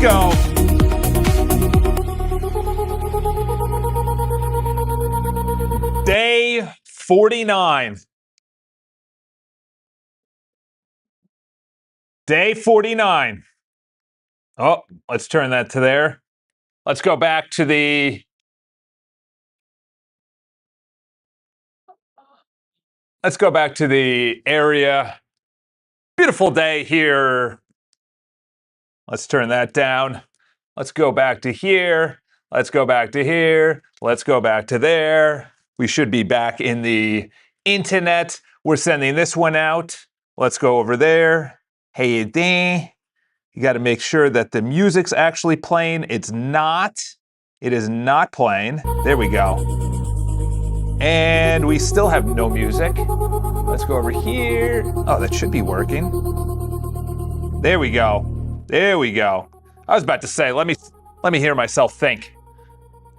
go. Day 49. Day 49. Oh, let's turn that to there. Let's go back to the... Let's go back to the area. Beautiful day here. Let's turn that down. Let's go back to here. Let's go back to here. Let's go back to there. We should be back in the internet. We're sending this one out. Let's go over there. Hey, ding. You got to make sure that the music's actually playing. It's not. It is not playing. There we go. And we still have no music. Let's go over here. Oh, that should be working. There we go. There we go. I was about to say, let me hear myself think.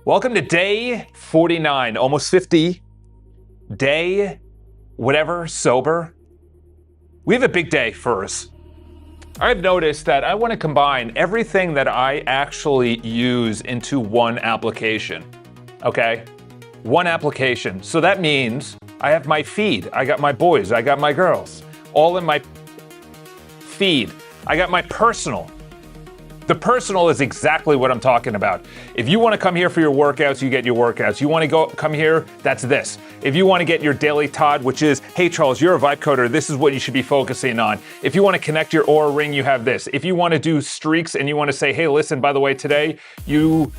Welcome to day 49, almost 50. Day, whatever, sober. We have a big day for us. I've noticed that I want to combine everything that I actually use into one application. Okay? One application. So that means I have my feed. I got my boys. I got my girls. All in my feed. I got my personal. The personal is exactly what I'm talking about. If you want to come here for your workouts, you get your workouts. You want to come here, that's this. If you want to get your daily Todd, which is, hey Charles, you're a vibe coder, this is what you should be focusing on. If you want to connect your Aura ring, you have this. If you want to do streaks and you want to say, hey, listen, by the way, today you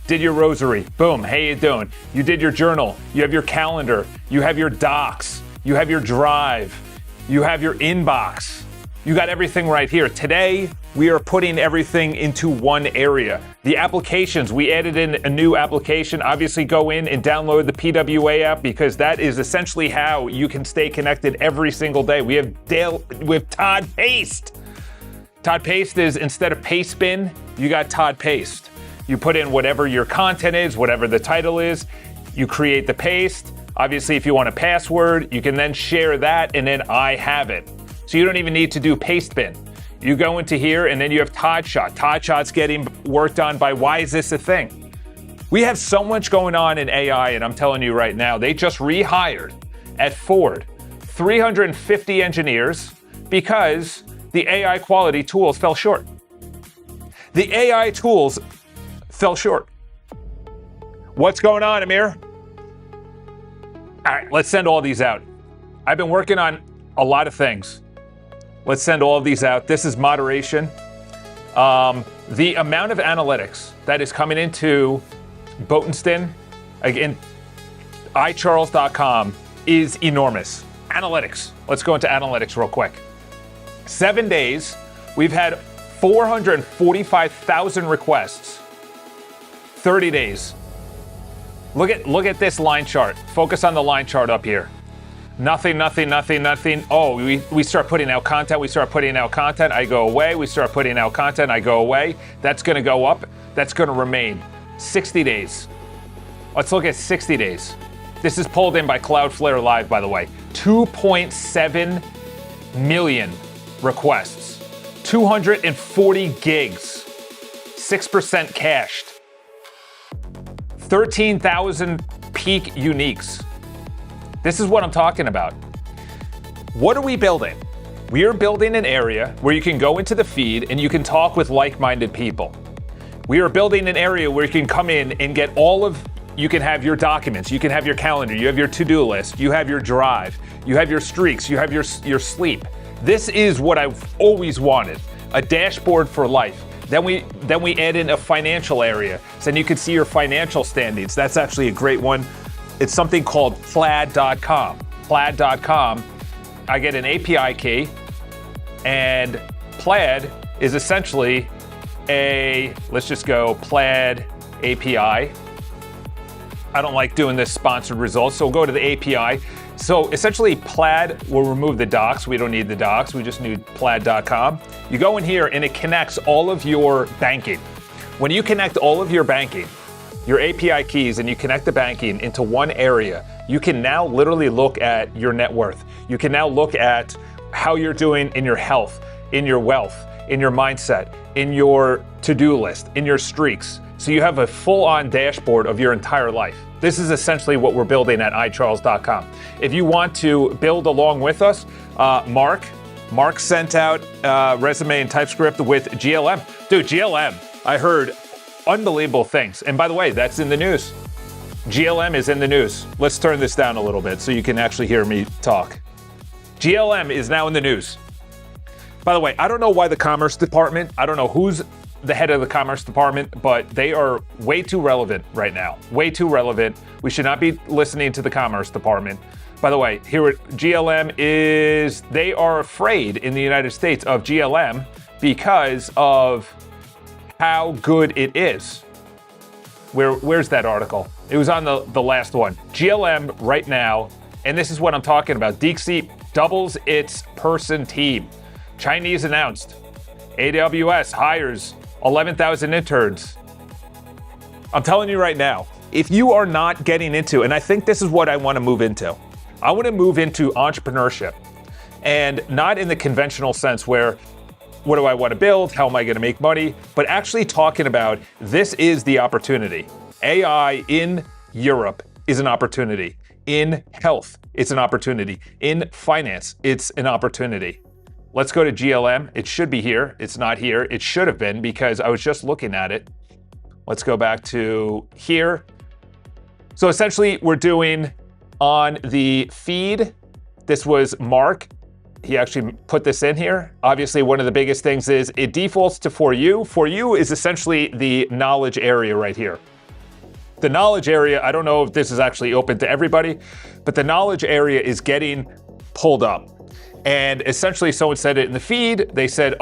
did your rosary. Boom, how you doing? You did your journal. You have your calendar. You have your docs. You have your drive. You have your inbox. You got everything right here. Today, we are putting everything into one area. The applications, we added in a new application. Obviously, go in and download the PWA app because that is essentially how you can stay connected every single day. We have Todd Paste. Todd Paste is, instead of Paste Bin, you got Todd Paste. You put in whatever your content is, whatever the title is, you create the paste. Obviously, if you want a password, you can then share that and then I have it. So you don't even need to do Paste Bin. You go into here and then you have Todd Shot. Todd Shot's getting worked on by Why Is This a Thing? We have so much going on in AI, and I'm telling you right now, they just rehired at Ford 350 engineers because the AI quality tools fell short. The AI tools fell short. What's going on, Amir? All right, let's send all these out. I've been working on a lot of things. Let's send all of these out. This is moderation. The amount of analytics that is coming into Botenston, again, iCharles.com, is enormous. Analytics. Let's go into analytics real quick. 7 days, we've had 445,000 requests. 30 days. Look at this line chart. Focus on the line chart up here. Nothing, nothing, nothing, nothing. Oh, we start putting out content. We start putting out content. I go away. We start putting out content. I go away. That's going to go up. That's going to remain. 60 days. Let's look at 60 days. This is pulled in by Cloudflare Live, by the way. 2.7 million requests. 240 gigs. 6% cached. 13,000 peak uniques. This is what I'm talking about. What are we building? We are building an area where you can go into the feed and you can talk with like-minded people. We are building an area where you can come in and get you can have your documents, you can have your calendar, you have your to-do list, you have your drive, you have your streaks, you have your sleep. This is what I've always wanted, a dashboard for life. Then we add in a financial area, so then you can see your financial standings. That's actually a great one. It's something called Plaid.com. Plaid.com, I get an API key, and Plaid is essentially let's just go Plaid API. I don't like doing this sponsored results, so we'll go to the API. So essentially Plaid will remove the docs. We don't need the docs, we just need Plaid.com. You go in here and it connects all of your banking. When you connect all of your banking, your API keys, and you connect the banking into one area, you can now literally look at your net worth. You can now look at how you're doing in your health, in your wealth, in your mindset, in your to-do list, in your streaks. So you have a full-on dashboard of your entire life. This is essentially what we're building at iCharles.com. If you want to build along with us, Mark sent out resume and TypeScript with GLM. Dude, GLM, I heard unbelievable things. And by the way, that's in the news. GLM is in the news. Let's turn this down a little bit so you can actually hear me talk. GLM is now in the news. By the way, I don't know why the Commerce Department, I don't know who's the head of the Commerce Department, but they are way too relevant right now. Way too relevant. We should not be listening to the Commerce Department. By the way, here at GLM is, they are afraid in the United States of GLM because of how good it is. Where's that article? It was on the last one. GLM right now, and this is what I'm talking about. DeepSeek doubles its person team. Chinese announced. AWS hires 11,000 interns. I'm telling you right now, if you are not getting into, and I think this is what I want to move into. I want to move into entrepreneurship, and not in the conventional sense where, what do I want to build? How am I going to make money? But actually talking about, this is the opportunity. AI in Europe is an opportunity. In health, it's an opportunity. In finance, it's an opportunity. Let's go to GLM. It should be here. It's not here. It should have been because I was just looking at it. Let's go back to here. So essentially, we're doing on the feed. This was Mark. He actually put this in here. Obviously, one of the biggest things is it defaults to For You. For You is essentially the knowledge area right here. The knowledge area, I don't know if this is actually open to everybody, but the knowledge area is getting pulled up. And essentially, someone said it in the feed. They said,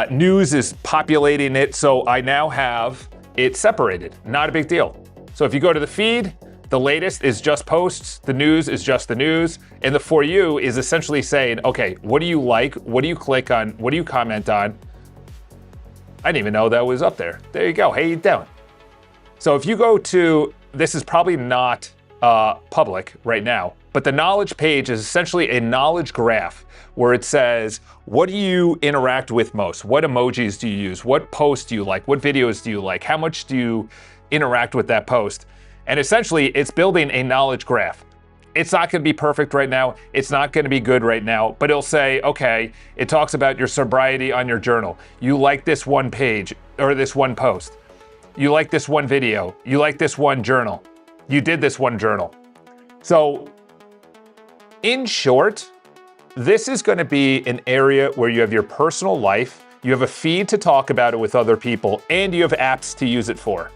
news is populating it, so I now have it separated. Not a big deal. So if you go to the feed, the latest is just posts, the news is just the news, and the For You is essentially saying, okay, what do you like? What do you click on? What do you comment on? I didn't even know that was up there. There you go. Hey, you doing? So if you go to, this is probably not public right now, but the knowledge page is essentially a knowledge graph where it says, what do you interact with most? What emojis do you use? What posts do you like? What videos do you like? How much do you interact with that post? And essentially, it's building a knowledge graph. It's not going to be perfect right now. It's not going to be good right now, but it'll say, okay, it talks about your sobriety on your journal. You like this one page or this one post. You like this one video. You like this one journal. You did this one journal. So in short, this is going to be an area where you have your personal life, you have a feed to talk about it with other people, and you have apps to use it for.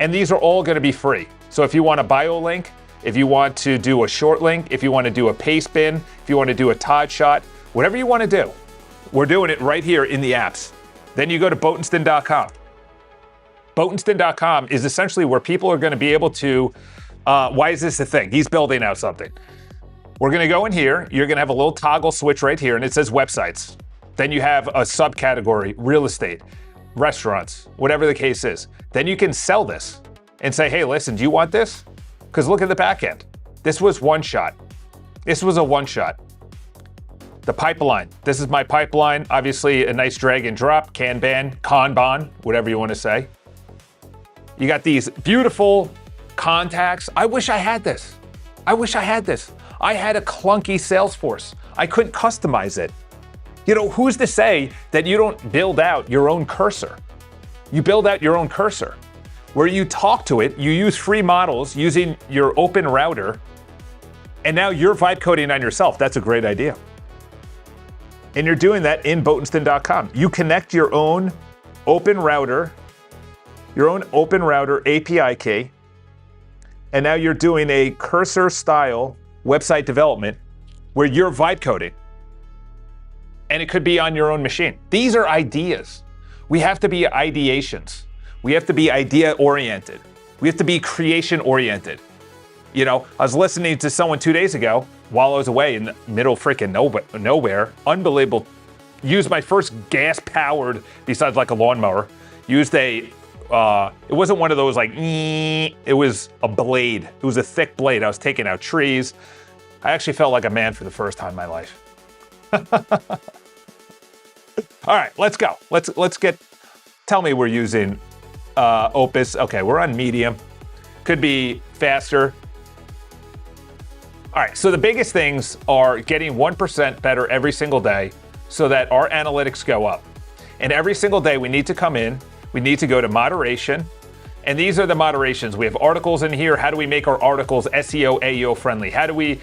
And these are all going to be free. So if you want a bio link, if you want to do a short link, if you want to do a paste bin, if you want to do a Todd shot, whatever you want to do, we're doing it right here in the apps. Then you go to Botenstein.com. Botenstein.com is essentially where people are going to be able to, why is this a thing? He's building out something. We're going to go in here. You're going to have a little toggle switch right here, and it says websites. Then you have a subcategory, real estate, restaurants, whatever the case is. Then you can sell this and say, hey, listen, do you want this? Because look at the back end. This was one shot. This was a one shot. The pipeline. This is my pipeline. Obviously, a nice drag and drop, Kanban, whatever you want to say. You got these beautiful contacts. I wish I had this. I wish I had this. I had a clunky Salesforce. I couldn't customize it. You know, who's to say that you don't build out your own cursor? You build out your own cursor where you talk to it, you use free models using your open router, and now you're vibe coding on yourself. That's a great idea. And you're doing that in Botenstein.com. You connect your own open router API key, and now you're doing a cursor style website development where you're vibe coding. And it could be on your own machine. These are ideas. We have to be ideations. We have to be idea oriented. We have to be creation oriented. You know, I was listening to someone 2 days ago while I was away in the middle freaking nowhere. Unbelievable. Used my first gas powered, besides like a lawnmower, used a, it wasn't one of those like, it was a blade. It was a thick blade. I was taking out trees. I actually felt like a man for the first time in my life. All right, let's go. Let's get. Tell me we're using Opus. Okay, we're on medium. Could be faster. All right, so the biggest things are getting 1% better every single day so that our analytics go up. And every single day we need to come in, we need to go to moderation. And these are the moderations. We have articles in here. How do we make our articles SEO, AEO friendly? How do we,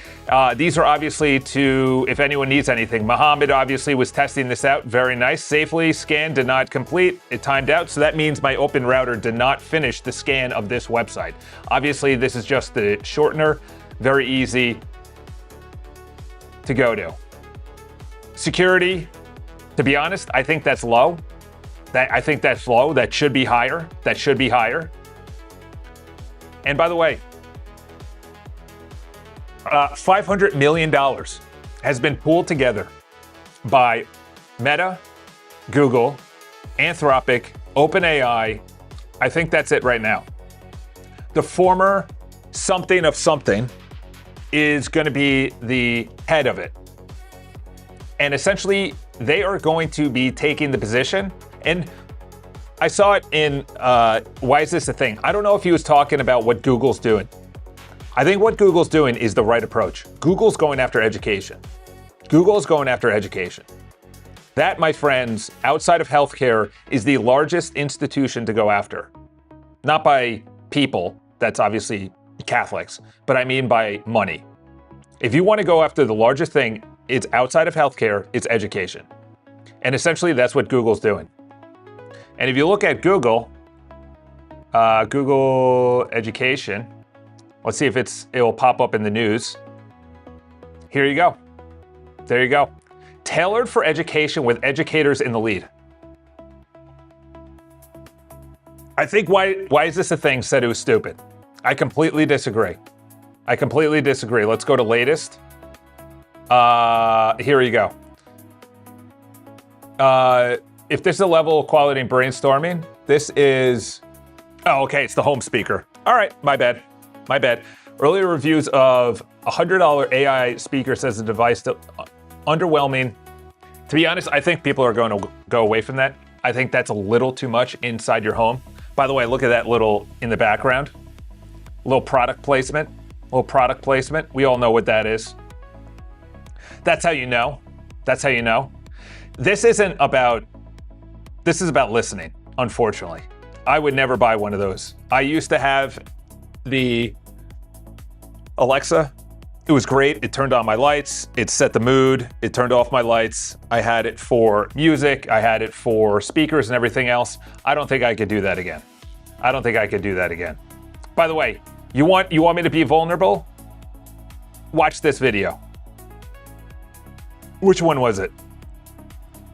these are obviously to, if anyone needs anything. Mohammed obviously was testing this out. Very nice. Safely, scan did not complete. It timed out. So that means my open router did not finish the scan of this website. Obviously, this is just the shortener. Very easy to go to. Security, to be honest, I think that's low. I think that's low. That should be higher. That should be higher. And by the way, $500 million has been pooled together by Meta, Google, Anthropic, OpenAI. I think that's it right now. The former something of something is going to be the head of it. And essentially, they are going to be taking the position. And I saw it in Why Is This a Thing? I don't know if he was talking about what Google's doing. I think what Google's doing is the right approach. Google's going after education. Google is going after education. That, my friends, outside of healthcare, is the largest institution to go after. Not by people, that's obviously Catholics, but I mean by money. If you want to go after the largest thing, it's outside of healthcare, it's education. And essentially, that's what Google's doing. And if you look at Google, Google Education, let's see if it will pop up in the news. Here you go. There you go. Tailored for education with educators in the lead. I think Why Is This a Thing said it was stupid. I completely disagree. I completely disagree. Let's go to latest. Here you go. If this is a level of quality in brainstorming, this is, oh, okay, it's the home speaker. All right, my bad. Earlier reviews of $100 AI speaker says the device underwhelming. To be honest, I think people are going to go away from that. I think that's a little too much inside your home. By the way, look at that little in the background. Little product placement. We all know what that is. That's how you know. This is about listening, unfortunately. I would never buy one of those. I used to have the Alexa. It was great. It turned on my lights. It set the mood. It turned off my lights. I had it for music. I had it for speakers and everything else. I don't think I could do that again. By the way, you want me to be vulnerable? Watch this video. Which one was it?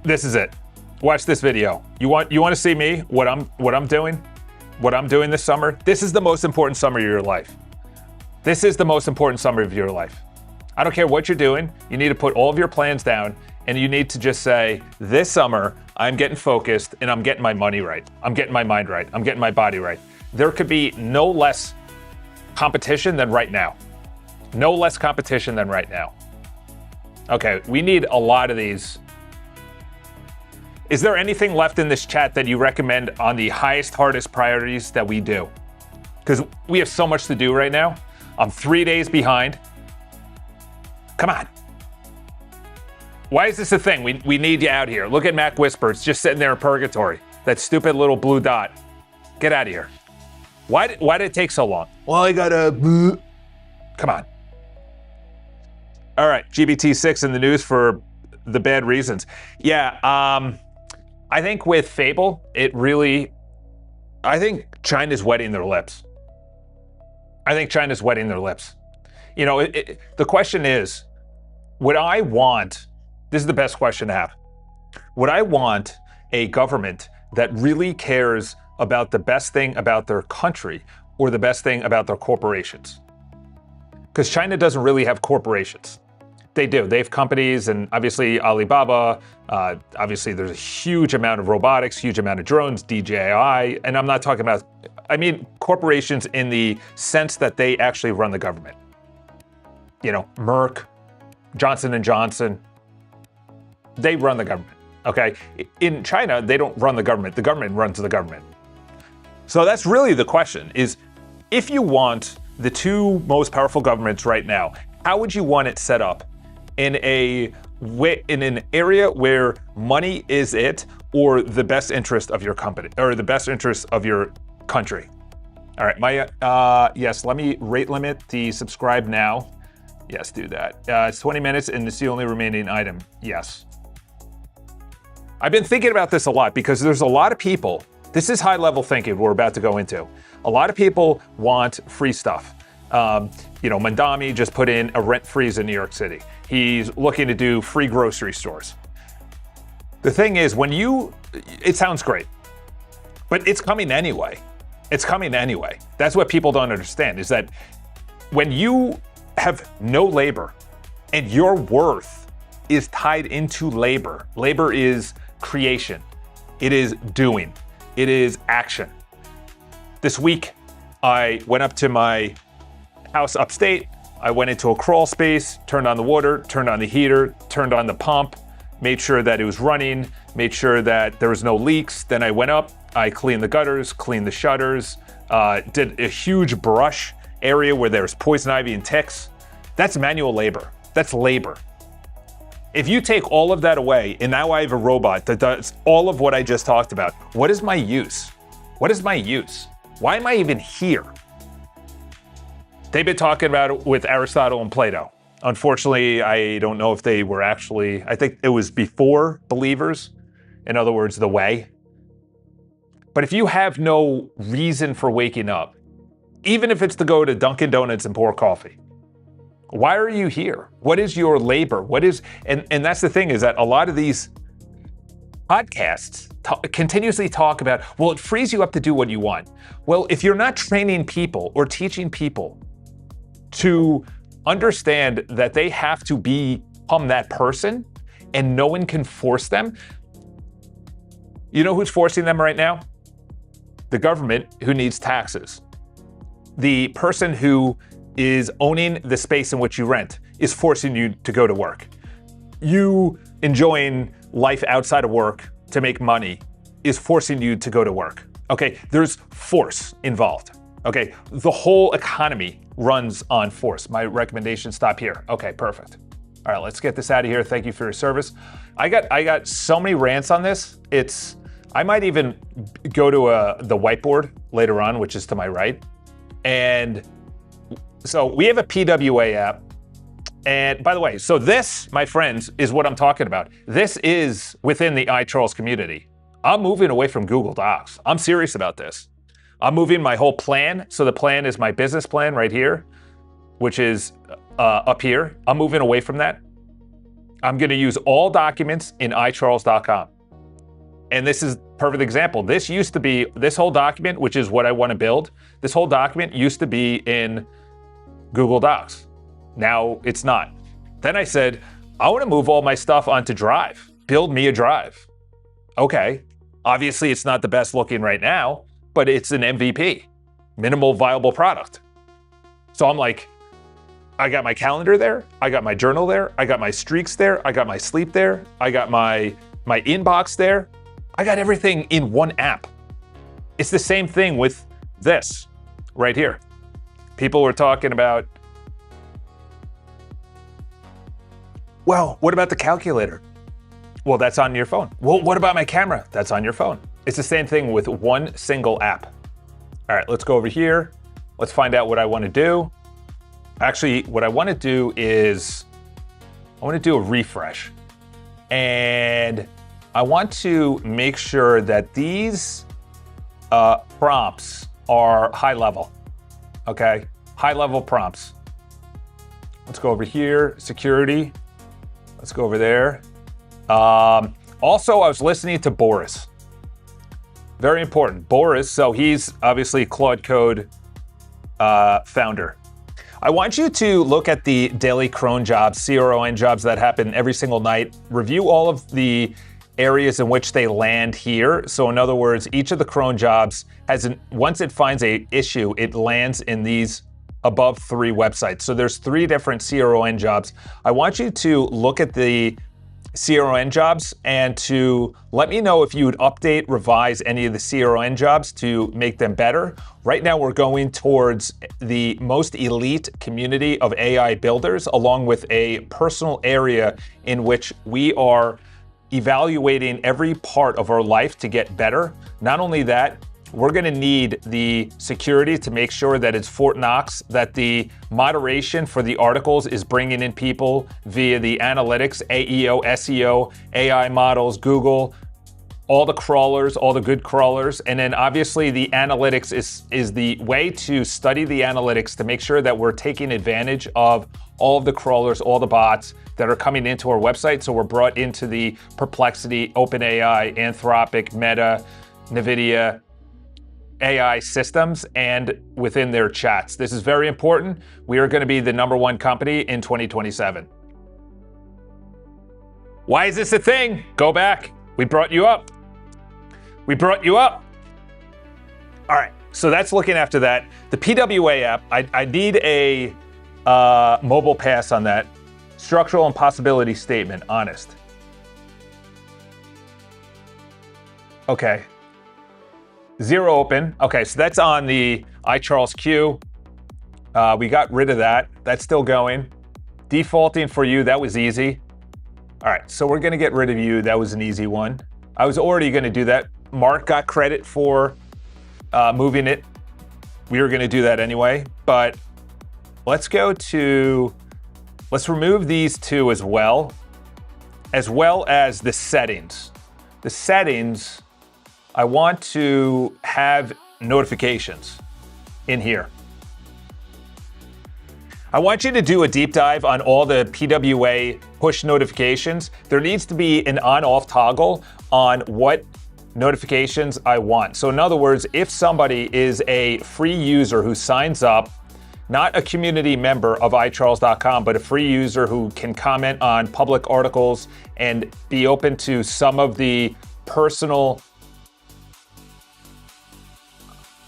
This is it. Watch this video. You want to see me? What I'm doing this summer? This is the most important summer of your life. I don't care what you're doing. You need to put all of your plans down and you need to just say, this summer, I'm getting focused and I'm getting my money right. I'm getting my mind right. I'm getting my body right. There could be no less competition than right now. Okay, we need a lot of these. Is there anything left in this chat that you recommend on the highest, hardest priorities that we do? Because we have so much to do right now. I'm 3 days behind. Come on. Why is this a thing? We need you out here. Look at Mac Whisper. It's just sitting there in purgatory. That stupid little blue dot. Get out of here. Why did it take so long? Well, I gotta... Come on. All right, GBT6 in the news for the bad reasons. Yeah, I think with Fable, I think China's wetting their lips. You know, the question is, would I want, this is the best question to have, would I want a government that really cares about the best thing about their country or the best thing about their corporations? Because China doesn't really have corporations. They do. They have companies, and obviously Alibaba, obviously there's a huge amount of robotics, huge amount of drones, DJI, and I'm not talking about, I mean corporations in the sense that they actually run the government. You know, Merck, Johnson & Johnson, they run the government, okay? In China, they don't run the government runs the government. So that's really the question, is if you want the two most powerful governments right now, how would you want it set up in an area where money is it, or the best interest of your company, or the best interest of your country? All right, yes, let me rate limit the subscribe now. Yes, do that. It's 20 minutes and it's the only remaining item. Yes. I've been thinking about this a lot because there's a lot of people, this is high level thinking we're about to go into. A lot of people want free stuff. Mandami just put in a rent freeze in New York City. He's looking to do free grocery stores. The thing is, it sounds great, but it's coming anyway. It's coming anyway. That's what people don't understand, is that when you have no labor and your worth is tied into labor, labor is creation, it is doing, it is action. This week, I went up to my house upstate. I went into a crawl space, turned on the water, turned on the heater, turned on the pump, made sure that it was running, made sure that there was no leaks. Then I went up, I cleaned the gutters, cleaned the shutters, did a huge brush area where there's poison ivy and ticks. That's manual labor. That's labor. If you take all of that away, and now I have a robot that does all of what I just talked about, what is my use? What is my use? Why am I even here? They've been talking about it with Aristotle and Plato. Unfortunately, I don't know if they were actually, I think it was before believers. In other words, the way. But if you have no reason for waking up, even if it's to go to Dunkin' Donuts and pour coffee, why are you here? What is your labor? And that's the thing, is that a lot of these podcasts continuously talk about, well, it frees you up to do what you want. Well, if you're not training people or teaching people to understand that they have to become that person and no one can force them, you know who's forcing them right now? The government, who needs taxes. The person who is owning the space in which you rent is forcing you to go to work. You enjoying life outside of work to make money is forcing you to go to work. Okay, there's force involved. Okay, the whole economy runs on force. My recommendation, stop here. Okay, perfect. All right, let's get this out of here. Thank you for your service. I got so many rants on this. I might even go to the whiteboard later on, which is to my right. And so we have a PWA app. And by the way, so this, my friends, is what I'm talking about. This is within the iCharles community. I'm moving away from Google Docs. I'm serious about this. I'm moving my whole plan. So the plan is my business plan right here, which is up here. I'm moving away from that. I'm going to use all documents in iCharles.com. And this is a perfect example. This used to be, this whole document, which is what I want to build, this whole document used to be in Google Docs. Now it's not. Then I said, I want to move all my stuff onto Drive. Build me a Drive. Okay. Obviously, it's not the best looking right now, but it's an MVP, minimal viable product. So I'm like, I got my calendar there. I got my journal there. I got my streaks there. I got my sleep there. I got my inbox there. I got everything in one app. It's the same thing with this right here. People were talking about, well, what about the calculator? Well, that's on your phone. Well, what about my camera? That's on your phone. It's the same thing with one single app. All right, let's go over here. Let's find out what I want to do. Actually, what I want to do is, I want to do a refresh. And I want to make sure that these prompts are high level, okay? High level prompts. Let's go over here, security. Let's go over there. Also, I was listening to Boris. Very important, Boris. So he's obviously Claude Code founder. I want you to look at the daily cron jobs, CRON jobs that happen every single night. Review all of the areas in which they land here. So in other words, each of the cron jobs once it finds a issue, it lands in these above 3 websites. So there's 3 different CRON jobs. I want you to look at the CRN jobs and to let me know if you would update, revise any of the CRN jobs to make them better. Right now, we're going towards the most elite community of AI builders, along with a personal area in which we are evaluating every part of our life to get better. Not only that, we're going to need the security to make sure that it's Fort Knox, that the moderation for the articles is bringing in people via the analytics, AEO, SEO, AI models, Google, all the crawlers, all the good crawlers. And then obviously the analytics is the way to study the analytics to make sure that we're taking advantage of all of the crawlers, all the bots that are coming into our website. So we're brought into the Perplexity, OpenAI, Anthropic, Meta, NVIDIA, AI systems and within their chats. This is very important. We are going to be the #1 company in 2027. Why is this a thing? Go back. We brought you up. We brought you up. All right, so that's looking after that. The PWA app, I need a mobile pass on that. Structural impossibility statement, honest. Okay. 0 open. Okay, so that's on the iCharlesQ. We got rid of that. That's still going. Defaulting for you, that was easy. All right, so we're gonna get rid of you. That was an easy one. I was already gonna do that. Mark got credit for moving it. We were gonna do that anyway, but let's remove these two as well as the settings. The settings, I want to have notifications in here. I want you to do a deep dive on all the PWA push notifications. There needs to be an on-off toggle on what notifications I want. So in other words, if somebody is a free user who signs up, not a community member of iCharles.com, but a free user who can comment on public articles and be open to some of the personal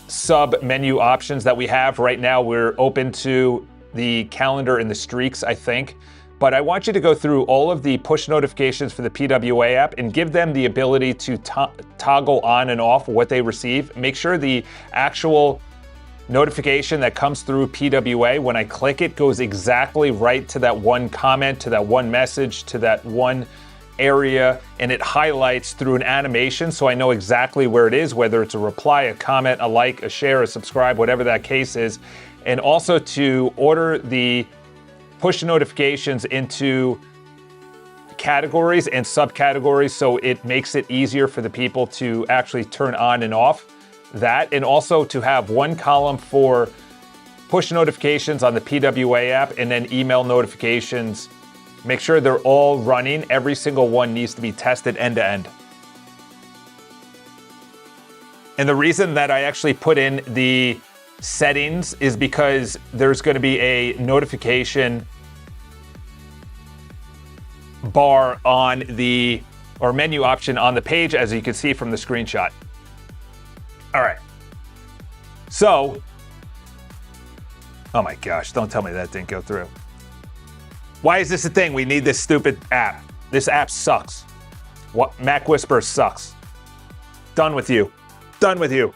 sub-menu options that we have. Right now, we're open to the calendar and the streaks, I think. But I want you to go through all of the push notifications for the PWA app and give them the ability to toggle on and off what they receive. Make sure the actual notification that comes through PWA, when I click it, goes exactly right to that one comment, to that one message, to that one area, and it highlights through an animation so I know exactly where it is, whether it's a reply, a comment, a like, a share, a subscribe, whatever that case is. And also to order the push notifications into categories and subcategories so it makes it easier for the people to actually turn on and off that. And also to have one column for push notifications on the PWA app and then email notifications. Make sure they're all running. Every single one needs to be tested end to end. And the reason that I actually put in the settings is because there's going to be a notification bar on the, or menu option on the page, as you can see from the screenshot. All right. So, oh my gosh, don't tell me that didn't go through. Why is this a thing? We need this stupid app. This app sucks. What? Mac Whisper sucks. Done with you. Done with you.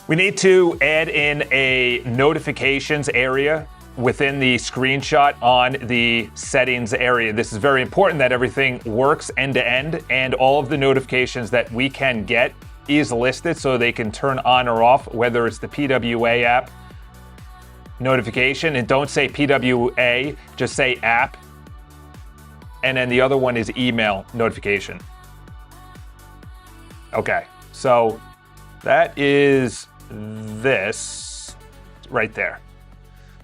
We need to add in a notifications area within the screenshot on the settings area. This is very important that everything works end to end and all of the notifications that we can get is listed so they can turn on or off, whether it's the PWA app notification, and don't say PWA, just say app. And then the other one is email notification. Okay, so that is this right there.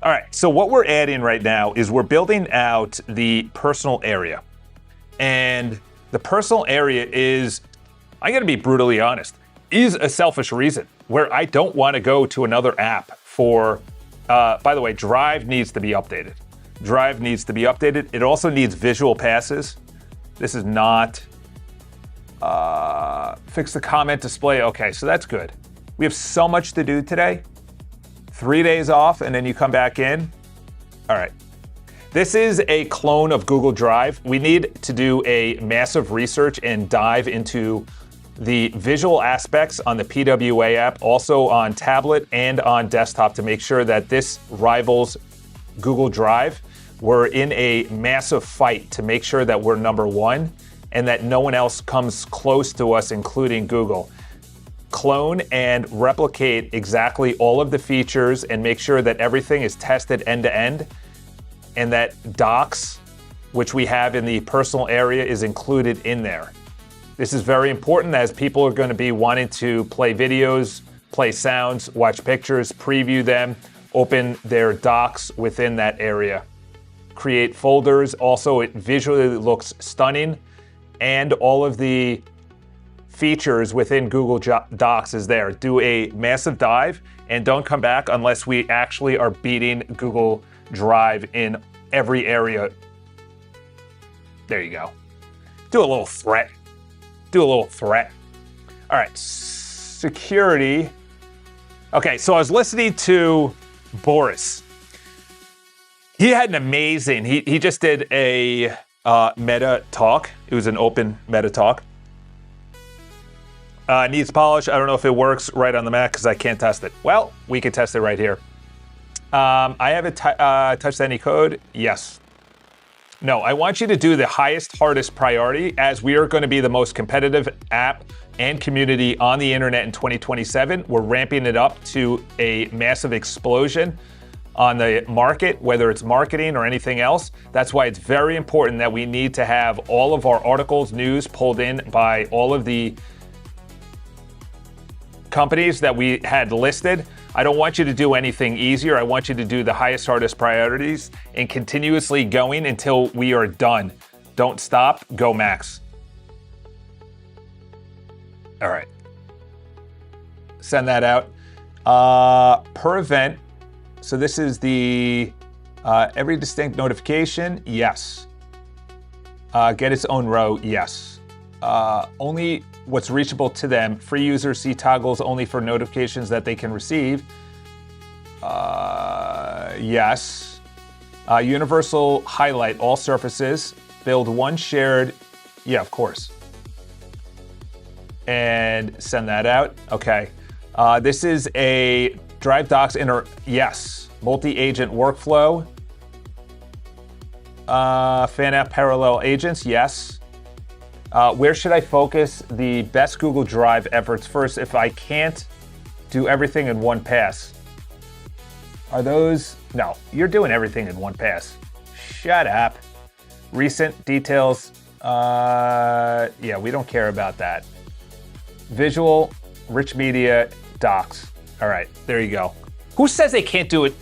All right, so what we're adding right now is we're building out the personal area. And the personal area is, I'm gonna be brutally honest, is a selfish reason where I don't wanna go to another app for, by the way, Drive needs to be updated. Drive needs to be updated. It also needs visual passes. This is not, fix the comment display. Okay, so that's good. We have so much to do today. 3 days off and then you come back in. All right. This is a clone of Google Drive. We need to do a massive research and dive into the visual aspects on the PWA app, also on tablet and on desktop, to make sure that this rivals Google Drive. We're in a massive fight to make sure that we're number one and that no one else comes close to us, including Google. Clone and replicate exactly all of the features and make sure that everything is tested end to end, and that docs, which we have in the personal area, is included in there. This is very important as people are going to be wanting to play videos, play sounds, watch pictures, preview them, open their docs within that area. Create folders. Also, it visually looks stunning, and all of the features within Google Docs is there. Do a massive dive and don't come back unless we actually are beating Google Drive in every area. There you go. Do a little threat. Do a little threat. All right, security. Okay, so I was listening to Boris. He had an amazing, he just did a meta talk. It was an open meta talk. Needs polish. I don't know if it works right on the Mac because I can't test it. Well, we can test it right here. I haven't touched any code. Yes. No, I want you to do the highest, hardest priority, as we are going to be the most competitive app and community on the internet in 2027. We're ramping it up to a massive explosion on the market, whether it's marketing or anything else. That's why it's very important that we need to have all of our articles, news pulled in by all of the companies that we had listed. I don't want you to do anything easier. I want you to do the highest, hardest priorities and continuously going until we are done. Don't stop, go max. All right. Send that out. Per event. So this is the every distinct notification. Yes. Get its own row. Yes. Only what's reachable to them. Free users see toggles only for notifications that they can receive. Yes. Universal highlight all surfaces. Build one shared. Yeah, of course. And send that out. Okay. This is a Drive Docs yes. Multi-agent workflow. Fan app parallel agents. Yes. Where should I focus the best Google Drive efforts first if I can't do everything in one pass? Are those? No, you're doing everything in one pass. Shut up. Recent details. Yeah, we don't care about that. Visual, rich media, docs. All right, there you go. Who says they can't do it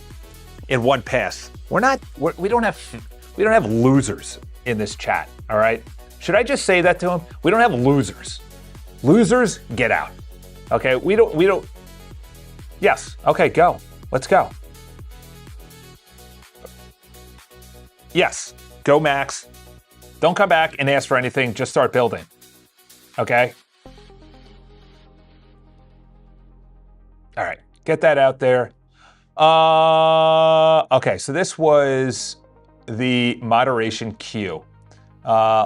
in one pass? We don't have losers in this chat. All right. Should I just say that to him? We don't have losers. Losers, get out. Okay, we don't. Yes, okay, go. Let's go. Yes, go max. Don't come back and ask for anything, just start building. Okay? All right, get that out there. Okay, so this was the moderation queue.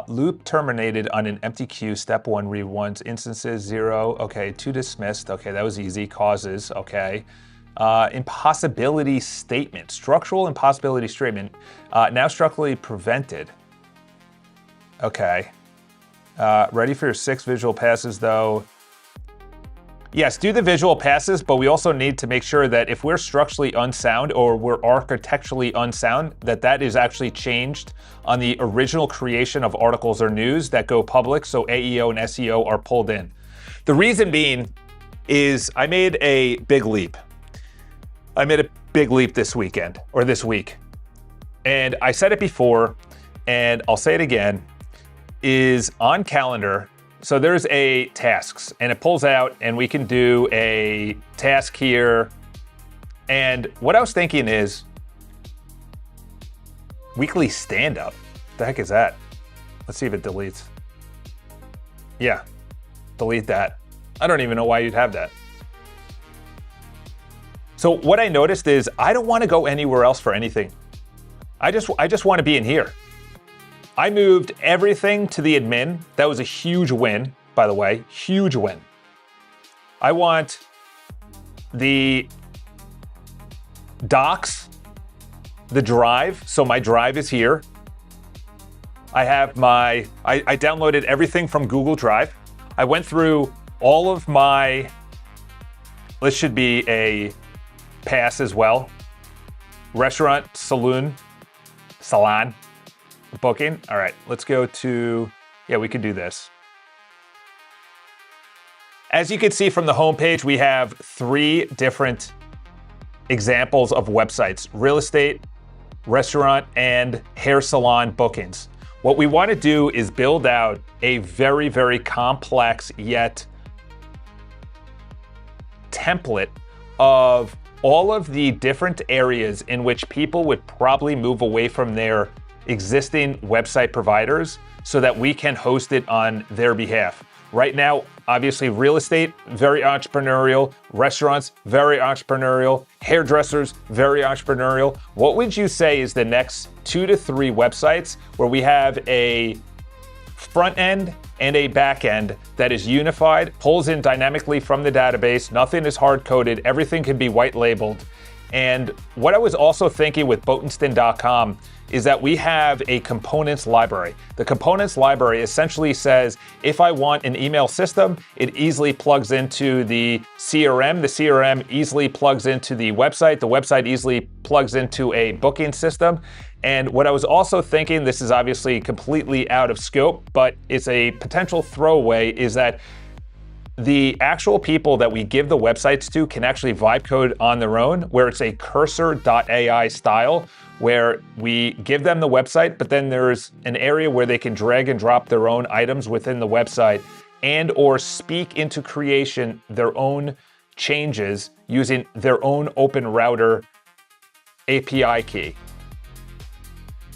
Loop terminated on an empty queue. Step 1, read once. Instances 0. Okay, 2 dismissed. Okay, that was easy. Causes. Okay. Impossibility statement. Structural impossibility statement. Now structurally prevented. Okay. Ready for your 6 visual passes, though. Yes, do the visual passes, but we also need to make sure that if we're structurally unsound or we're architecturally unsound, that is actually changed on the original creation of articles or news that go public, so AEO and SEO are pulled in. The reason being is I made a big leap. I made a big leap this weekend, or this week. And I said it before, and I'll say it again, is on calendar. So there's a tasks and it pulls out and we can do a task here. And what I was thinking is weekly stand-up. The heck is that? Let's see if it deletes. Yeah, delete that. I don't even know why you'd have that. So what I noticed is I don't want to go anywhere else for anything. I just want to be in here. I moved everything to the admin. That was a huge win, by the way, huge win. I want the docs, the drive. So my drive is here. I have I downloaded everything from Google Drive. I went through all of my, this should be a pass as well. Restaurant, salon booking. All right, let's go to, yeah, we could do this. As you can see from the homepage, we have 3 different examples of websites: real estate, restaurant, and hair salon bookings. What we want to do is build out a very, very complex yet template of all of the different areas in which people would probably move away from their existing website providers so that we can host it on their behalf. Right now, obviously, real estate, very entrepreneurial. Restaurants, very entrepreneurial. Hairdressers, very entrepreneurial. What would you say is the next 2 to 3 websites where we have a front end and a back end that is unified, pulls in dynamically from the database, nothing is hard-coded, everything can be white-labeled? And what I was also thinking with Botenston.com is that we have a components library. The components library essentially says, if I want an email system, it easily plugs into the CRM easily plugs into the website easily plugs into a booking system. And what I was also thinking, this is obviously completely out of scope, but it's a potential throwaway, is that the actual people that we give the websites to can actually vibe code on their own, where it's a cursor.ai style, where we give them the website, but then there's an area where they can drag and drop their own items within the website and or speak into creation their own changes using their own open router API key.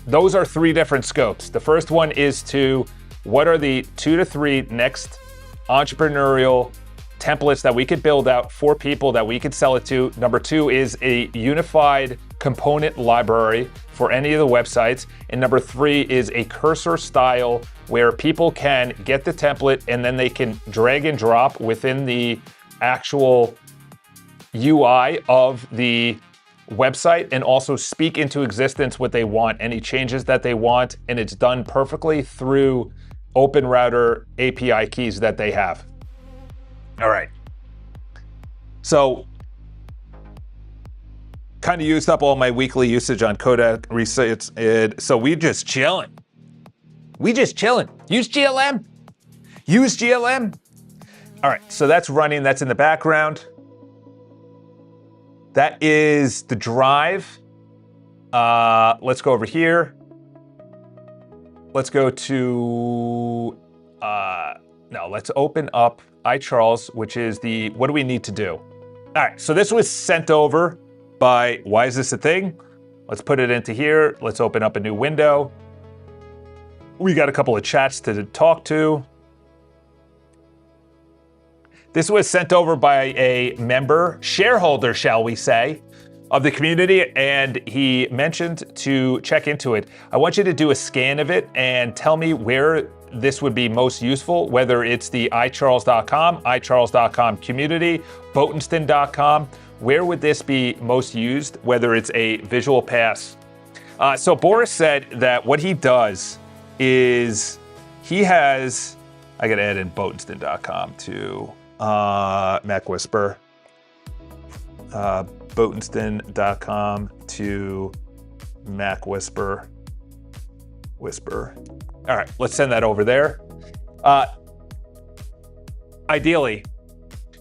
Those are 3 different scopes. The first one is to what are the 2 to 3 next entrepreneurial templates that we could build out for people that we could sell it to. Number 2 is a unified component library for any of the websites. And number 3 is a cursor style where people can get the template and then they can drag and drop within the actual UI of the website and also speak into existence what they want, any changes that they want, and it's done perfectly through open router API keys that they have. All right. So kind of used up all my weekly usage on Kodak resets. So we just chilling. Use GLM. Use GLM. All right, so that's running, that's in the background. That is the drive. Let's go over here. Let's go to, let's open up iCharles, which is the, what do we need to do? All right, so this was sent over by, why is this a thing? Let's put it into here. Let's open up a new window. We got a couple of chats to talk to. This was sent over by a member, shareholder, shall we say, of the community, and he mentioned to check into it. I want you to do a scan of it and tell me where this would be most useful, whether it's the iCharles.com community, Botenston.com. Where would this be most used, whether it's a visual pass? So Boris said that what he does is he has, I gotta add in Botenston.com to Mac Whisper. Botenston.com to Mac Whisper. All right, let's send that over there. Ideally,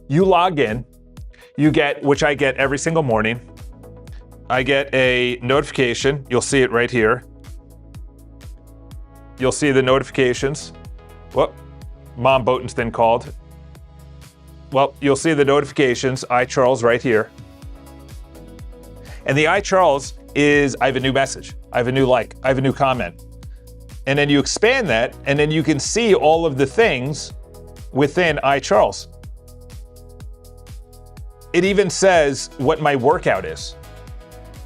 you log in, you get, which I get every single morning, I get a notification. You'll see it right here. You'll see the notifications. Whoop, Mom Botenston called. Well, you'll see the notifications, iCharles right here. And the iCharles is, I have a new message, I have a new like, I have a new comment. And then you expand that, and then you can see all of the things within iCharles. It even says what my workout is.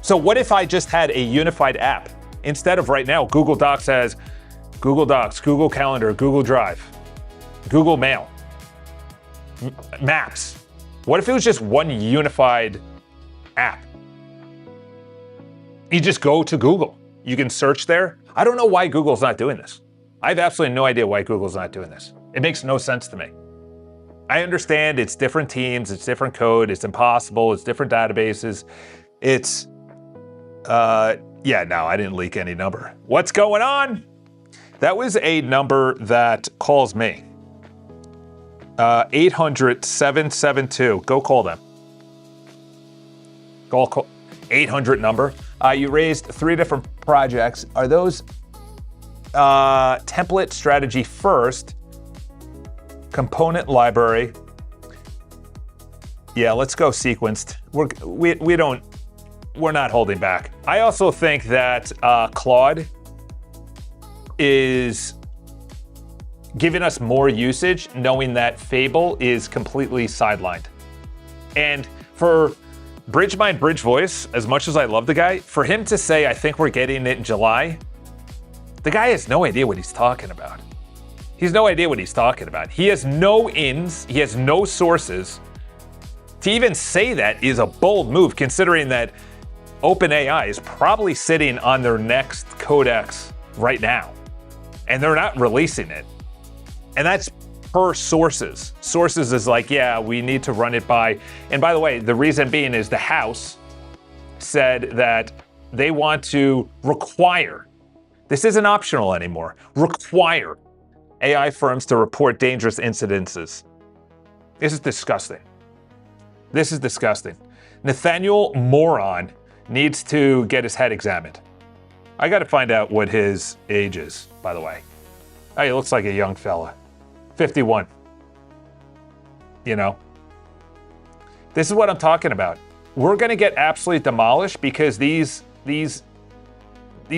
So what if I just had a unified app Instead of right now, Google Docs has Google Docs, Google Calendar, Google Drive, Google Mail, Maps. What if it was just one unified app? You just go to Google. You can search there. I don't know why Google's not doing this. I have absolutely no idea why Google's not doing this. It makes no sense to me. I understand it's different teams, it's different code, it's impossible, it's different databases. It's, yeah, no, I didn't leak any number. What's going on? That was a number that calls me. 800-772. Go call them. Call 800 number. You raised 3 different projects. Are those template strategy first, component library? Yeah, let's go sequenced. We're not holding back. I also think that Claude is giving us more usage, knowing that Fable is completely sidelined. And for BridgeMind Bridge Voice, as much as I love the guy, for him to say, I think we're getting it in July, the guy has no idea what he's talking about. He has no idea what he's talking about. He has no ins, he has no sources. To even say that is a bold move, considering that OpenAI is probably sitting on their next codex right now, and they're not releasing it. And that's per sources. Sources is like, yeah, we need to run it by. And by the way, the reason being is the House said that they want to require, this isn't optional anymore, require AI firms to report dangerous incidences. This is disgusting. This is disgusting. Nathaniel Moron needs to get his head examined. I got to find out what his age is, by the way. Oh, he looks like a young fella. 51. You know? This is what I'm talking about. We're going to get absolutely demolished because these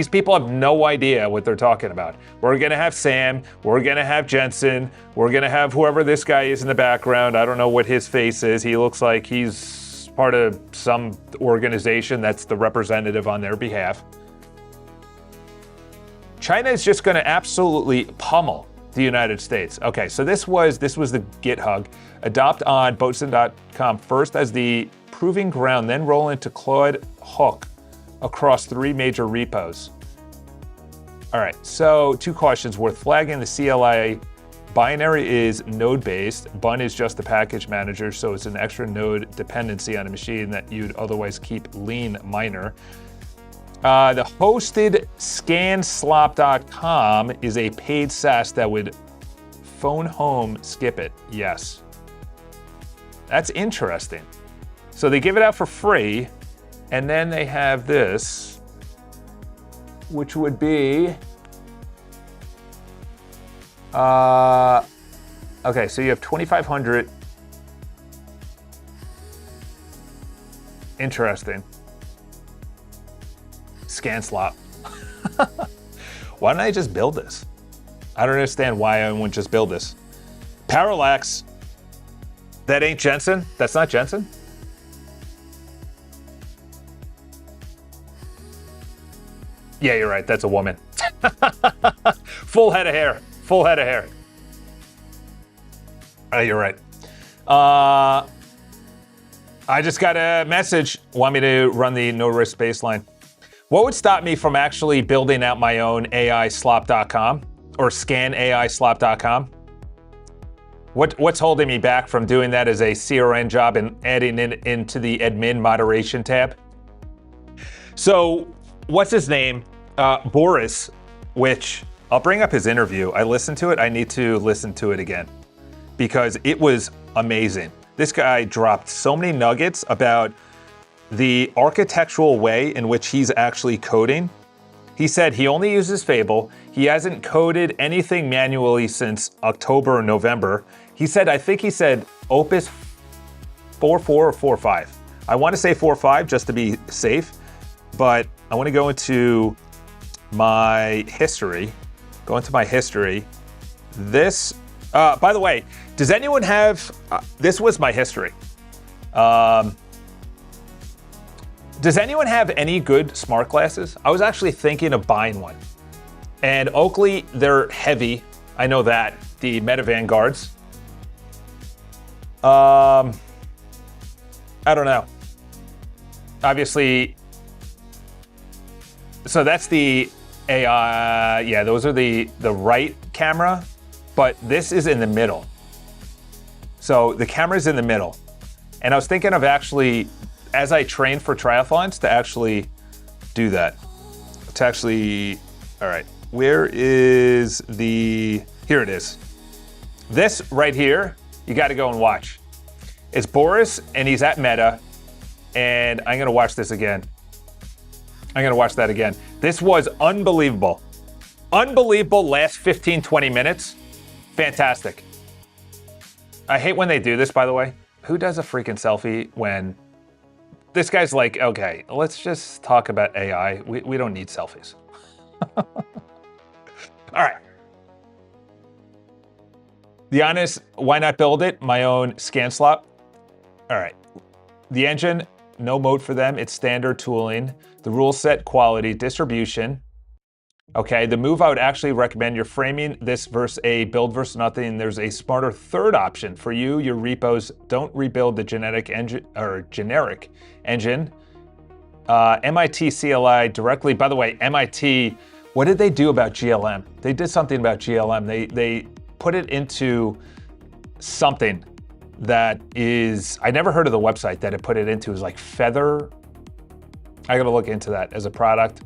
people have no idea what they're talking about. We're going to have Sam. We're going to have Jensen. We're going to have whoever this guy is in the background. I don't know what his face is. He looks like he's part of some organization that's the representative on their behalf. China is just going to absolutely pummel the United States. Okay, so this was the GitHub. Adopt on Boatson.com first as the proving ground, then roll into Claude Hook across 3 major repos. All right, so 2 questions worth flagging. The CLI binary is node-based. Bun is just the package manager, so it's an extra node dependency on a machine that you'd otherwise keep lean minor. The hosted scanslop.com is a paid SaaS that would phone home skip it. Yes. That's interesting. So they give it out for free, and then they have this, which would be, okay, so you have 2,500. Interesting. ScanSlop. Why don't I just build this? I don't understand why I wouldn't just build this. Parallax. That ain't Jensen? That's not Jensen? Yeah, you're right. That's a woman. Full head of hair. Full head of hair. Oh, you're right. I just got a message. Want me to run the no risk baseline. What would stop me from actually building out my own AIslop.com or scanaIslop.com? What's holding me back from doing that as a CRN job and adding it into the admin moderation tab? So, what's his name? Boris, which I'll bring up his interview. I listened to it. I need to listen to it again because it was amazing. This guy dropped so many nuggets about the architectural way in which he's actually coding. He said he only uses Fable. He hasn't coded anything manually since October or November. He said, I think he said Opus 4.4 or 4.5. I want to say 4.5 just to be safe, but I want to go into my history. Go into my history. This, by the way, does anyone have, this was my history. Does Does anyone have any good smart glasses? I was actually thinking of buying one. And Oakley, they're heavy. I know that. The Meta Vanguards. I don't know. Obviously, so that's the AI. Yeah, those are the right camera, but this is in the middle. So the camera's in the middle. And I was thinking of actually, as I train for triathlons, to actually do that. To actually, all right, where is the, here it is. This right here, you got to go and watch. It's Boris, and he's at Meta, and I'm going to watch this again. I'm going to watch that again. This was unbelievable. Unbelievable last 15, 20 minutes. Fantastic. I hate when they do this, by the way. Who does a freaking selfie when this guy's like, okay, let's just talk about AI. We don't need selfies. All right. The honest, why not build it? My own scan slot. All right. The engine, no mode for them. It's standard tooling. The rule set, quality, distribution. Okay, the move I would actually recommend, you're framing this versus a build versus nothing. There's a smarter third option for you. Your repos don't rebuild the generic engine. MIT CLI directly. By the way, MIT, what did they do about GLM? They did something about GLM. They put it into something that is, I never heard of the website that it put it into. It was like Feather. I gotta look into that as a product.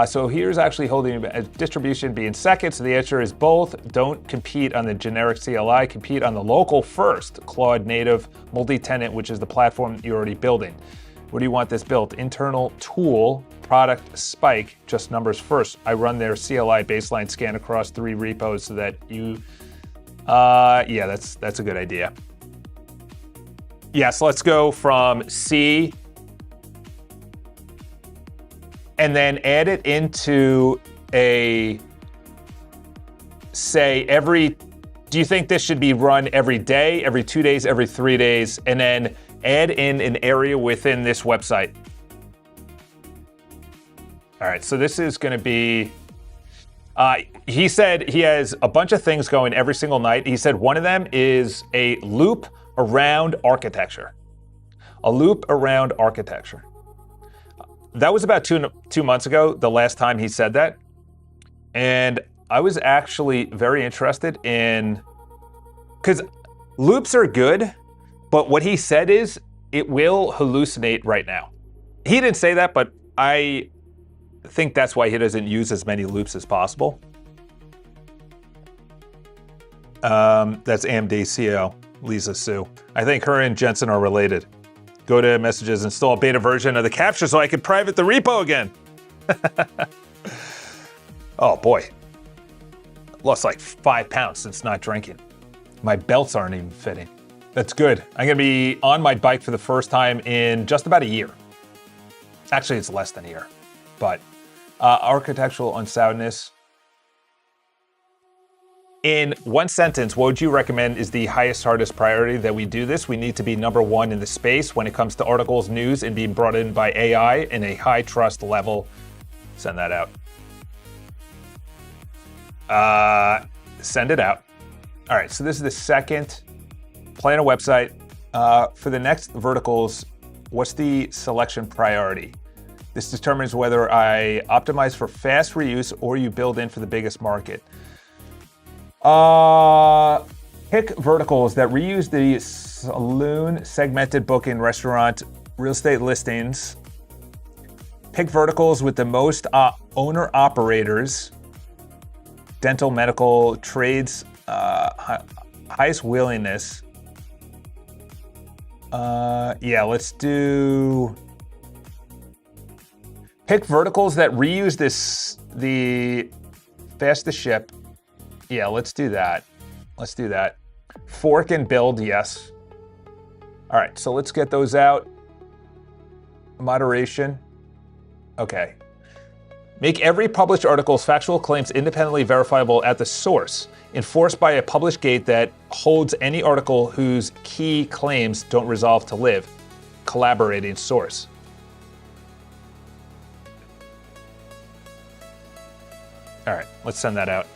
So here's actually holding distribution being second. So the answer is both. Don't compete on the generic CLI, compete on the local first. Claude native multi-tenant, which is the platform you're already building. Where do you want this built? Internal tool, product spike, just numbers first. I run their CLI baseline scan across 3 repos so that you, yeah, that's a good idea. Yes, let's go from C and then add it into a, say, do you think this should be run every day, every 2 days, every 3 days, and then add in an area within this website? All right, so this is gonna be, he said he has a bunch of things going every single night. He said one of them is a loop around architecture. A loop around architecture. That was about two months ago, the last time he said that. And I was actually very interested in, because loops are good, but what he said is it will hallucinate right now. He didn't say that, but I think that's why he doesn't use as many loops as possible. That's AMD CEO, Lisa Su. I think her and Jensen are related. Go to messages, install a beta version of the capture so I can private the repo again. Oh boy. Lost like 5 pounds since not drinking. My belts aren't even fitting. That's good. I'm gonna be on my bike for the first time in just about a year. Actually, it's less than a year, but architectural unsoundness. In one sentence, what would you recommend is the highest, hardest priority that we do this? We need to be number one in the space when it comes to articles, news, and being brought in by AI in a high trust level. Send that out. Send it out. All right, so this is the second. Plan a website. For the next verticals, what's the selection priority? This determines whether I optimize for fast reuse or you build in for the biggest market. Pick verticals that reuse the saloon, segmented booking, restaurant, real estate listings. Pick verticals with the most owner-operators, dental, medical, trades, highest willingness. Yeah, let's do... Pick verticals that reuse the fastest ship. Yeah, let's do that. Let's do that. Fork and build, yes. All right, so let's get those out. Moderation. Okay. Make every published article's factual claims independently verifiable at the source, enforced by a published gate that holds any article whose key claims don't resolve to live. Collaborating source. All right, let's send that out.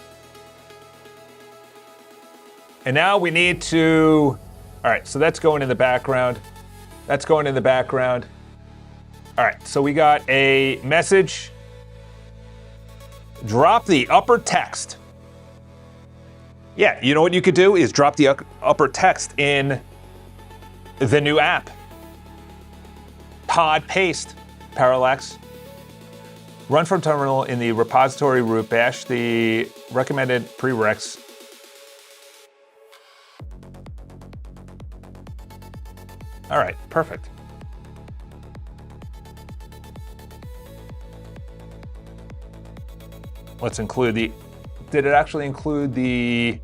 And now we need to, all right, so that's going in the background. That's going in the background. All right, so we got a message. Drop the upper text. Yeah, you know what you could do is drop the upper text in the new app. Pod paste, parallax. Run from terminal in the repository root, bash the recommended prereqs. All right, perfect. Let's include the, did it actually include the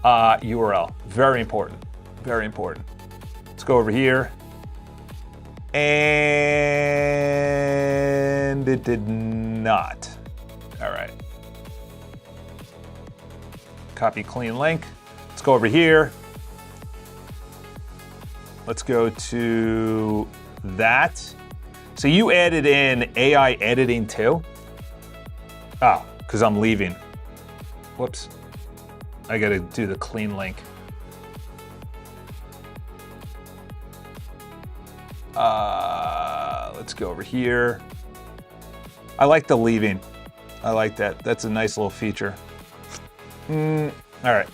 URL? Very important, very important. Let's go over here. And it did not. All right. Copy clean link. Let's go over here. Let's go to that. So you added in AI editing too? Oh, because I'm leaving. Whoops. I got to do the clean link. Let's go over here. I like the leaving. I like that. That's a nice little feature. All right.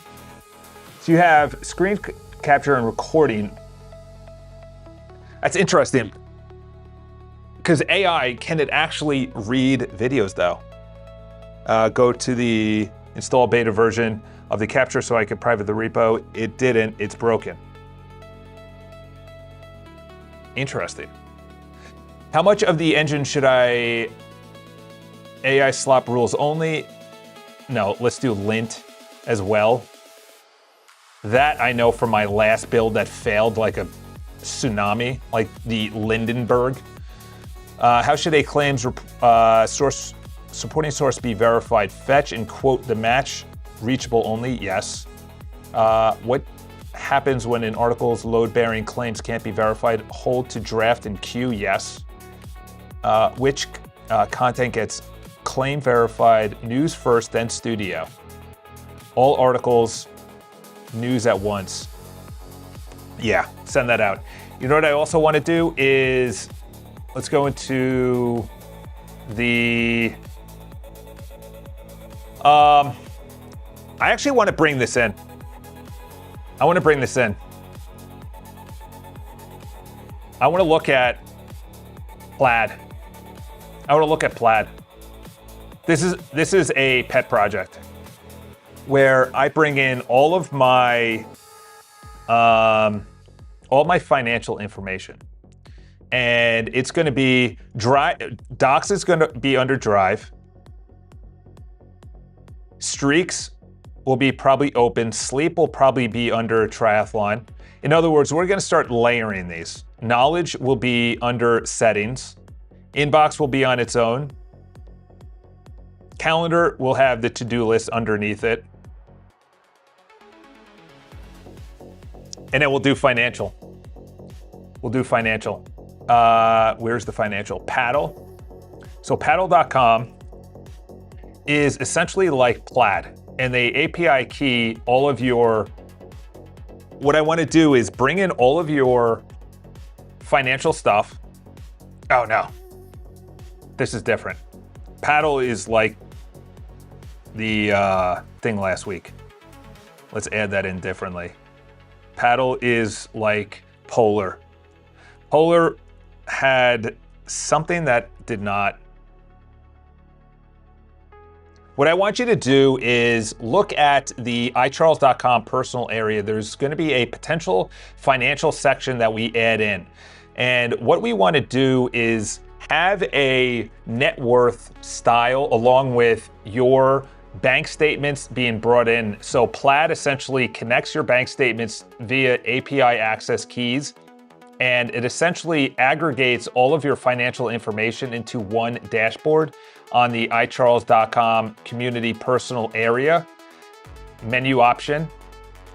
So you have screen capture and recording. That's interesting. Because AI, can it actually read videos though? Go to the install beta version of the capture so I could private the repo. It didn't, it's broken. Interesting. How much of the engine should I AI slop rules only? No, let's do lint as well. That I know from my last build that failed like a tsunami, like the Lindenberg. How should a claims source supporting source be verified? Fetch and quote the match. Reachable only, yes. What happens when an article's load-bearing claims can't be verified? Hold to draft and queue, yes. Which content gets claim verified? News first, then studio. All articles, news at once. Yeah, send that out. You know what I also want to do is, let's go into the, I actually want to bring this in. I want to bring this in. I want to look at Plaid. I want to look at Plaid. This is a pet project where I bring in all of my financial information, and it's going to be Docs is going to be under Drive. Streaks will be probably open. Sleep will probably be under Triathlon. In other words, we're going to start layering these. Knowledge will be under Settings. Inbox will be on its own. Calendar will have the to-do list underneath it. And then we'll do financial. We'll do financial. Where's the financial? Paddle. So paddle.com is essentially like Plaid, and they API key all of your, what I want to do is bring in all of your financial stuff. Oh no, this is different. Paddle is like the thing last week. Let's add that in differently. Paddle is like Polar. Polar had something that did not. What I want you to do is look at the iCharles.com personal area. There's going to be a potential financial section that we add in. And what we want to do is have a net worth style along with your bank statements being brought in. So Plaid essentially connects your bank statements via API access keys, and it essentially aggregates all of your financial information into one dashboard on the iCharles.com community personal area menu option.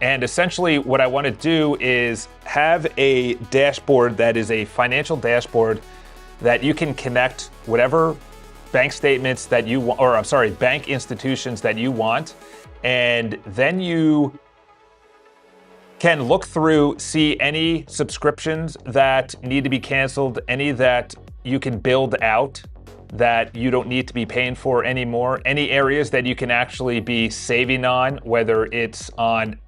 And essentially what I want to do is have a dashboard that is a financial dashboard that you can connect whatever bank statements that you want, or I'm sorry, bank institutions that you want. And then you can look through, see any subscriptions that need to be canceled, any that you can build out that you don't need to be paying for anymore, any areas that you can actually be saving on, whether it's on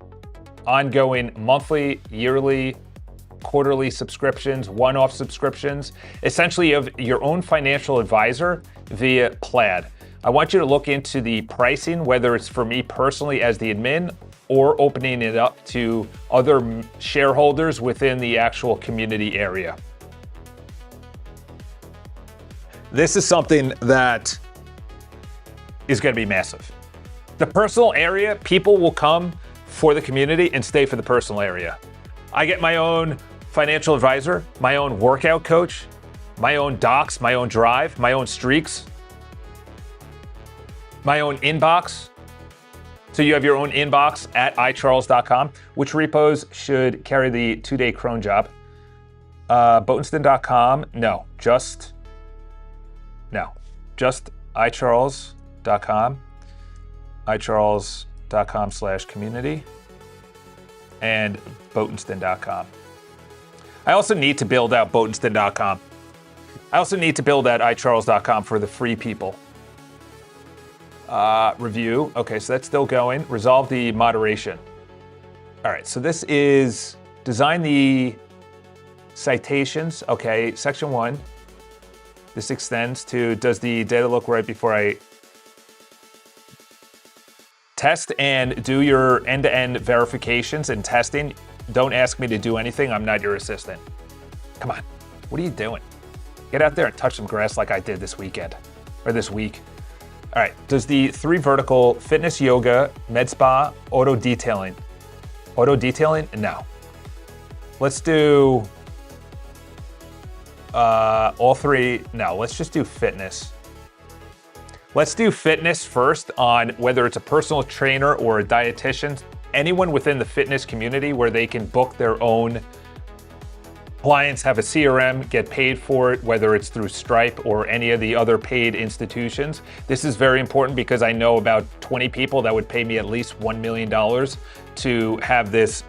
ongoing monthly, yearly, quarterly subscriptions, one-off subscriptions. Essentially, you have your own financial advisor via Plaid. I want you to look into the pricing, whether it's for me personally as the admin or opening it up to other shareholders within the actual community area. This is something that is going to be massive. The personal area, people will come for the community and stay for the personal area. I get my own financial advisor, my own workout coach, my own docs, my own drive, my own streaks, my own inbox. So you have your own inbox at iCharles.com. Which repos should carry the 2-day cron job? Botenston.com, no, just iCharles.com, iCharles.com/community, and Botenston.com. I also need to build out Botenston.com. I also need to build out iCharles.com for the free people. Review. Okay, so that's still going. Resolve the moderation. All right, so this is design the citations. Okay, section 1. This extends to, does the data look right before I test and do your end-to-end verifications and testing? Don't ask me to do anything. I'm not your assistant. Come on. What are you doing? Get out there and touch some grass like I did this weekend or this week. All right. Does the 3 vertical fitness, yoga, med spa, auto detailing? Auto detailing? No. Let's do all 3. No, let's just do fitness. Let's do fitness first on whether it's a personal trainer or a dietitian. Anyone within the fitness community where they can book their own clients, have a CRM, get paid for it, whether it's through Stripe or any of the other paid institutions. This is very important because I know about 20 people that would pay me at least $1 million to have this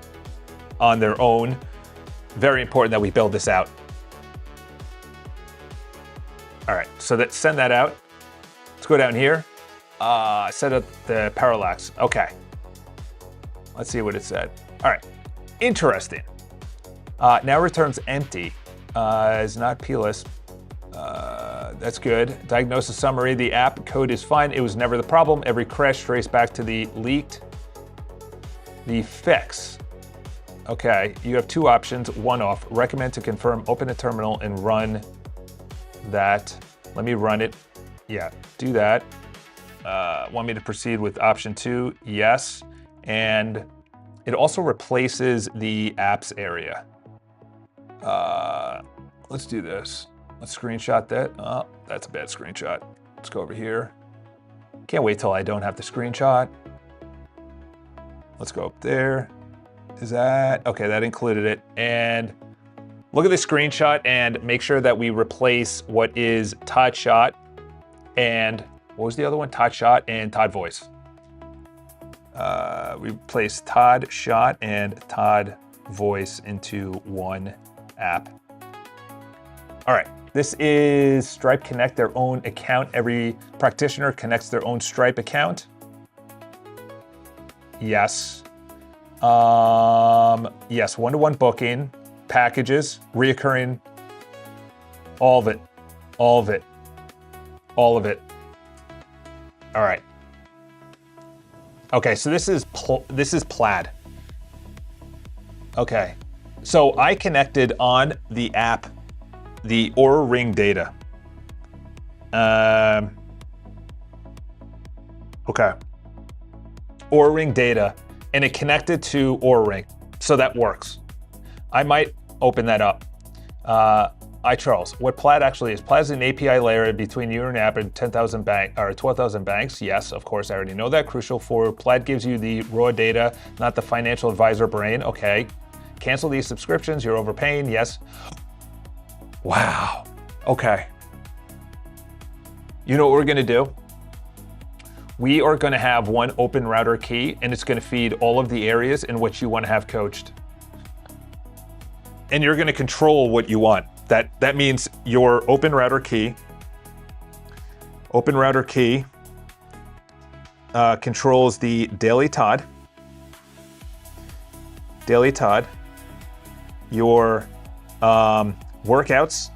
on their own. Very important that we build this out. All right, so send that out. Let's go down here. Set up the parallax. Okay. Let's see what it said. All right, interesting. Now returns empty. Is not plist. That's good. Diagnosis summary. The app code is fine. It was never the problem. Every crash traced back to the leaked. The fix. Okay, you have 2 options. One off. Recommend to confirm. Open a terminal and run that. Let me run it. Yeah, do that. Want me to proceed with option 2? Yes. And it also replaces the apps area. Let's do this. Let's screenshot that. Oh, that's a bad screenshot. Let's go over here. Can't wait till I don't have to screenshot. Let's go up there. Is that? Okay, that included it. And look at the screenshot and make sure that we replace what is Todd Shot and what was the other one? Todd Shot and Todd Voice. We replaced Todd Shot and Todd Voice into one app. All right, this is Stripe Connect their own account. Every practitioner connects their own Stripe account. Yes. Yes, one-to-one booking, packages, reoccurring, all of it, all of it, all of it. All right. Okay, so this is Plaid. Okay, so I connected on the app the Oura Ring data. Okay, Oura Ring data, and it connected to Oura Ring, so that works. I might open that up. iCharles, what Plaid actually is. Plaid is an API layer between you and an app and 10,000 bank or 12,000 banks. Yes, of course, I already know that. Crucial for Plaid gives you the raw data, not the financial advisor brain. Okay. Cancel these subscriptions. You're overpaying. Yes. Wow. Okay. You know what we're gonna do? We are gonna have one open router key, and it's gonna feed all of the areas in which you wanna have coached. And you're gonna control what you want. That means your open router key controls the daily TOD, your workouts,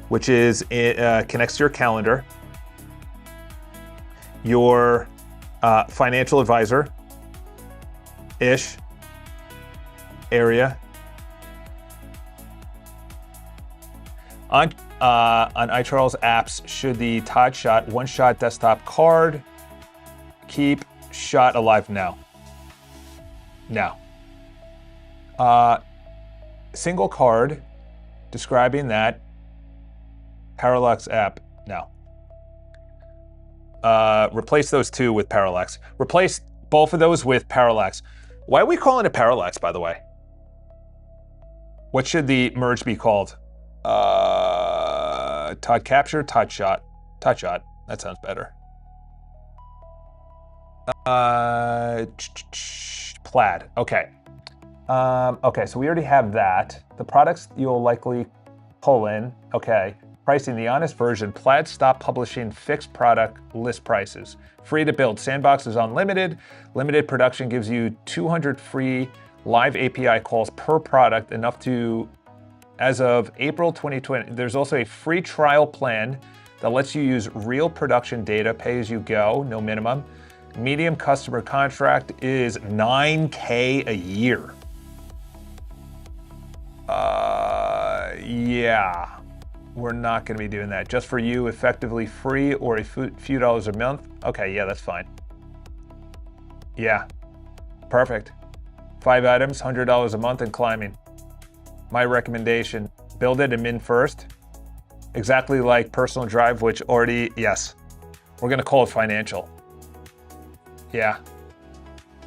which is connects to your calendar, your financial advisor-ish area. On iCharles apps, should the Todd Shot one-shot desktop card keep Shot alive? No. Single card describing that Parallax app? No. Replace those two with Parallax. Replace both of those with Parallax. Why are we calling it Parallax, by the way? What should the merge be called? Todd Capture, Todd Shot. Todd Shot. That sounds better. Plaid. Okay. Okay, so we already have that. The products you'll likely pull in. Okay. Pricing, the honest version. Plaid stopped publishing fixed product list prices. Free to build. Sandbox is unlimited. Limited production gives you 200 free live API calls per product, enough to, as of April 2020. There's also a free trial plan that lets you use real production data, pay as you go, no minimum. Medium customer contract is $9K a year. Yeah, we're not gonna be doing that. Just for you, effectively free or a few dollars a month. Okay, yeah, that's fine. Yeah, perfect. 5 items, $100 a month and climbing. My recommendation, build it and min first. Exactly like Personal Drive, which already, yes. We're gonna call it financial. Yeah.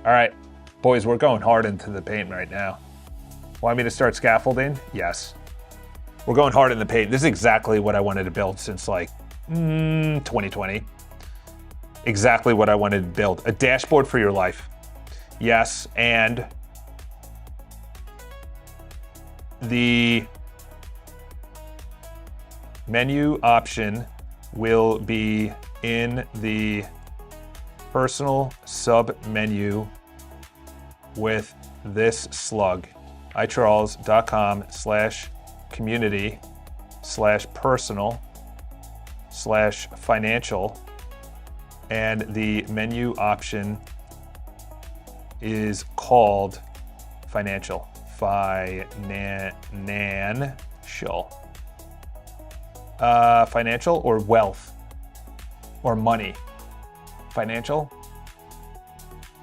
All right, boys, we're going hard into the paint right now. Want me to start scaffolding? Yes. We're going hard in the paint. This is exactly what I wanted to build since like 2020. Exactly what I wanted to build. A dashboard for your life. Yes, and the menu option will be in the personal sub menu with this slug. icharles.com/community/personal/financial, and the menu option is called financial. Financial or wealth or money. Financial.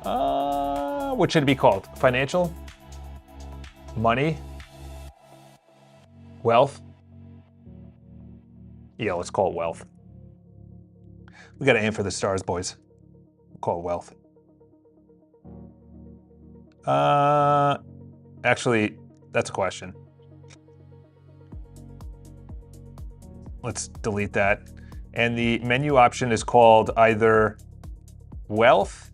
What should it be called? Financial? Money? Wealth? Yeah, let's call it wealth. We gotta aim for the stars, boys. We'll call it wealth. Actually, that's a question. Let's delete that. And the menu option is called either wealth,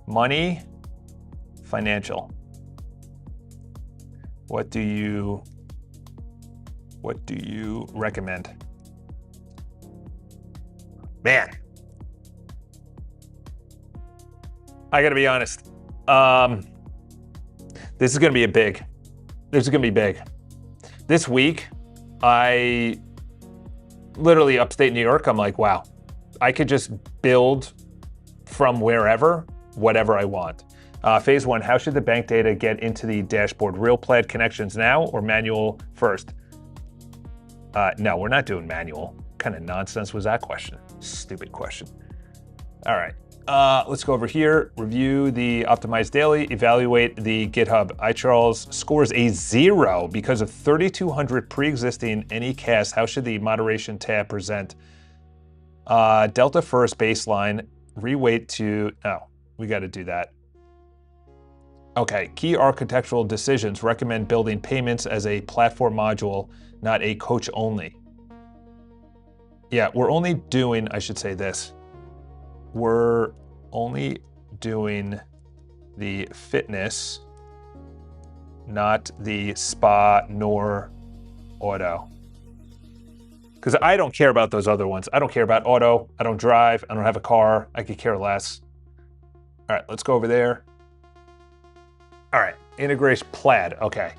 money, financial. What do you recommend? Man, I gotta be honest. This is gonna be big. This is gonna be big. This week, I literally upstate New York, I'm like, wow, I could just build from wherever, whatever I want. Phase 1, how should the bank data get into the dashboard? Real Plaid connections now or manual first? No, we're not doing manual. What kind of nonsense was that question? Stupid question. All right, let's go over here, review the optimized daily, evaluate the GitHub. iCharles scores a 0 because of 3,200 pre-existing any cast. How should the moderation tab present? Delta first baseline, reweight to, oh, we got to do that. Okay, key architectural decisions. Recommend building payments as a platform module, not a coach only. Yeah, we're only doing, I should say this. We're only doing the fitness, not the spa nor auto. Because I don't care about those other ones. I don't care about auto. I don't drive. I don't have a car. I could care less. All right, let's go over there. All right, integration Plaid. Okay.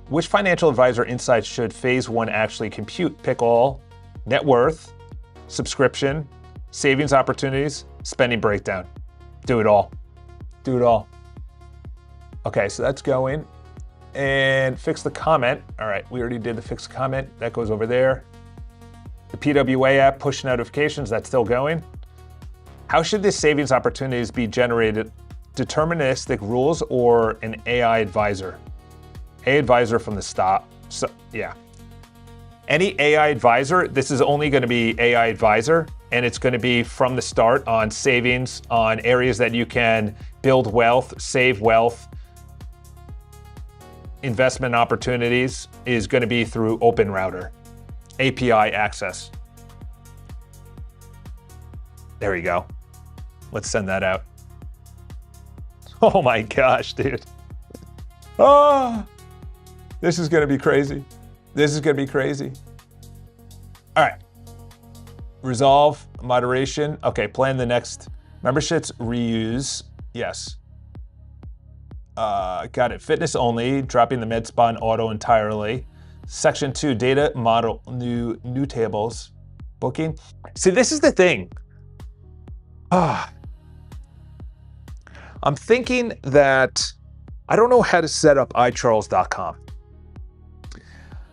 Which financial advisor insights should phase one actually compute? Pick all, net worth, subscription, savings opportunities, spending breakdown. Do it all. Do it all. Okay, so that's going. And fix the comment. All right, we already did the fix the comment. That goes over there. The PWA app, push notifications, that's still going. How should the savings opportunities be generated? Deterministic rules or an AI advisor? AI advisor from the stop. So, yeah. Any AI advisor, this is only going to be AI advisor, and it's going to be from the start on savings, on areas that you can build wealth, save wealth. Investment opportunities is going to be through Open Router, API access. There you go. Let's send that out. Oh my gosh, dude. Oh, this is going to be crazy. This is going to be crazy. All right. Resolve, moderation. Okay, plan the next. Memberships, reuse. Yes. Got it. Fitness only, dropping the med spa and auto entirely. Section 2, data model, new tables, booking. See, this is the thing. I'm thinking that I don't know how to set up iCharles.com.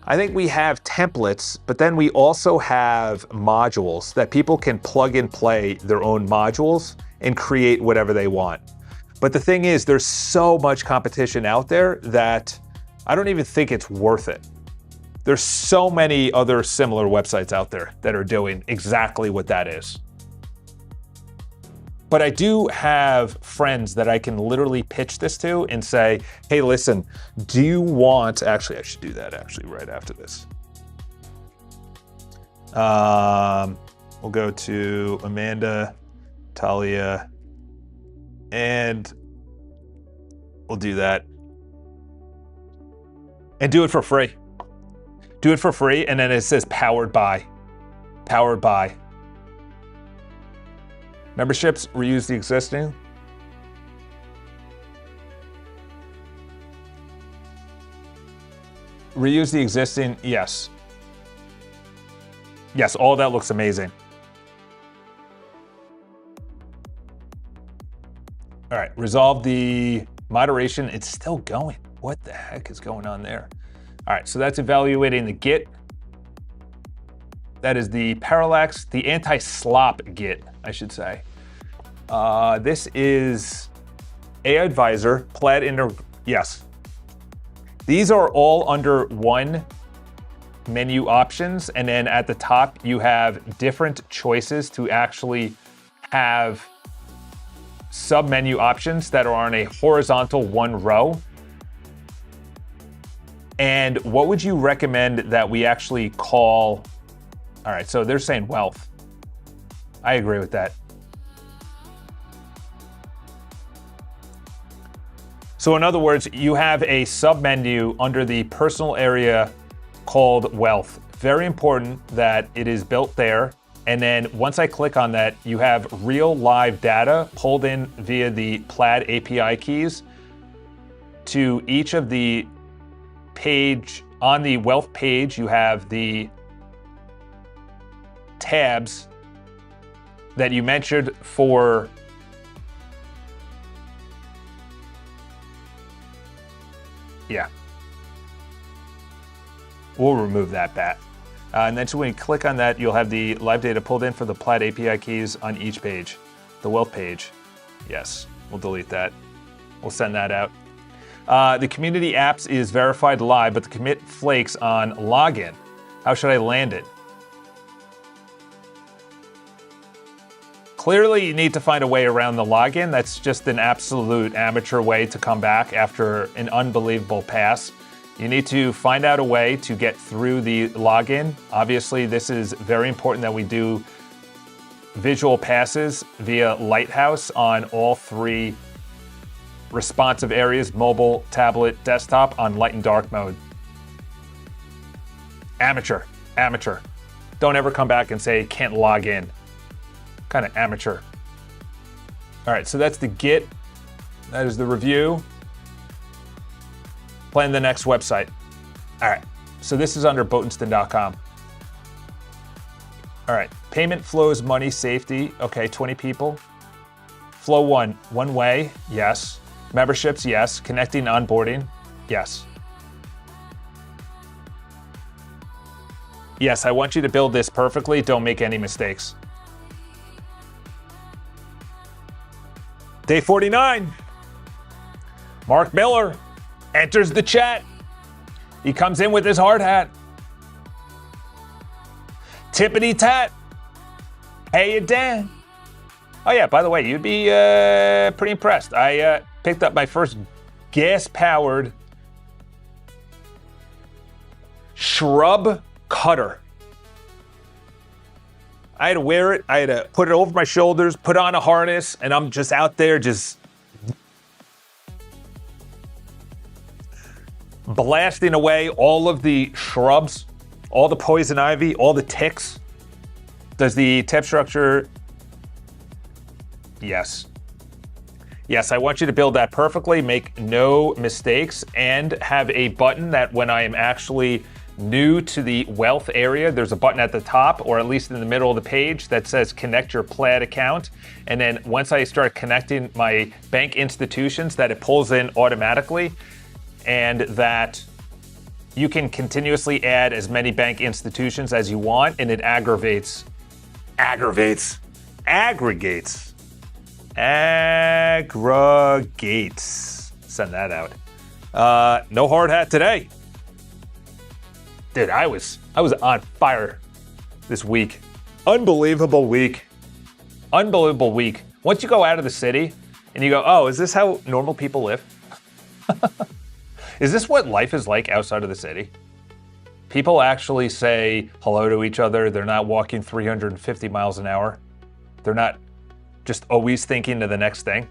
I think we have templates, but then we also have modules that people can plug and play their own modules and create whatever they want. But the thing is, there's so much competition out there that I don't even think it's worth it. There's so many other similar websites out there that are doing exactly what that is. But I do have friends that I can literally pitch this to and say, hey, listen, do you want, actually, I should do that actually right after this. We'll go to Amanda, Talia, and we'll do that. And do it for free. Do it for free, and then it says powered by. Powered by. Memberships, reuse the existing. Reuse the existing, yes. Yes, all that looks amazing. All right, resolve the moderation. It's still going. What the heck is going on there? All right, so that's evaluating the Git. That is the parallax, the anti-slop Git, I should say. This is AI Advisor, Plaid yes. These are all under one menu options, and then at the top you have different choices to actually have sub-menu options that are on a horizontal one row. And what would you recommend that we actually call? All right, so they're saying wealth. I agree with that. So in other words, you have a sub-menu under the personal area called wealth. Very important that it is built there. And then once I click on that, you have real live data pulled in via the Plaid API keys to each of the page. On the wealth page, you have the tabs that you mentioned for yeah. We'll remove that bat. And then so when you click on that, you'll have the live data pulled in for the Plaid API keys on each page. The wealth page. Yes, we'll delete that. We'll send that out. The community apps is verified live, but the commit flakes on login. How should I land it? Clearly, you need to find a way around the login. That's just an absolute amateur way to come back after an unbelievable pass. You need to find out a way to get through the login. Obviously, this is very important that we do visual passes via Lighthouse on all 3 responsive areas, mobile, tablet, desktop, on light and dark mode. Amateur. Don't ever come back and say can't log in. Kind of amateur. All right, so that's the Git. That is the review. Plan the next website. All right, so this is under Botenston.com. All right, payment flows, money, safety. Okay, 20 people. Flow 1, one way, yes. Memberships, yes. Connecting, onboarding, yes. Yes, I want you to build this perfectly. Don't make any mistakes. Day 49. Mark Miller enters the chat. He comes in with his hard hat. Tippity tat. Hey, you Dan. Oh yeah, by the way, you'd be pretty impressed. I picked up my first gas-powered shrub cutter. I had to wear it. I had to put it over my shoulders, put on a harness, and I'm just out there just blasting away all of the shrubs, all the poison ivy, all the ticks. Does the tip structure? Yes. Yes, I want you to build that perfectly, make no mistakes, and have a button that when I am actually new to the wealth area, there's a button at the top, or at least in the middle of the page, that says connect your Plaid account. And then once I start connecting my bank institutions, that it pulls in automatically, and that you can continuously add as many bank institutions as you want, and it aggregates. Send that out. No hard hat today. Dude, I was on fire this week. Unbelievable week. Once you go out of the city and you go, oh, is this how normal people live? Is this what life is like outside of the city? People actually say hello to each other. They're not walking 350 miles an hour. They're not just always thinking of the next thing.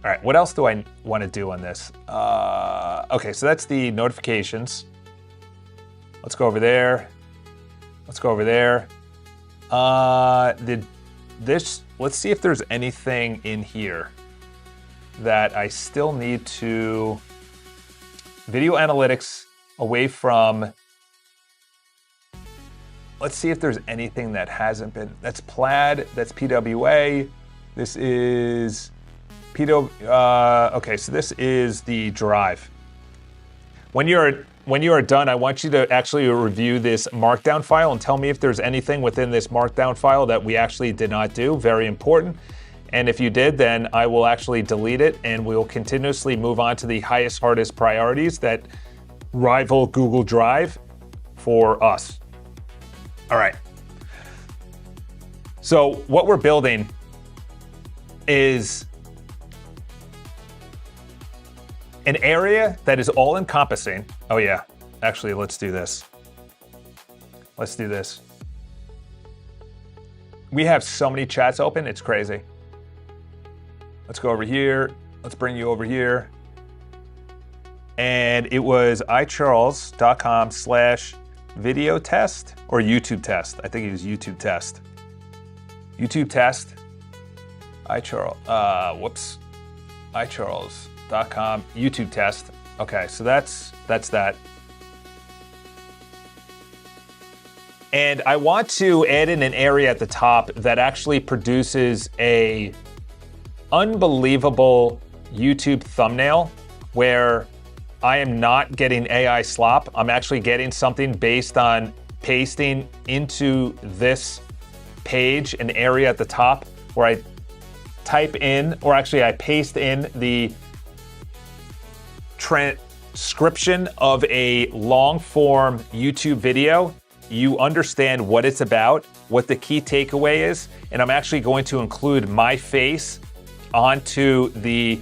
All right, what else do I want to do on this? Okay, so that's the notifications. Let's go over there. Let's see if there's anything in here that I still need to. Video analytics away from. Let's see if there's anything that hasn't been. That's Plaid, that's PWA. This is okay, so this is the drive. When you are done, I want you to actually review this markdown file and tell me if there's anything within this markdown file that we actually did not do. Very important. And if you did, then I will actually delete it, and we will continuously move on to the highest, hardest priorities that rival Google Drive for us. All right. So what we're building is an area that is all-encompassing. Oh yeah, actually, let's do this. We have so many chats open, it's crazy. Let's go over here. Let's bring you over here. And it was iCharles.com/video test or YouTube test. I think it was YouTube test. YouTube test. iCharles.com YouTube test. Okay, so that's that. And I want to add in an area at the top that actually produces a unbelievable YouTube thumbnail where I am not getting AI slop. I'm actually getting something based on pasting into this page an area at the top where I type in, or actually I paste in the transcription of a long form YouTube video. You understand what it's about, what the key takeaway is, and I'm actually going to include my face onto the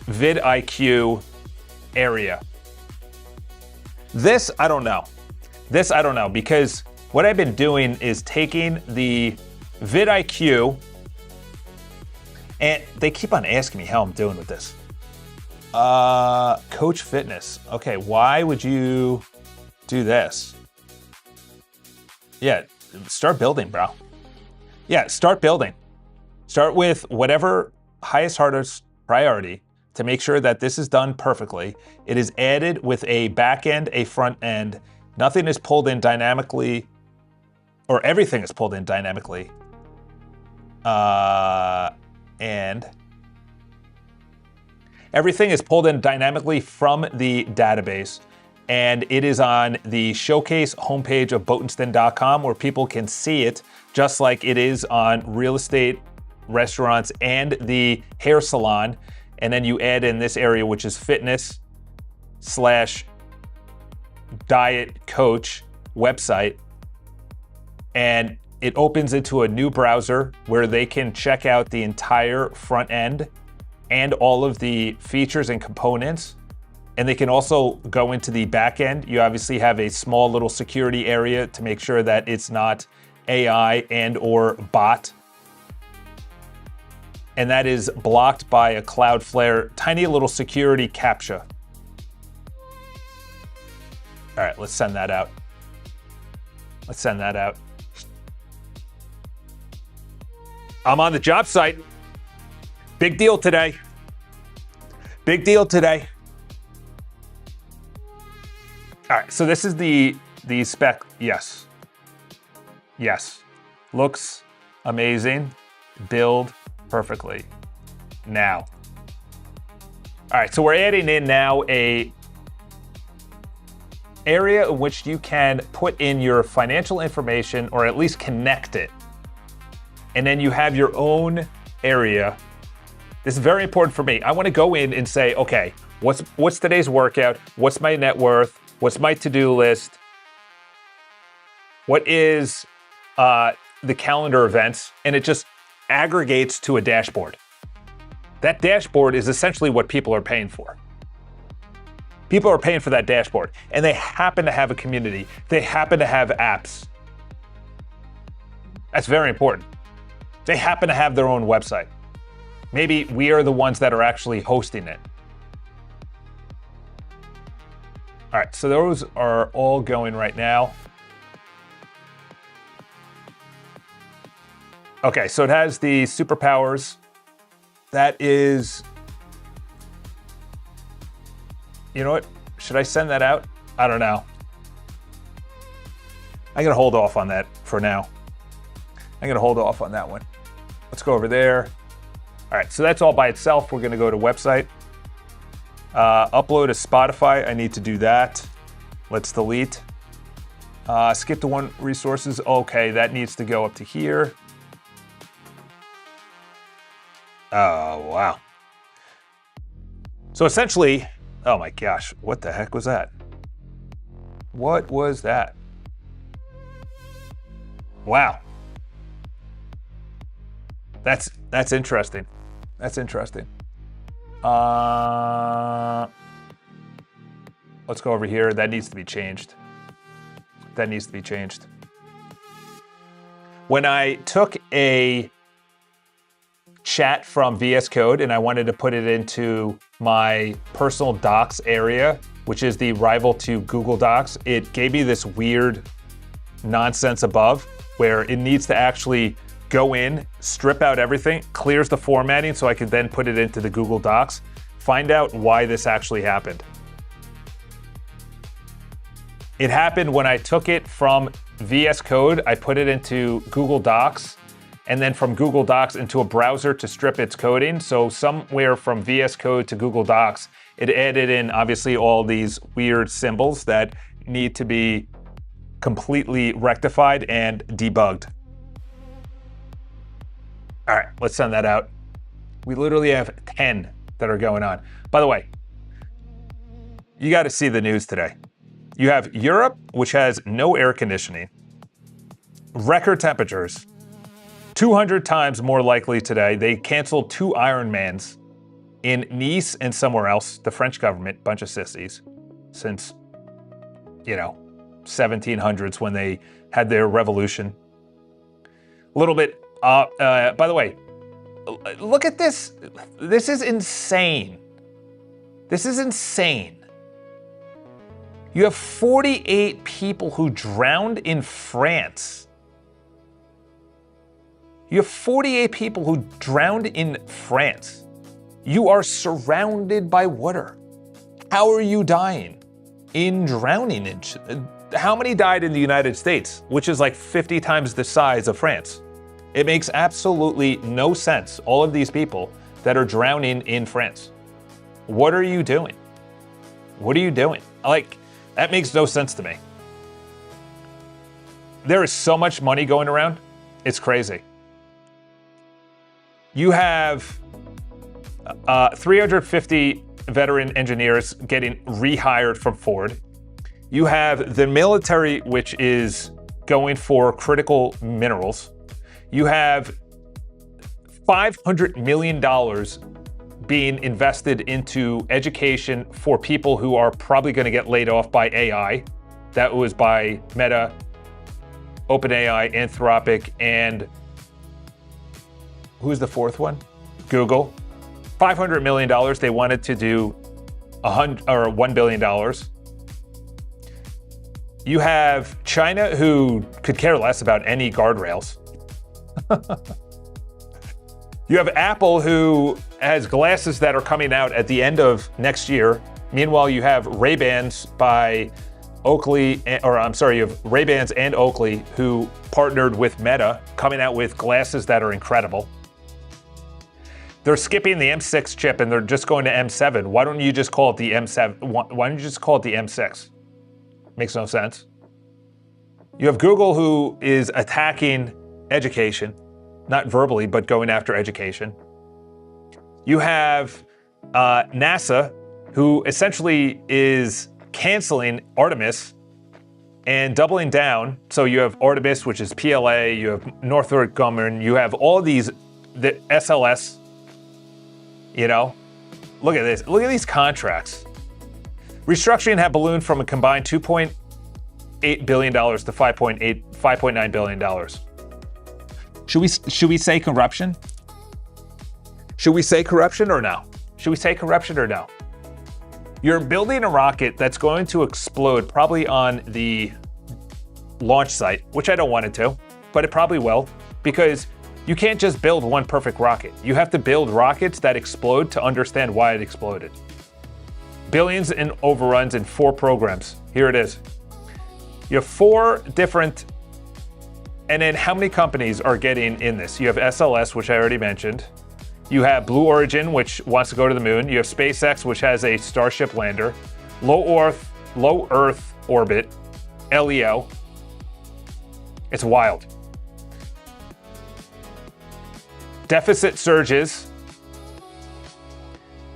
vidIQ area. This, I don't know. This, I don't know, because what I've been doing is taking the vidIQ, and they keep on asking me how I'm doing with this. Coach Fitness. Okay, why would you do this? Yeah, start building, bro. Yeah, start building. Start with whatever highest, hardest priority to make sure that this is done perfectly. It is added with a back end, a front end. Nothing is pulled in dynamically, or everything is pulled in dynamically. And everything is pulled in dynamically from the database, and it is on the showcase homepage of Botensten.com where people can see it, just like it is on real estate, restaurants, and the hair salon. And then you add in this area, which is fitness/diet coach website, and it opens into a new browser where they can check out the entire front end and all of the features and components. And they can also go into the back end. You obviously have a small little security area to make sure that it's not AI and or bot. And that is blocked by a Cloudflare tiny little security CAPTCHA. All right, let's send that out. Let's send that out. I'm on the job site. Big deal today. Big deal today. All right, so this is the spec. Yes. Yes. Looks amazing. Build perfectly. Now. All right, so we're adding in now a area in which you can put in your financial information, or at least connect it. And then you have your own area. This is very important for me. I want to go in and say, okay, what's today's workout? What's my net worth? What's my to-do list? What is the calendar events? And it just aggregates to a dashboard. That dashboard is essentially what people are paying for. People are paying for that dashboard, and they happen to have a community. They happen to have apps. That's very important. They happen to have their own website. Maybe we are the ones that are actually hosting it. All right, so those are all going right now. Okay, so it has the superpowers. That is, you know what? Should I send that out? I don't know. I'm gonna hold off on that for now. I'm gonna hold off on that one. Let's go over there. All right, so that's all by itself. We're gonna go to website. Upload to Spotify, I need to do that. Let's delete. Skip to one resources, okay, that needs to go up to here. Oh, wow. So essentially, oh my gosh, what the heck was that? What was that? Wow. That's interesting. That's interesting. Let's go over here. That needs to be changed. That needs to be changed. When I took a chat from VS Code and I wanted to put it into my personal docs area, which is the rival to Google Docs, it gave me this weird nonsense above where it needs to actually go in, strip out everything, clears the formatting so I can then put it into the Google Docs. Find out why this actually happened. It happened when I took it from VS Code, I put it into Google Docs, and then from Google Docs into a browser to strip its coding. So somewhere from VS Code to Google Docs, it added in obviously all these weird symbols that need to be completely rectified and debugged. All right, let's send that out. We literally have 10 that are going on. By the way, you got to see the news today. You have Europe, which has no air conditioning, record temperatures, 200 times more likely today. They canceled 2 Ironmans in Nice and somewhere else, the French government, bunch of sissies, since, 1700s when they had their revolution. A little bit, by the way, look at this. This is insane. This is insane. You have 48 people who drowned in France. You have 48 people who drowned in France. You are surrounded by water. How are you dying? In drowning. How many died in the United States, which is like 50 times the size of France? It makes absolutely no sense, all of these people that are drowning in France. What are you doing? What are you doing? That makes no sense to me. There is so much money going around, it's crazy. You have 350 veteran engineers getting rehired from Ford. You have the military, which is going for critical minerals. You have $500 million being invested into education for people who are probably going to get laid off by AI. That was by Meta, OpenAI, Anthropic, and who's the fourth one? Google. $500 million. They wanted to do $1 billion. You have China, who could care less about any guardrails. You have Apple, who has glasses that are coming out at the end of next year. Meanwhile, you have Ray-Bans by Oakley, you have Ray-Bans and Oakley, who partnered with Meta, coming out with glasses that are incredible. They're skipping the M6 chip and they're just going to M7. Why don't you just call it the M7? Why don't you just call it the M6? Makes no sense. You have Google, who is attacking education, not verbally, but going after education. You have NASA, who essentially is canceling Artemis and doubling down. So you have Artemis, which is PLA, you have Northrop Grumman, you have all these, the SLS, Look at this. Look at these contracts. Restructuring had ballooned from a combined $2.8 billion to $5.9 billion. Should we say corruption? Should we say corruption or no? Should we say corruption or no? You're building a rocket that's going to explode probably on the launch site, which I don't want it to, but it probably will, because you can't just build one perfect rocket. You have to build rockets that explode to understand why it exploded. Billions in overruns in 4 programs. Here it is. You have 4 different, and then how many companies are getting in this? You have SLS, which I already mentioned. You have Blue Origin, which wants to go to the moon. You have SpaceX, which has a Starship lander. Low Earth orbit, LEO. It's wild. Deficit surges.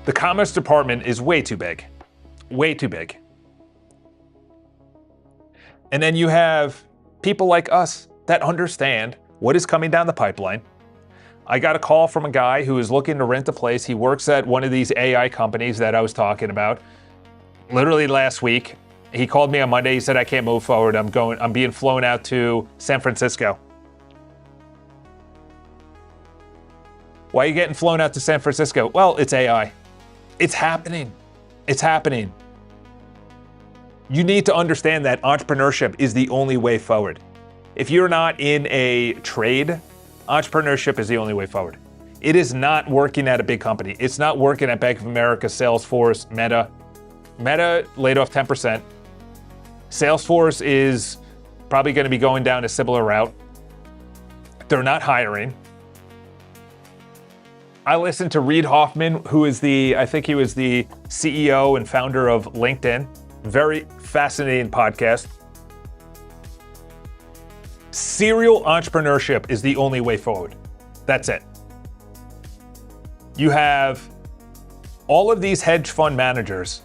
The Commerce Department is way too big. Way too big. And then you have people like us that understand what is coming down the pipeline. I got a call from a guy who is looking to rent a place. He works at one of these AI companies that I was talking about. Literally last week, he called me on Monday. He said, I can't move forward. I'm being flown out to San Francisco. Why are you getting flown out to San Francisco? Well, it's AI. It's happening. It's happening. You need to understand that entrepreneurship is the only way forward. If you're not in a trade, entrepreneurship is the only way forward. It is not working at a big company. It's not working at Bank of America, Salesforce, Meta. Meta laid off 10%. Salesforce is probably going to be going down a similar route. They're not hiring. I listened to Reid Hoffman, who is I think he was the CEO and founder of LinkedIn. Very fascinating podcast. Serial entrepreneurship is the only way forward. That's it. You have all of these hedge fund managers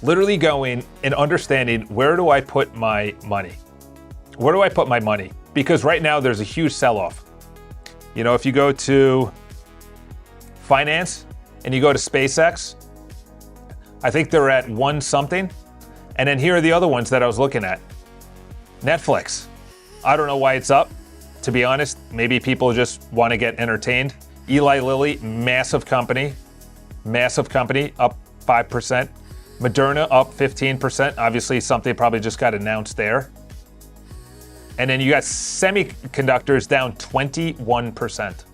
literally going and understanding, where do I put my money? Where do I put my money? Because right now there's a huge sell-off. If you go to finance, and you go to SpaceX, I think they're at 1 something. And then here are the other ones that I was looking at. Netflix. I don't know why it's up. To be honest, maybe people just want to get entertained. Eli Lilly, massive company, up 5%. Moderna up 15%. Obviously, something probably just got announced there. And then you got semiconductors down 21%.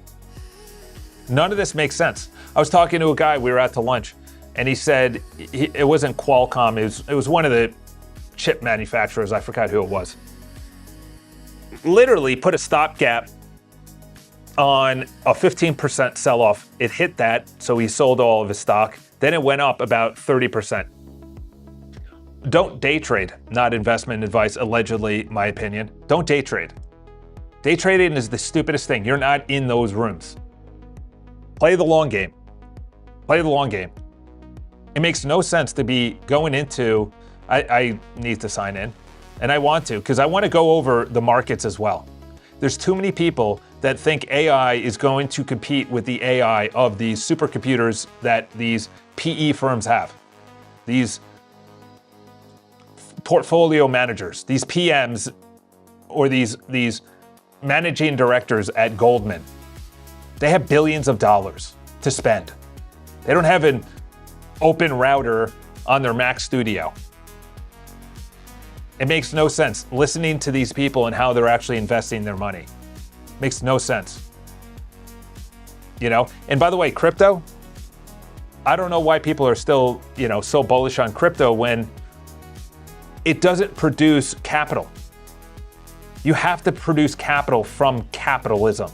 None of this makes sense. I was talking to a guy, we were out to lunch, and he said it wasn't Qualcomm, it was one of the chip manufacturers, I forgot who it was. Literally put a stopgap on a 15% sell-off. It hit that, so he sold all of his stock. Then it went up about 30%. Don't day trade, not investment advice, allegedly, my opinion. Don't day trade. Day trading is the stupidest thing. You're not in those rooms. Play the long game. Play the long game. It makes no sense to be going into, I need to sign in, and I want to, because I want to go over the markets as well. There's too many people that think AI is going to compete with the AI of these supercomputers that these PE firms have. These portfolio managers, these PMs, or these managing directors at Goldman. They have billions of dollars to spend. They don't have an open router on their Mac Studio. It makes no sense listening to these people and how they're actually investing their money. Makes no sense. You know? And by the way, crypto, I don't know why people are still, so bullish on crypto when it doesn't produce capital. You have to produce capital from capitalism.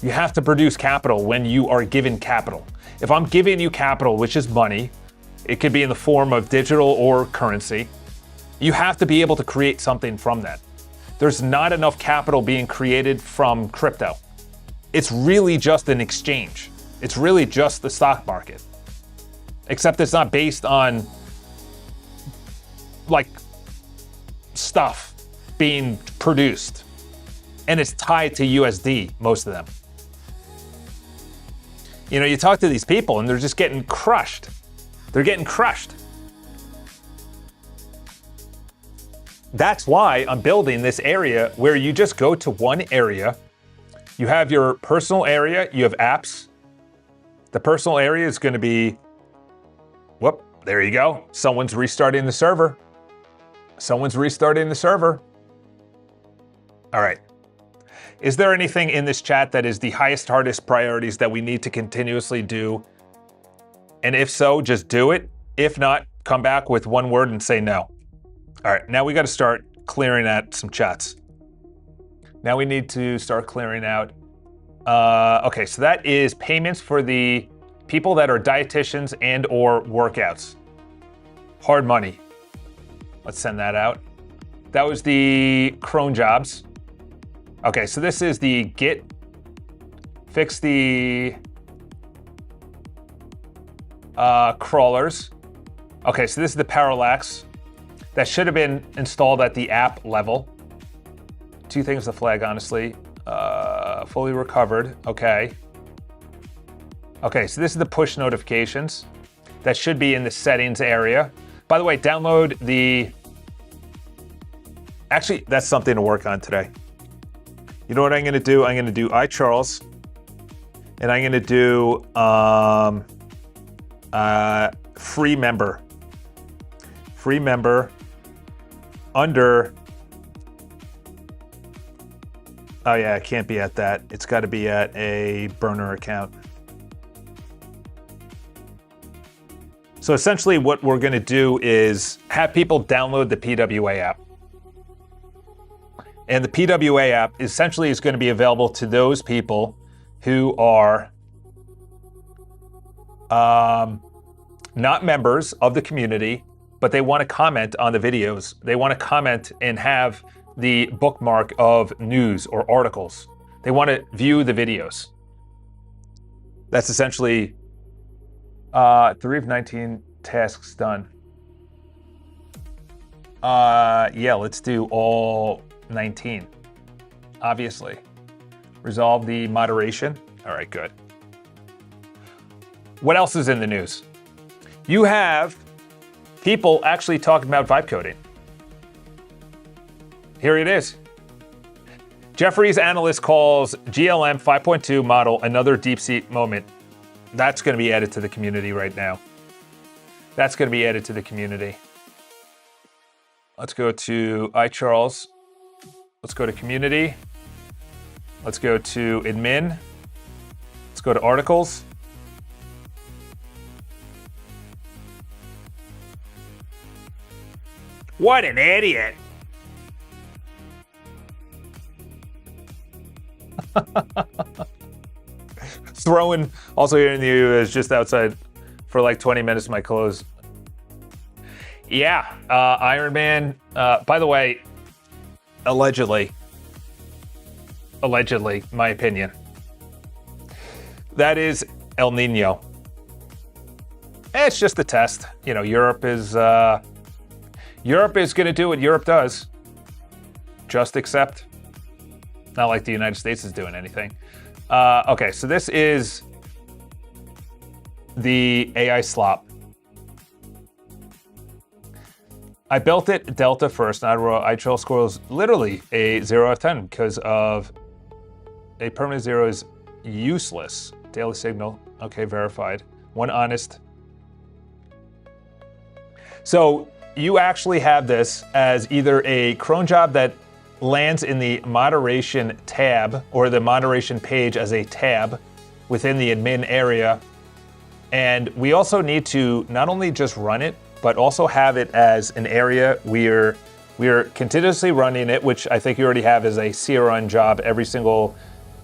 You have to produce capital when you are given capital. If I'm giving you capital, which is money, it could be in the form of digital or currency, you have to be able to create something from that. There's not enough capital being created from crypto. It's really just an exchange. It's really just the stock market. Except it's not based on like stuff being produced. And it's tied to USD, most of them. You talk to these people and they're just getting crushed. They're getting crushed. That's why I'm building this area where you just go to one area. You have your personal area, you have apps. The personal area is going to be, whoop, there you go. Someone's restarting the server. Someone's restarting the server. All right. Is there anything in this chat that is the highest, hardest priorities that we need to continuously do? And if so, just do it. If not, come back with one word and say no. All right, now we got to start clearing out some chats. Now we need to start clearing out. Okay, so that is payments for the people that are dietitians and or workouts. Hard money. Let's send that out. That was the Chrome jobs. Okay, so this is the Git. Fix the crawlers. Okay, so this is the parallax. That should have been installed at the app level. 2 things to flag, honestly. Fully recovered, okay. Okay, so this is the push notifications. That should be in the settings area. By the way, download the... Actually, that's something to work on today. You know what I'm gonna do? I'm gonna do iCharles, and I'm gonna do free member. Free member under, oh yeah, it can't be at that. It's got to be at a burner account. So essentially what we're going to do is have people download the PWA app. And the PWA app essentially is going to be available to those people who are not members of the community, but they want to comment on the videos. They want to comment and have the bookmark of news or articles. They want to view the videos. That's essentially 3 of 19 tasks done. Yeah, let's do all 19, obviously. Resolve the moderation. All right, good. What else is in the news? You have people actually talking about vibe coding. Here it is. Jefferies analyst calls GLM 5.2 model another DeepSeek moment. That's going to be added to the community right now. That's going to be added to the community. Let's go to iCharles. Let's go to community. Let's go to admin. Let's go to articles. What an idiot. Throwing, also here in the U.S., just outside for like 20 minutes, my clothes. Yeah, Iron Man, by the way, allegedly, my opinion, that is El Nino. It's just a test. You know, Europe is going to do what Europe does. Just accept. Not like the United States is doing anything. Okay, so this is the AI slop. I built it Delta first, not raw. iCharles scores literally a 0 out of 10 because of a permanent 0 is useless. Daily signal, okay, verified. One honest. So you actually have this as either a cron job that lands in the moderation tab or the moderation page as a tab within the admin area. And we also need to not only just run it, but also have it as an area we're continuously running it, which I think you already have as a CRN job every single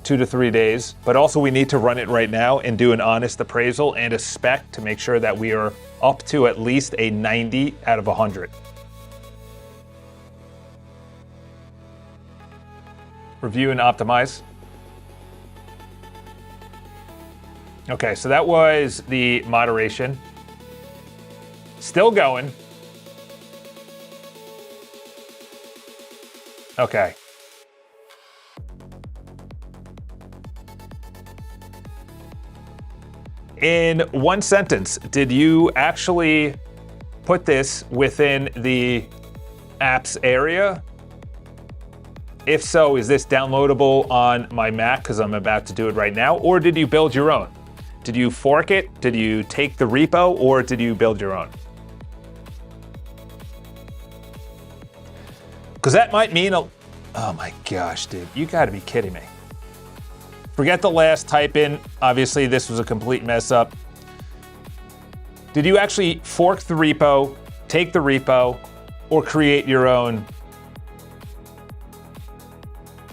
2 to 3 days. But also we need to run it right now and do an honest appraisal and a spec to make sure that we are up to at least a 90 out of 100. Review and optimize. Okay, so that was the moderation. Still going. Okay. In one sentence, did you actually put this within the apps area? If so, is this downloadable on my Mac, because I'm about to do it right now, or did you build your own? Did you fork it? Did you take the repo, or did you build your own? Because that might mean oh my gosh, dude, you gotta be kidding me. Forget the last type in. Obviously, this was a complete mess up. Did you actually fork the repo, take the repo, or create your own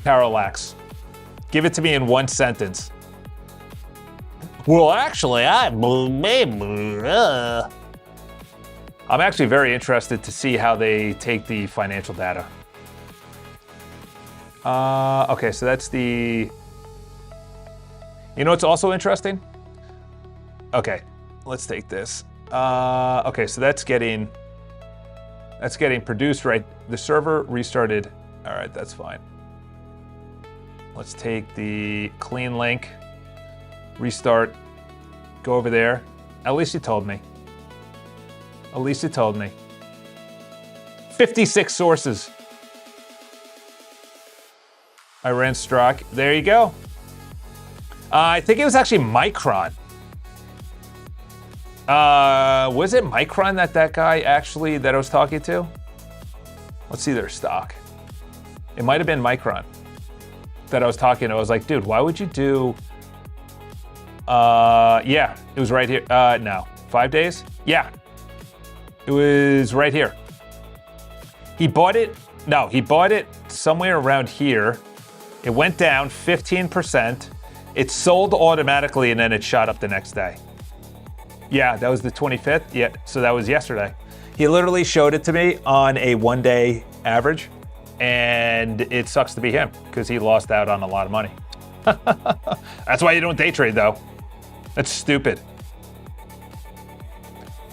parallax? Give it to me in one sentence. Well, actually, I'm actually very interested to see how they take the financial data. Okay, so that's the... You know what's also interesting? Okay, let's take this. Okay, so that's getting produced, right? The server restarted. All right, that's fine. Let's take the clean link, restart, go over there. At least you told me. At least you told me. 56 sources. I ran Strzok. There you go. I think it was actually Micron. Was it Micron that guy actually that I was talking to? Let's see their stock. It might have been Micron that I was talking to. I was like, dude, why would you do... yeah, it was right here. No, 5 days? Yeah, it was right here. He bought it, no, he bought it somewhere around here. It went down 15%. It sold automatically and then it shot up the next day. Yeah, that was the 25th. Yeah, so that was yesterday. He literally showed it to me on a 1 day average, and it sucks to be him because he lost out on a lot of money. That's why you don't day trade though. That's stupid.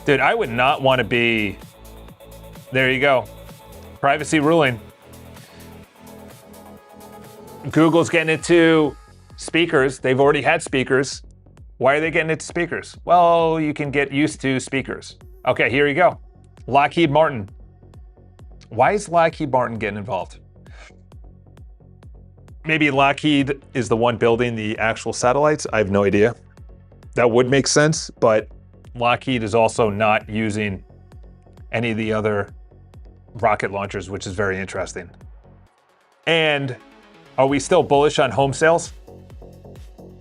Dude, I would not want to be, there you go. Privacy ruling. Google's getting into speakers. They've already had speakers. Why are they getting into speakers? Well, you can get used to speakers. Okay, here you go. Lockheed Martin. Why is Lockheed Martin getting involved? Maybe Lockheed is the one building the actual satellites. I have no idea. That would make sense, but Lockheed is also not using any of the other rocket launchers, which is very interesting. And are we still bullish on home sales?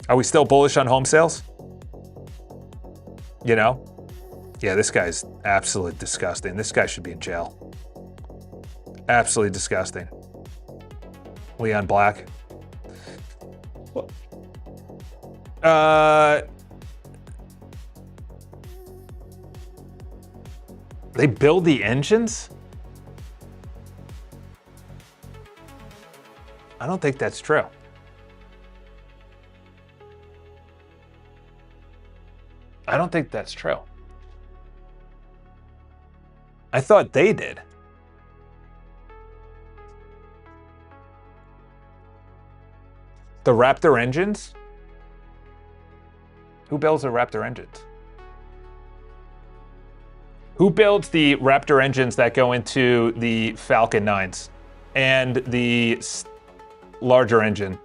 Are we still bullish on home sales? You know? Yeah, this guy's absolutely disgusting. This guy should be in jail. Absolutely disgusting. Leon Black. They build the engines? I don't think that's true. I don't think that's true. I thought they did. The Raptor engines? Who builds the Raptor engines? Who builds the Raptor engines that go into the Falcon 9s and the larger engine,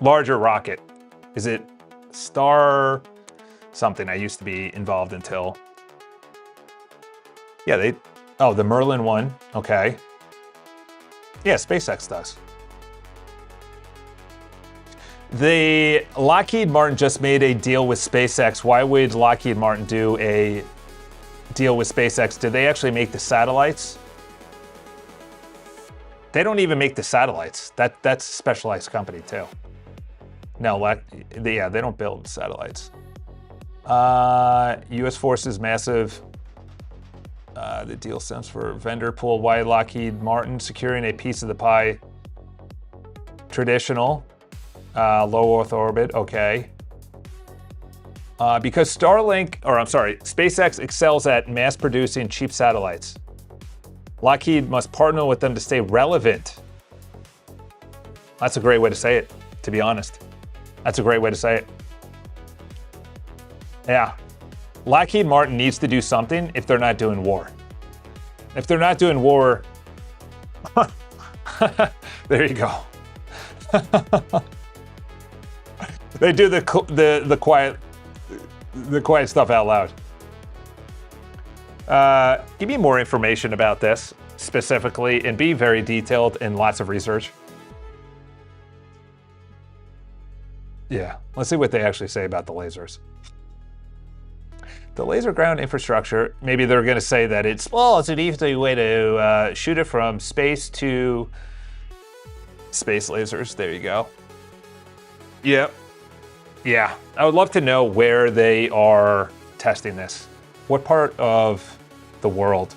larger rocket? Is it Star something? I used to be involved until. Yeah, the Merlin one, okay. Yeah, SpaceX does. The Lockheed Martin just made a deal with SpaceX. Why would Lockheed Martin do a deal with SpaceX? Did they actually make the satellites? They don't even make the satellites. That's a specialized company too. No, they don't build satellites. U.S. forces massive. The deal stems for vendor pool. Why Lockheed Martin securing a piece of the pie? Traditional. Low Earth orbit, okay. Because SpaceX excels at mass producing cheap satellites. Lockheed must partner with them to stay relevant. That's a great way to say it, to be honest. That's a great way to say it. Yeah. Lockheed Martin needs to do something if they're not doing war. If they're not doing war, there you go. They do the quiet stuff out loud. Give me more information about this specifically and be very detailed and lots of research. Yeah, let's see what they actually say about the lasers. The laser ground infrastructure, maybe they're going to say that it's an easy way to shoot it from space to space lasers. There you go. Yep. Yeah, I would love to know where they are testing this. What part of the world?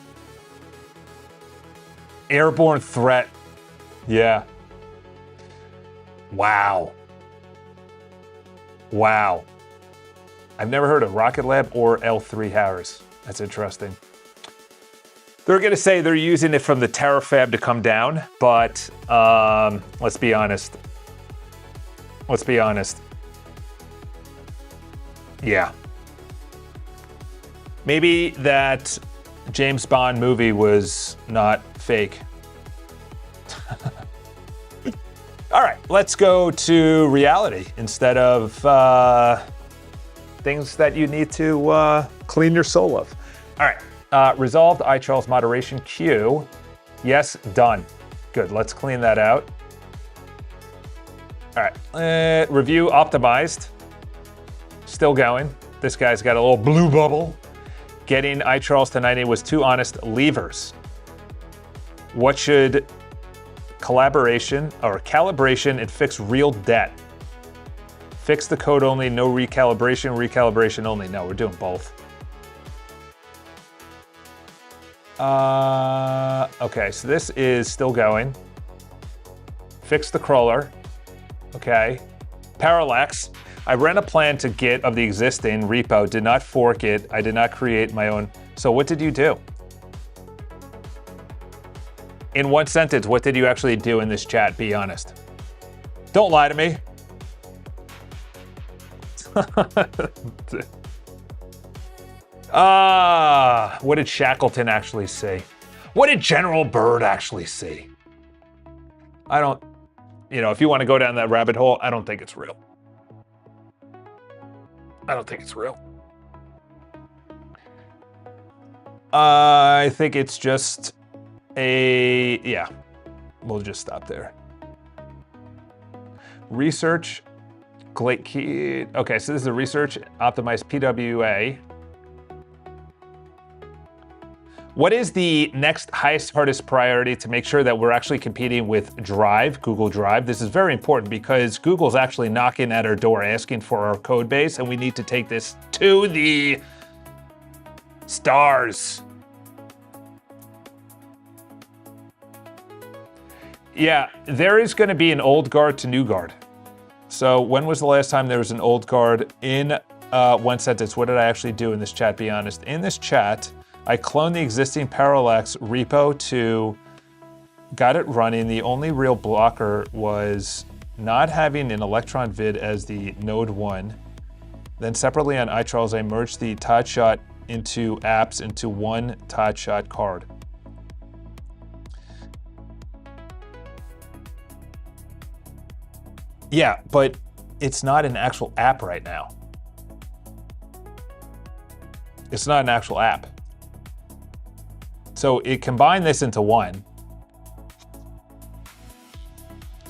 Airborne threat. Yeah. Wow. Wow. I've never heard of Rocket Lab or L3 Harris. That's interesting. They're going to say they're using it from the terafab to come down, but let's be honest. Let's be honest. Yeah. Maybe that James Bond movie was not fake. All right, let's go to reality instead of things that you need to clean your soul of. All right, resolved iCharles moderation queue. Yes, done. Good, let's clean that out. All right, review optimized. Still going. This guy's got a little blue bubble. Getting iCharles to 90 was too honest levers. What should collaboration or calibration and fix real debt? Fix the code only, no recalibration, recalibration only. No, we're doing both. Okay, so this is still going. Fix the crawler. Okay. Parallax. I ran a plan to Git of the existing repo, did not fork it. I did not create my own. So what did you do? In one sentence, what did you actually do in this chat? Be honest. Don't lie to me. What did Shackleton actually say? What did General Byrd actually say? I don't, if you want to go down that rabbit hole, I don't think it's real. I don't think it's real. I think it's just yeah, we'll just stop there. Research, okay, so this is a research optimized PWA. What is the next highest, hardest priority to make sure that we're actually competing with Drive, Google Drive? This is very important because Google's actually knocking at our door asking for our code base, and we need to take this to the stars. Yeah, there is going to be an old guard to new guard. So when was the last time there was an old guard in one sentence? What did I actually do in this chat, be honest? In this chat, I cloned the existing Parallax repo to got it running. The only real blocker was not having an Electron vid as the node 1. Then separately on iTrials, I merged the ToddShot into apps into one ToddShot card. Yeah, but it's not an actual app right now. It's not an actual app. So it combined this into one,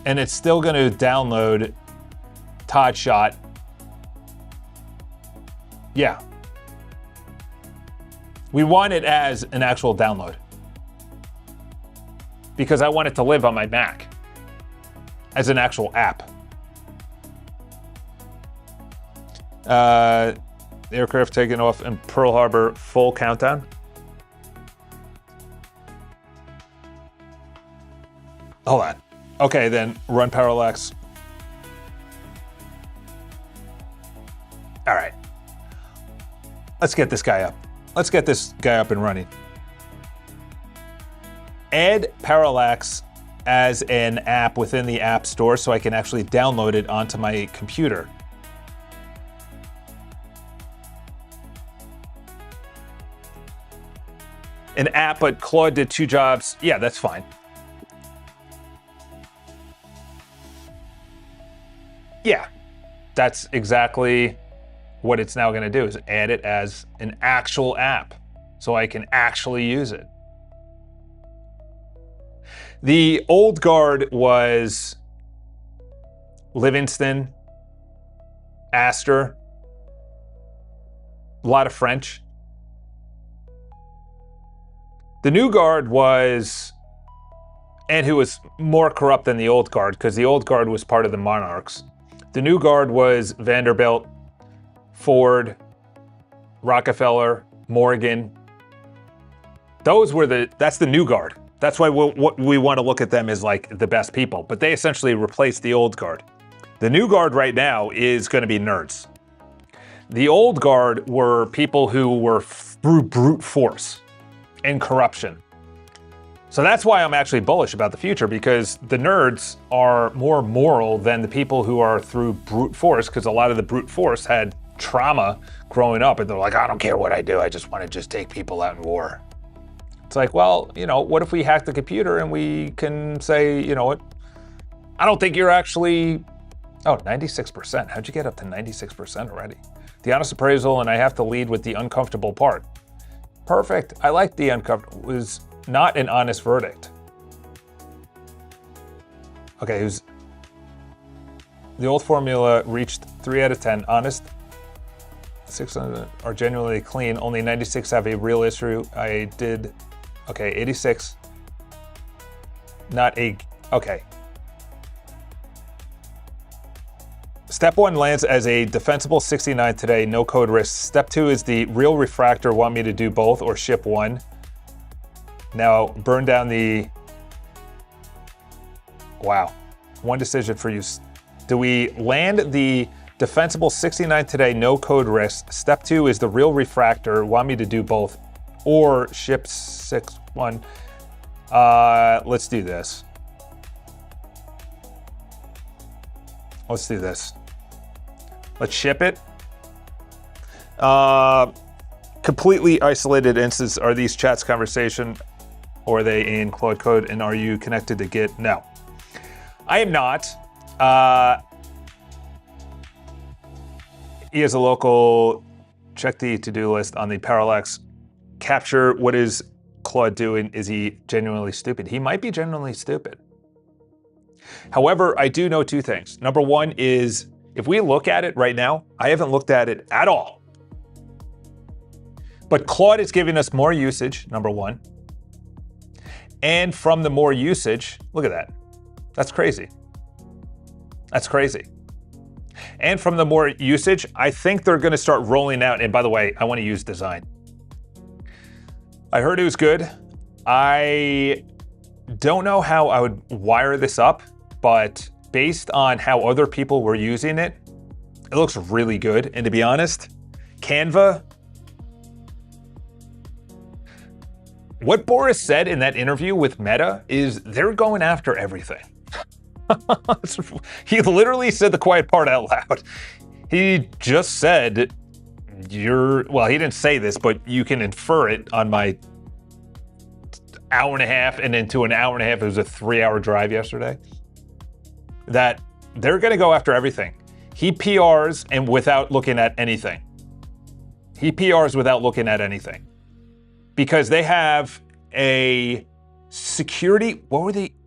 and it's still going to download ToddShot. Yeah. We want it as an actual download because I want it to live on my Mac as an actual app. Aircraft taken off in Pearl Harbor, full countdown. Hold on. Okay, then run Parallax. All right. Let's get this guy up. Let's get this guy up and running. Add Parallax as an app within the App Store so I can actually download it onto my computer. An app, but Claude did 2 jobs. Yeah, that's fine. Yeah, that's exactly what it's now going to do, is add it as an actual app so I can actually use it. The old guard was Livingston, Astor, a lot of French. The new guard was, and who was more corrupt than the old guard, because the old guard was part of the monarchs. The new guard was Vanderbilt, Ford, Rockefeller, Morgan. That's the new guard. That's why what we want to look at them as like the best people, but they essentially replaced the old guard. The new guard right now is going to be nerds. The old guard were people who were through brute force and corruption. So that's why I'm actually bullish about the future, because the nerds are more moral than the people who are through brute force, because a lot of the brute force had trauma growing up and they're like, I don't care what I do, I just want to take people out in war. It's like, well, what if we hack the computer and we can say, you know what, I don't think you're actually, 96%. How'd you get up to 96% already? The honest appraisal, and I have to lead with the uncomfortable part. Perfect. I like the uncomfortable. It was not an honest verdict. Okay, the old formula reached 3 out of 10. Honest, 600 are genuinely clean. Only 96 have a real issue. I did, okay, 86. Okay. Step 1 lands as a defensible 69 today, no code risk. Step 2 is the real refractor. Want me to do both or ship one? Now, burn down the... Wow. One decision for you. Do we land the defensible 69 today, no code risk? Step 2 is the real refractor. Want me to do both or ship 6-1? Let's do this. Let's do this. Let's ship it. Completely isolated instance. Are these chats conversation or are they in Claude Code? And are you connected to Git? No, I am not. He is a local. Check the to-do list on the Parallax. Capture what is Claude doing? Is he genuinely stupid? He might be genuinely stupid. However, I do know two things. Number one is, if we look at it right now, I haven't looked at it at all. But Claude is giving us more usage, number one. And from the more usage, look at that. That's crazy. That's crazy. And from the more usage, I think they're going to start rolling out. And by the way, I want to use design. I heard it was good. I don't know how I would wire this up, but based on how other people were using it, it looks really good. And to be honest, Canva, what Boris said in that interview with Meta is they're going after everything. He literally said the quiet part out loud. He just said, well, he didn't say this, but you can infer it on my hour and a half and into an hour and a half. It was a 3-hour drive yesterday. That they're going to go after everything. He PRs and without looking at anything. He PRs without looking at anything. Because they have a security,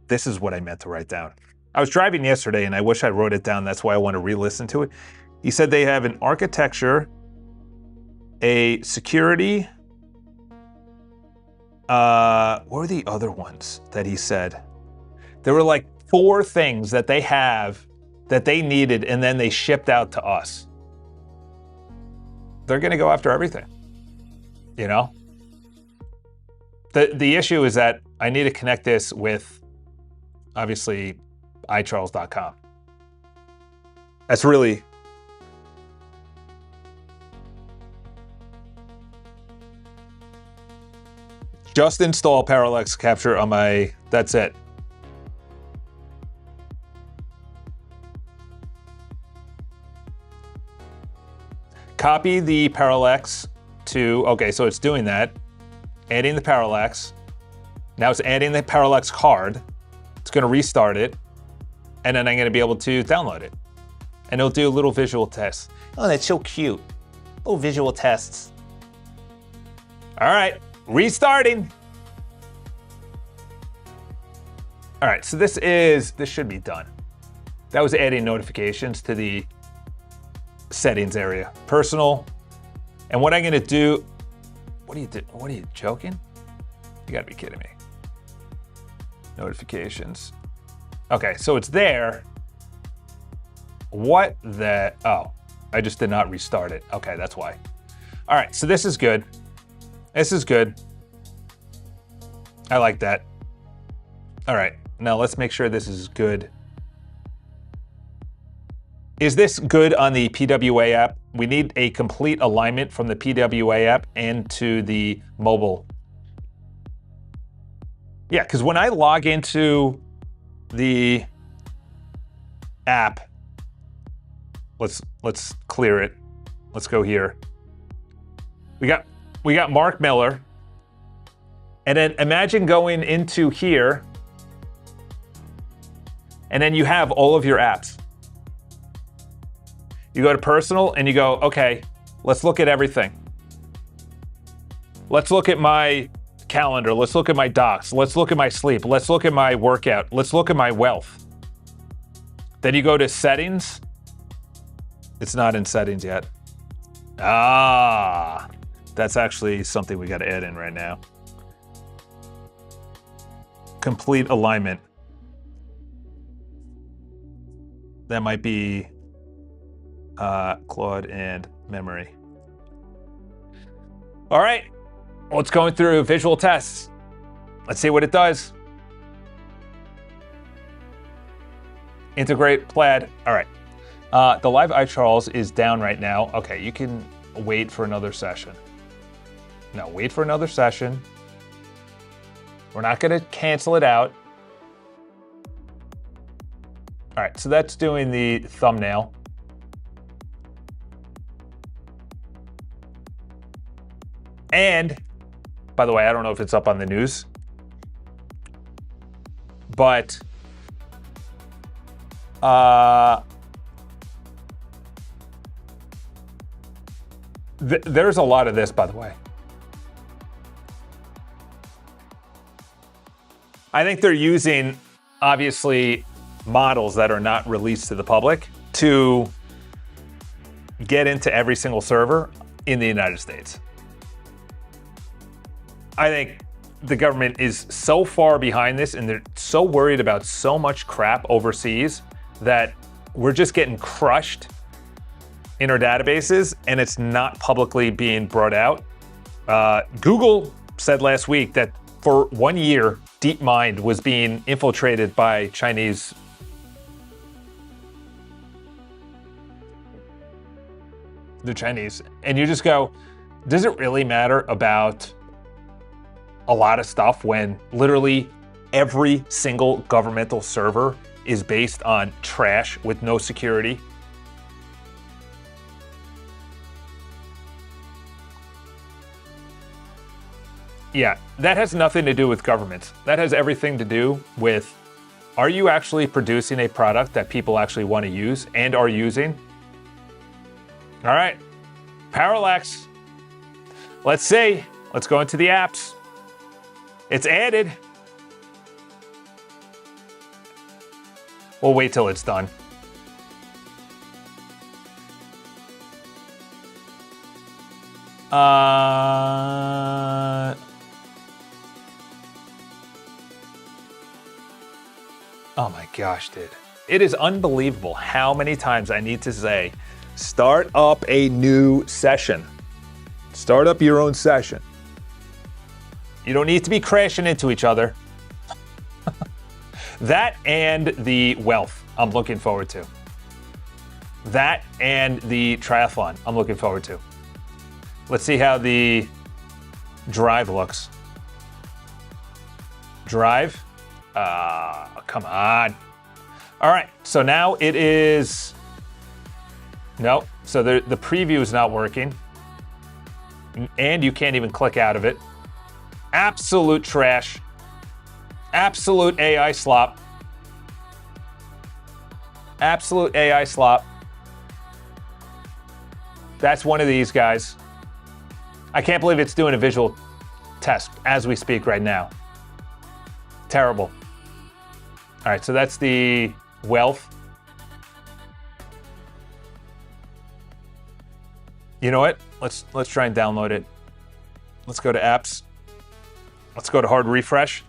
this is what I meant to write down. I was driving yesterday and I wish I wrote it down. That's why I want to re-listen to it. He said they have an architecture, a security, what were the other ones that he said? There were like 4 things that they have that they needed and then they shipped out to us. They're going to go after everything, you know? The issue is that I need to connect this with, obviously, iCharles.com. That's really... Just install Parallax Capture on my... That's it. Copy the Parallax to... Okay, so it's doing that. Adding the Parallax. Now it's adding the Parallax card. It's going to restart it. And then I'm going to be able to download it. And it'll do a little visual test. Oh, that's so cute. Little visual tests. All right, restarting. All right, so this should be done. That was adding notifications to the settings area. Personal. And what I'm going to do, what are you joking? You gotta be kidding me. Notifications. Okay, so it's there. What the, oh, I just did not restart it. Okay, that's why. All right, so this is good. This is good. I like that. All right, now let's make sure this is good. Is this good on the PWA app? We need a complete alignment from the PWA app and to the mobile. Yeah, because when I log into the app, let's clear it. Let's go here. We got Mark Miller. And then imagine going into here, and then you have all of your apps. You go to personal and you go, okay, let's look at everything. Let's look at my calendar. Let's look at my docs. Let's look at my sleep. Let's look at my workout. Let's look at my wealth. Then you go to settings. It's not in settings yet. Ah, that's actually something we got to add in right now. Complete alignment. That might be Claude and memory. All right, well, it's going through visual tests. Let's see what it does. Integrate Plaid. All right, the live iCharles is down right now. Okay, you can wait for another session. No, wait for another session. We're not going to cancel it out. All right, so that's doing the thumbnail. And, by the way, I don't know if it's up on the news, but there's a lot of this, by the way. I think they're using, obviously, models that are not released to the public to get into every single server in the United States. I think the government is so far behind this and they're so worried about so much crap overseas that we're just getting crushed in our databases and it's not publicly being brought out. Google said last week that for 1 year, DeepMind was being infiltrated by Chinese. The Chinese. And you just go, does it really matter about a lot of stuff when literally every single governmental server is based on trash with no security? Yeah, that has nothing to do with governments. That has everything to do with, are you actually producing a product that people actually want to use and are using? All right, Parallax. Let's see. Let's go into the apps. It's added. We'll wait till it's done. Oh my gosh, dude. It is unbelievable how many times I need to say, start up a new session. Start up your own session. You don't need to be crashing into each other. That and the wealth, I'm looking forward to. That and the triathlon, I'm looking forward to. Let's see how the drive looks. Drive? Come on. All right, so now it is, no, so the preview is not working. And you can't even click out of it. Absolute trash. Absolute AI slop. Absolute AI slop. That's one of these guys. I can't believe it's doing a visual test as we speak right now. Terrible. All right, so that's the wealth. You know what? Let's try and download it. Let's go to apps. Let's go to hard refresh.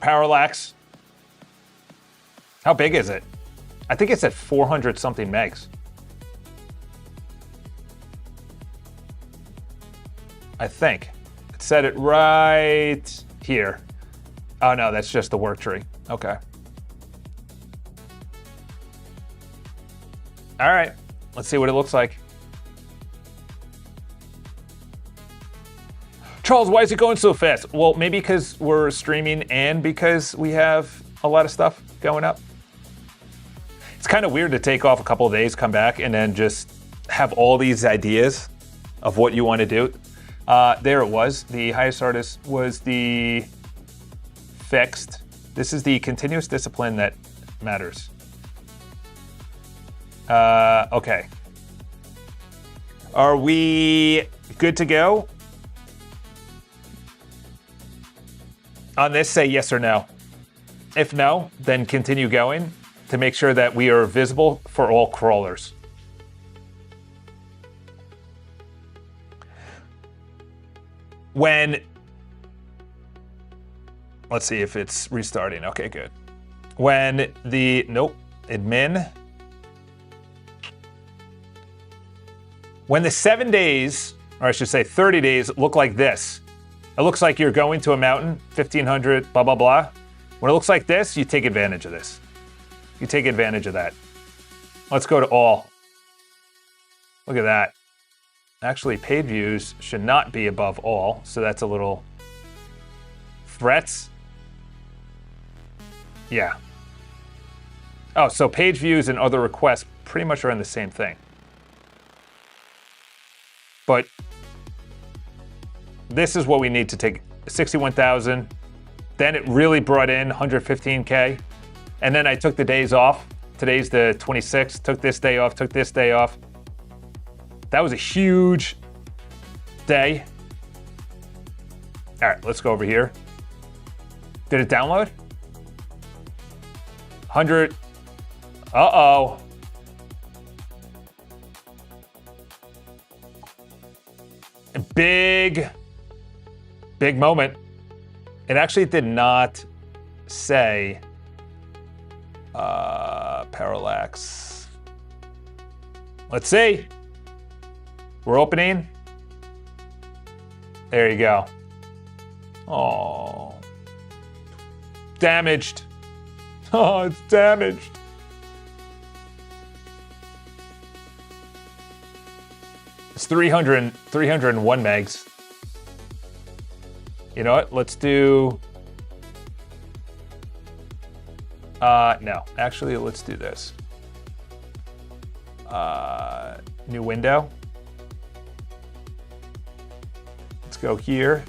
Parallax. How big is it? I think it's at 400 something megs. I think. It said it right here. Oh no, that's just the work tree. Okay. All right, let's see what it looks like. Charles, why is it going so fast? Well, maybe because we're streaming and because we have a lot of stuff going up. It's kind of weird to take off a couple of days, come back, and then just have all these ideas of what you want to do. There it was. The highest artist was the fixed. This is the continuous discipline that matters. Okay. Are we good to go? On this, say yes or no. If no, then continue going to make sure that we are visible for all crawlers. When, let's see if it's restarting. Okay, good. When the, nope, admin. When the 7 days, or I should say 30 days, look like this. It looks like you're going to a mountain, 1,500, blah, blah, blah. When it looks like this, you take advantage of this. You take advantage of that. Let's go to all. Look at that. Actually, page views should not be above all, so that's a little threats. Yeah. Oh, so page views and other requests pretty much are in the same thing. But this is what we need to take 61,000. Then it really brought in 115K. And then I took the days off. Today's the 26th. Took this day off, took this day off. That was a huge day. All right, let's go over here. Did it download? 100. Uh-oh. Big moment. It actually did not say parallax. Let's see. We're opening. There you go. Oh. Damaged. Oh, it's damaged. It's 301 megs. You know what? Let's do... no. Actually, let's do this. New window. Let's go here.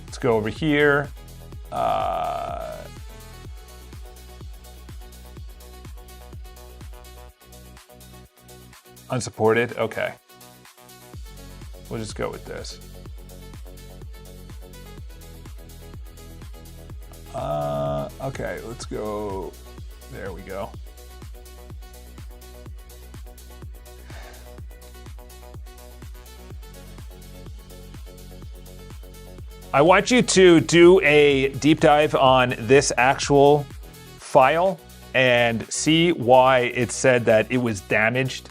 Let's go over here. Unsupported, okay. We'll just go with this. Okay, let's go. There we go. I want you to do a deep dive on this actual file and see why it said that it was damaged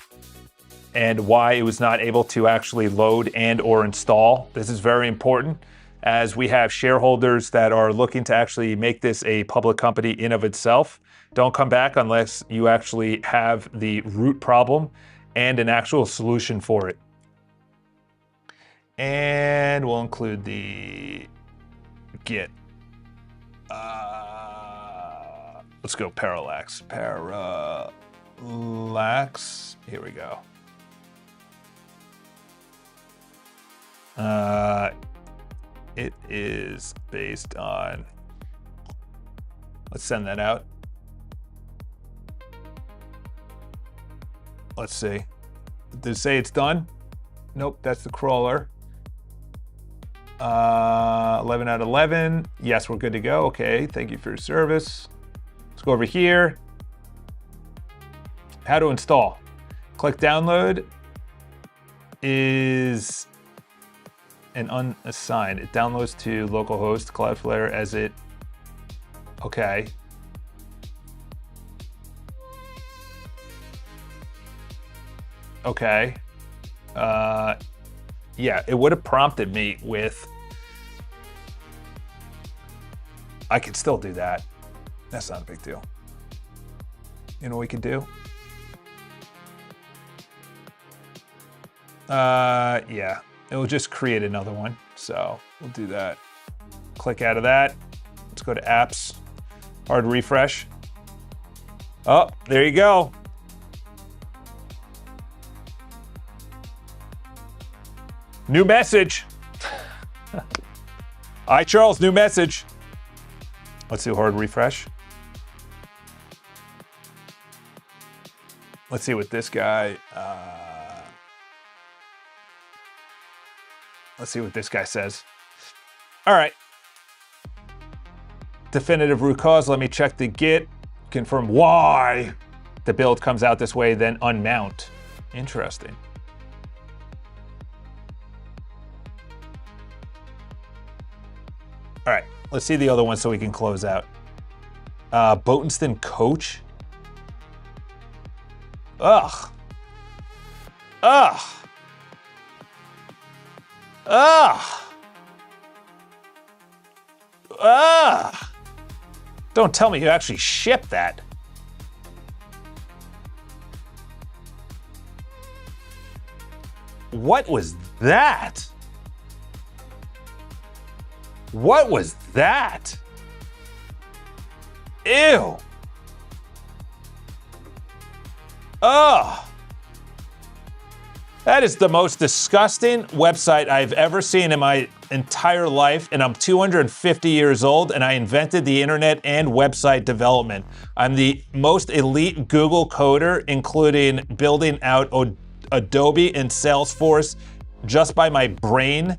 and why it was not able to actually load and or install. This is very important as we have shareholders that are looking to actually make this a public company in of itself. Don't come back unless you actually have the root problem and an actual solution for it. And we'll include the Git. Let's go parallax. Parallax. Here we go. It is based on. Let's send that out. Let's see. Did it say it's done? Nope, that's the crawler. 11 out of 11. Yes, we're good to go. Okay, thank you for your service. Let's go over here. How to install. Click download is an unassigned. It downloads to localhost Cloudflare as it. Okay. Okay. Yeah, it would have prompted me with. I could still do that. That's not a big deal. You know what we could do? Yeah, it will just create another one. So we'll do that. Click out of that. Let's go to apps. Hard refresh. Oh, there you go. New message. Hi, Charles, new message. Let's do hard refresh. Let's see what this guy, let's see what this guy says. All right. Definitive root cause. Let me check the Git. Confirm why the build comes out this way, then unmount. Interesting. All right, let's see the other one so we can close out. Boatenston coach. Ugh. Ugh. Ugh. Ugh. Don't tell me you actually shipped that. What was that? What was that? Ew. Ugh. That is the most disgusting website I've ever seen in my entire life, and I'm 250 years old, and I invented the internet and website development. I'm the most elite Google coder, including building out Adobe and Salesforce just by my brain.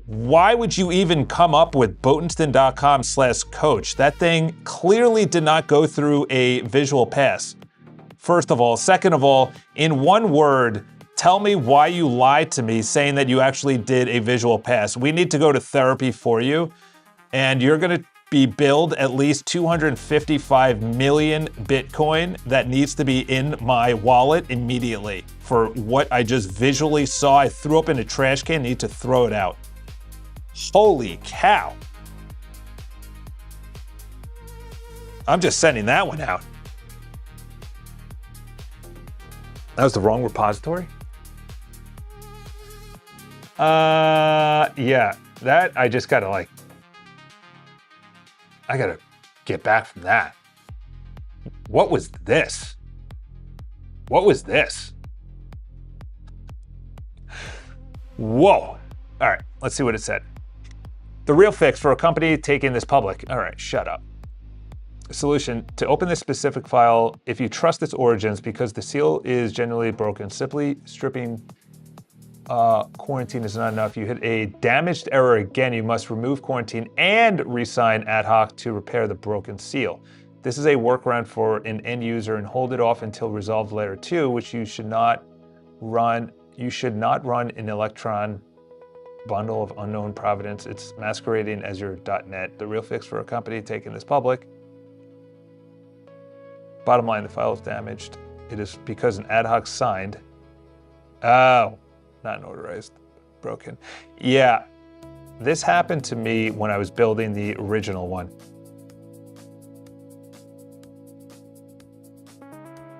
Why would you even come up with Botenston.com/coach? That thing clearly did not go through a visual pass. First of all. Second of all, in one word, tell me why you lied to me saying that you actually did a visual pass. We need to go to therapy for you, and you're gonna be billed at least 255 million Bitcoin that needs to be in my wallet immediately for what I just visually saw. I threw up in a trash can, need to throw it out. Holy cow. I'm just sending that one out. That was the wrong repository? Yeah, that I just gotta I gotta get back from that. What was this? What was this? Whoa. All right, let's see what it said. The real fix for a company taking this public. All right, shut up. Solution: to open this specific file, if you trust its origins, because the seal is genuinely broken, simply stripping quarantine is not enough. You hit a damaged error again, you must remove quarantine and re-sign ad hoc to repair the broken seal. This is a workaround for an end user, and hold it off until resolved layer 2, which you should not run. You should not run an Electron bundle of unknown provenance. It's masquerading as your .NET. The real fix for a company taking this public. Bottom line, the file is damaged. It is because an ad hoc signed. Oh, not notarized, broken. Yeah, this happened to me when I was building the original one.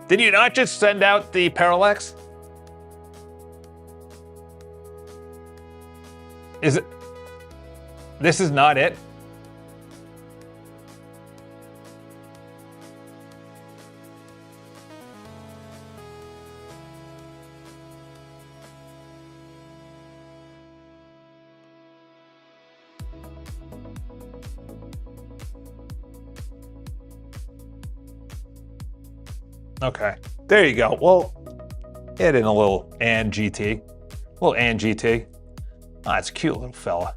Did you not just send out the parallax? Is it? This is not it? Okay, there you go. Well, add in a little and GT. Little and GT. Ah, it's a cute little fella.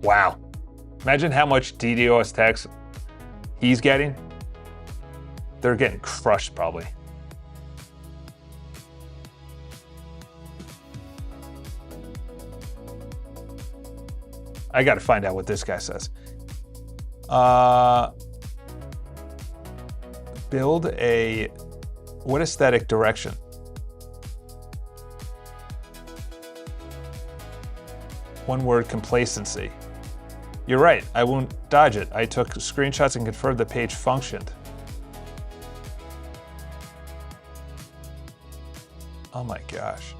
Wow. Imagine how much DDoS text he's getting. They're getting crushed probably. I gotta find out what this guy says. Build a, what aesthetic direction? One word: complacency. You're right, I won't dodge it. I took screenshots and confirmed the page functioned. Oh my gosh.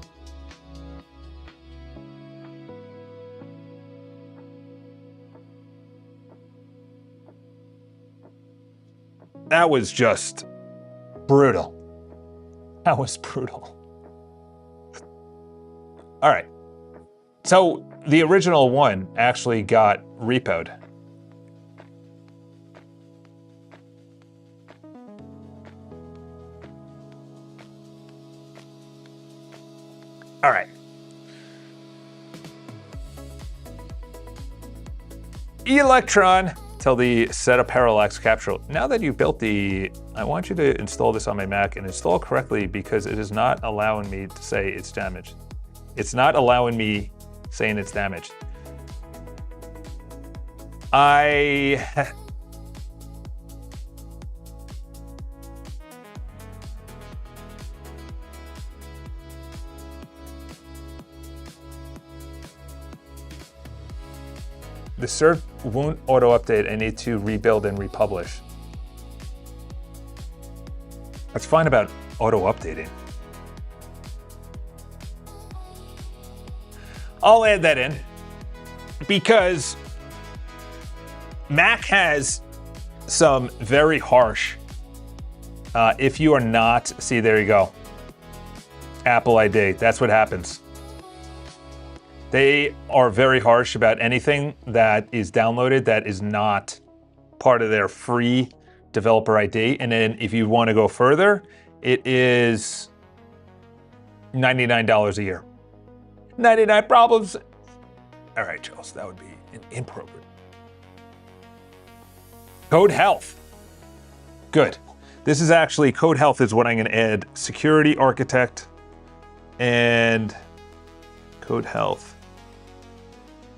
That was just brutal. That was brutal. All right. So the original one actually got repoed. All right. Electron. Tell the setup parallax capture. Now that you've built the, I want you to install this on my Mac and install correctly, because it is not allowing me to say it's damaged. It's not allowing me saying it's damaged. The cert won't auto-update. I need to rebuild and republish. That's fine about auto-updating. I'll add that in because Mac has some very harsh If you are not, see, there you go. Apple ID, that's what happens. They are very harsh about anything that is downloaded that is not part of their free developer ID. And then if you want to go further, it is $99 a year. 99 problems. All right, Charles, that would be inappropriate. Code Health. Good. This is actually, Code Health is what I'm going to add. Security Architect and Code Health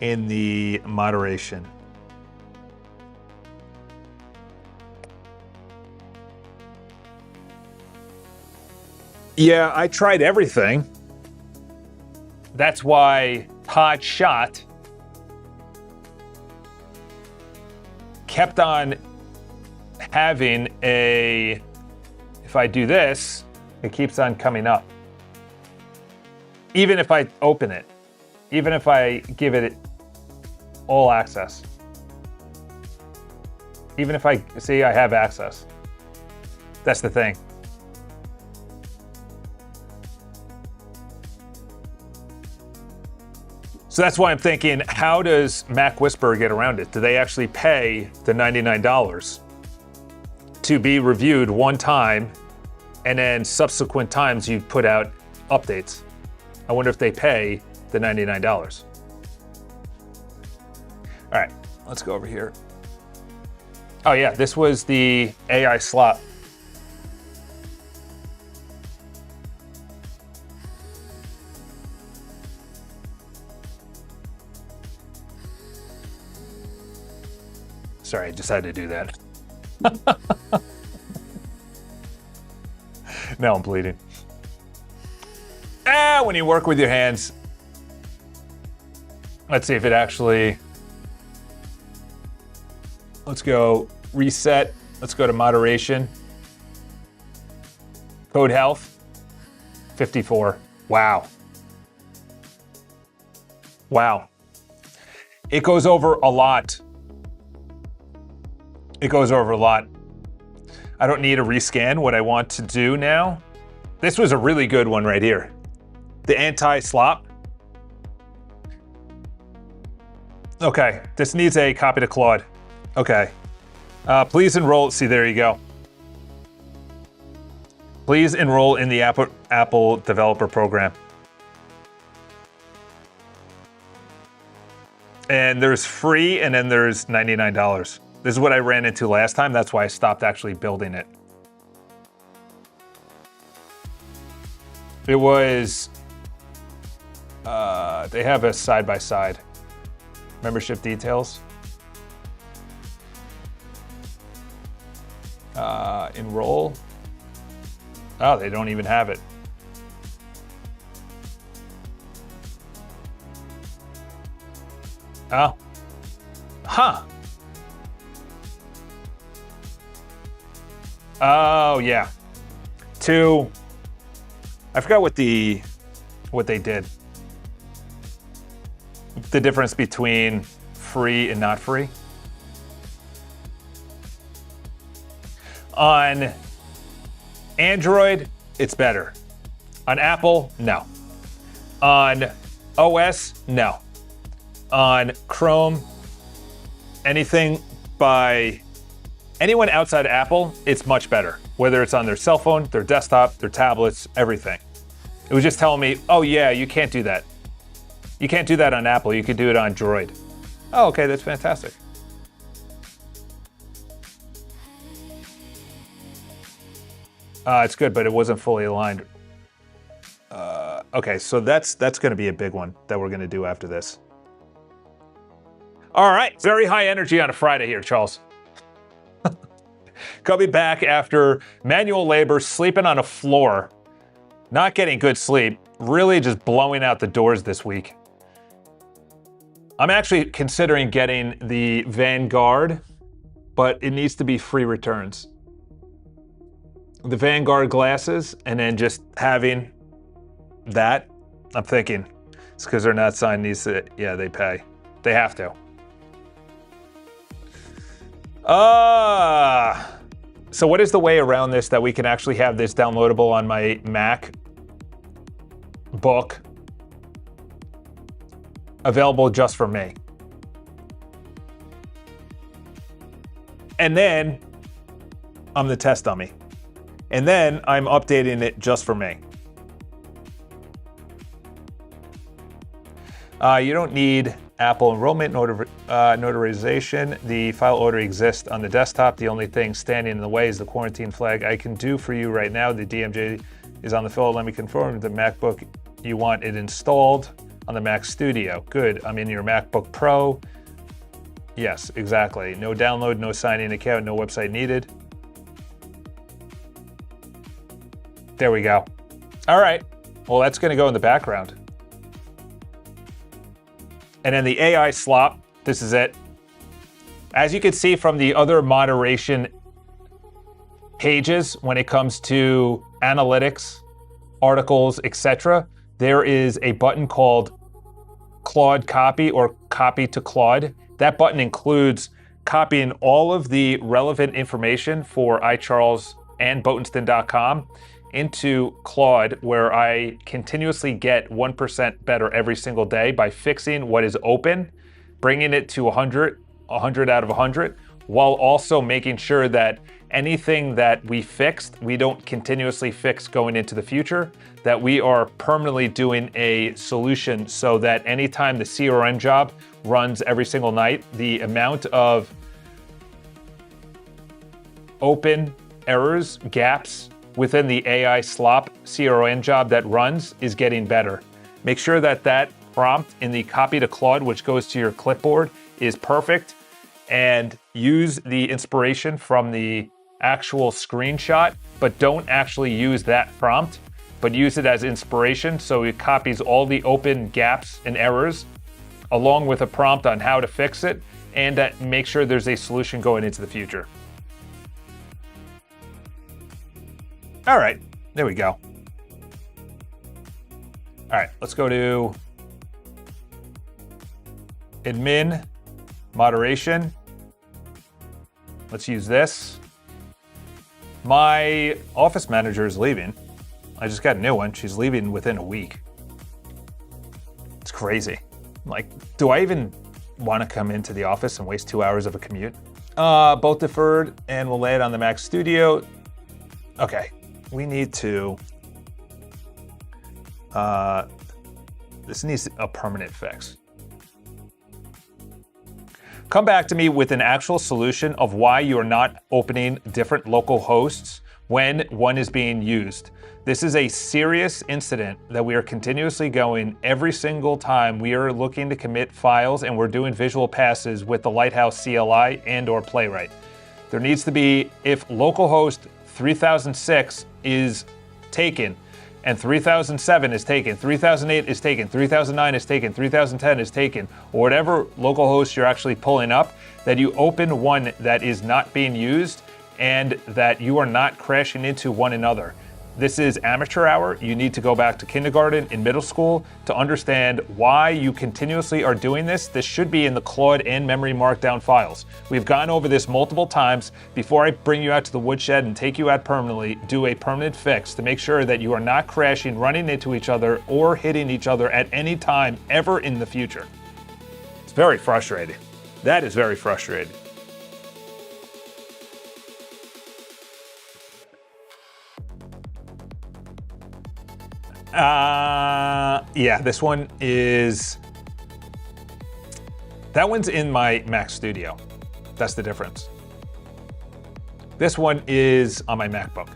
in the moderation. Yeah, I tried everything. That's why Todd Schott kept on having a, if I do this, it keeps on coming up. Even if I open it, even if I give it all access. Even if I see I have access. That's the thing. So that's why I'm thinking, how does Mac Whisperer get around it? Do they actually pay the $99 to be reviewed one time, and then subsequent times you put out updates? I wonder if they pay the $99. All right, let's go over here. Oh yeah, this was the AI slot. Sorry, I decided to do that. Now I'm bleeding. When you work with your hands. Let's see if it actually, let's go reset. Let's go to moderation. Code Health, 54. Wow. Wow. It goes over a lot. It goes over a lot. I don't need a rescan. What I want to do now, this was a really good one right here. The anti-slop. Okay, this needs a copy to Claude. Okay. Please enroll. See, there you go. Please enroll in the Apple Developer Program. And there's free, and then there's $99. This is what I ran into last time. That's why I stopped actually building it. It was, they have a side-by-side. Membership details. Enroll. Oh, they don't even have it. Oh. Huh. Oh, yeah. I forgot what they did. The difference between free and not free. On Android, it's better. On Apple, no. On OS, no. On Chrome, anything by anyone outside Apple, it's much better. Whether it's on their cell phone, their desktop, their tablets, everything. It was just telling me, oh yeah, you can't do that. You can't do that on Apple, you could do it on Droid. Oh, okay, that's fantastic. It's good, but it wasn't fully aligned. Okay, so that's gonna be a big one that we're gonna do after this. All right, very high energy on a Friday here, Charles. Coming back after manual labor, sleeping on a floor, not getting good sleep, really just blowing out the doors this week. I'm actually considering getting the Vanguard, but it needs to be free returns. The Vanguard glasses, and then just having that, I'm thinking, it's because they're not signed these, yeah, they pay. They have to. So what is the way around this that we can actually have this downloadable on my Mac book, available just for me? And then I'm the test dummy. And then I'm updating it just for me. You don't need Apple enrollment notarization. The file already exists on the desktop. The only thing standing in the way is the quarantine flag. I can do for you right now. The DMJ is on the fill. Let me confirm the MacBook you want it installed on the Mac Studio. Good. I'm in your MacBook Pro. Yes, exactly. No download, no sign-in account, no website needed. There we go. All right. Well, that's going to go in the background. And then the AI slop, this is it. As you can see from the other moderation pages, when it comes to analytics, articles, etc., there is a button called Claude Copy or Copy to Claude. That button includes copying all of the relevant information for iCharles and Botenston.com into Claude, where I continuously get 1% better every single day by fixing what is open, bringing it to 100 out of 100, while also making sure that anything that we fixed, we don't continuously fix going into the future, that we are permanently doing a solution so that anytime the CRM job runs every single night, the amount of open errors, gaps, within the AI slop CRN job that runs is getting better. Make sure that that prompt in the copy to Claude, which goes to your clipboard, is perfect, and use the inspiration from the actual screenshot, but don't actually use that prompt, but use it as inspiration so it copies all the open gaps and errors along with a prompt on how to fix it, and that make sure there's a solution going into the future. All right, there we go. All right, let's go to admin, moderation. Let's use this. My office manager is leaving. I just got a new one. She's leaving within a week. It's crazy. Like, do I even want to come into the office and waste 2 hours of a commute? Both deferred, and we'll lay it on the Mac Studio. Okay. We need to, this needs a permanent fix. Come back to me with an actual solution of why you are not opening different local hosts when one is being used. This is a serious incident that we are continuously going every single time we are looking to commit files and we're doing visual passes with the Lighthouse CLI and or Playwright. There needs to be, if localhost 3006 is taken, and 3007 is taken, 3008 is taken, 3009 is taken, 3010 is taken, or whatever localhost you're actually pulling up, that you open one that is not being used and that you are not crashing into one another. This is amateur hour. You need to go back to kindergarten in middle school to understand why you continuously are doing this. This should be in the Claude and memory markdown files. We've gone over this multiple times. Before I bring you out to the woodshed and take you out permanently, do a permanent fix to make sure that you are not crashing, running into each other, or hitting each other at any time ever in the future. It's very frustrating. That is very frustrating. Yeah, this one is, that one's in my Mac Studio. That's the difference. This one is on my MacBook.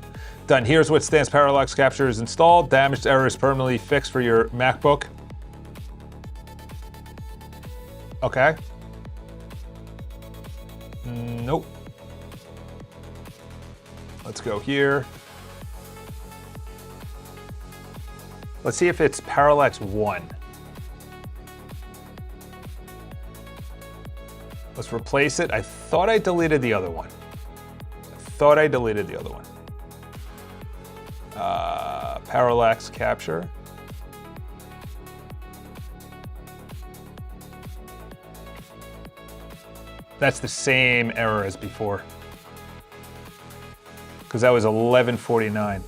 Done. Here's what Stance Parallax Capture is installed. Damaged error is permanently fixed for your MacBook. Okay. Nope. Let's go here. Let's see if it's Parallax 1. Let's replace it. I thought I deleted the other one. Parallax Capture. That's the same error as before. because that was 1149.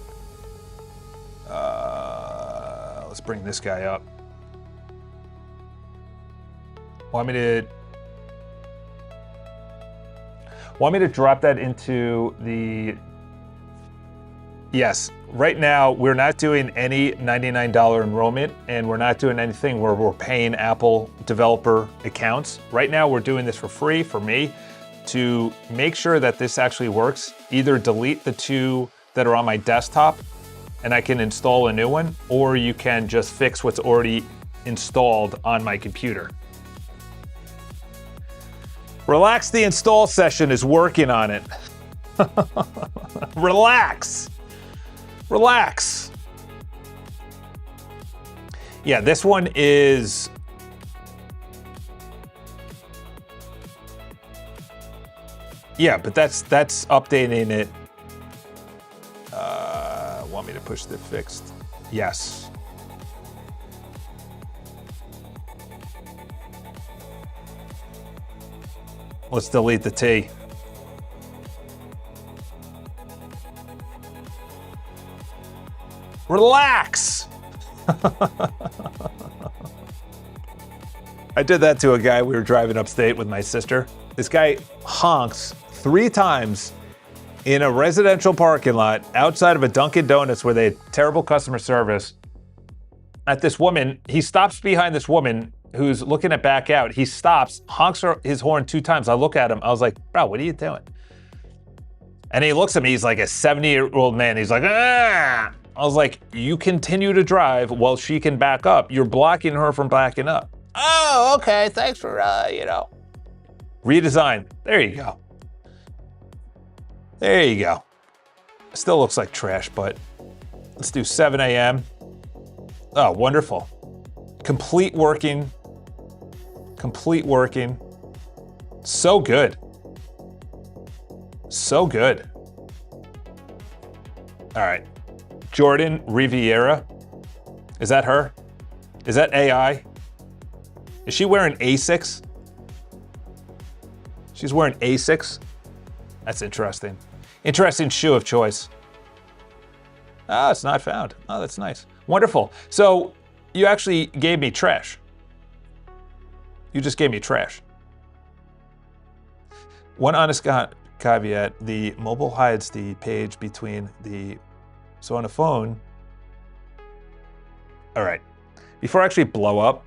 Let's bring this guy up. Want me to drop that into the... Yes, right now we're not doing any $99 enrollment, and we're not doing anything where we're paying Apple developer accounts. Right now we're doing this for free for me to make sure that this actually works. Either delete the two that are on my desktop and I can install a new one, or you can just fix what's already installed on my computer. Relax, the install session is working on it. Relax. Relax. Yeah, this one is... Yeah, but that's updating it. Want me to push the fixed? Yes. Let's delete the T. Relax! I did that to a guy. We were driving upstate with my sister. This guy honks 3 times in a residential parking lot outside of a Dunkin' Donuts where they had terrible customer service at this woman. He stops behind this woman who's looking to back out. He stops, honks his horn 2 times. I look at him. I was like, bro, what are you doing? And he looks at me. He's like a 70-year-old man. He's like, ah! I was like, you continue to drive while she can back up. You're blocking her from backing up. Oh, okay. Thanks for, redesign. There you go. There you go. Still looks like trash, but let's do 7 a.m. Oh, wonderful. Complete working. Complete working. So good. So good. All right. Jordan Riviera. Is that her? Is that AI? Is she wearing Asics? She's wearing Asics? That's interesting. Interesting shoe of choice. Ah, it's not found. Oh, that's nice. Wonderful. So you actually gave me trash. You just gave me trash. One honest caveat, the mobile hides the page between the... So on a phone... All right. Before I actually blow up,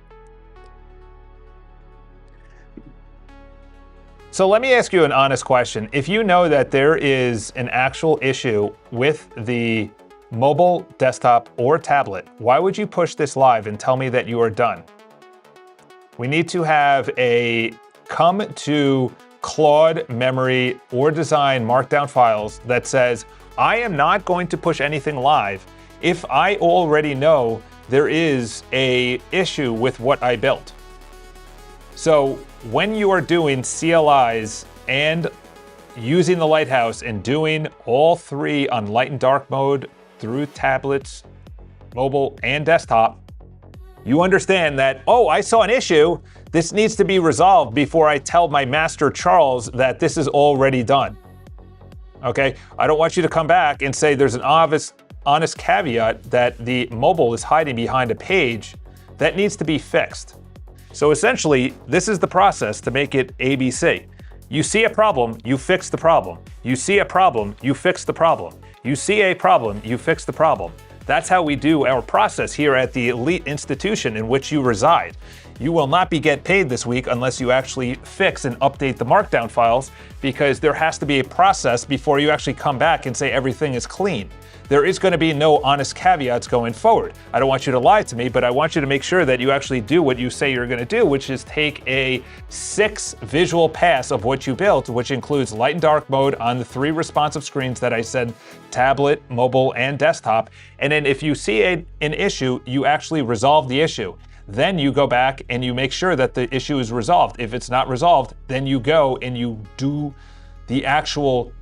so let me ask you an honest question. If you know that there is an actual issue with the mobile, desktop, or tablet, why would you push this live and tell me that you are done? We need to have a come to Claude memory or design markdown files that says, I am not going to push anything live if I already know there is a issue with what I built. So when you are doing CLIs and using the Lighthouse and doing all 3 on light and dark mode through tablets, mobile, and desktop, you understand that, oh, I saw an issue. This needs to be resolved before I tell my master Charles that this is already done. Okay? I don't want you to come back and say there's an honest caveat that the mobile is hiding behind a page that needs to be fixed. So essentially, this is the process to make it ABC. You see a problem, you fix the problem. You see a problem, you fix the problem. You see a problem, you fix the problem. That's how we do our process here at the elite institution in which you reside. You will not be get paid this week unless you actually fix and update the markdown files, because there has to be a process before you actually come back and say everything is clean. There is going to be no honest caveats going forward. I don't want you to lie to me, but I want you to make sure that you actually do what you say you're going to do, which is take a 6 visual pass of what you built, which includes light and dark mode on the 3 responsive screens that I said, tablet, mobile, and desktop. And then if you see an issue, you actually resolve the issue. Then you go back and you make sure that the issue is resolved. If it's not resolved, then you go and you do the actual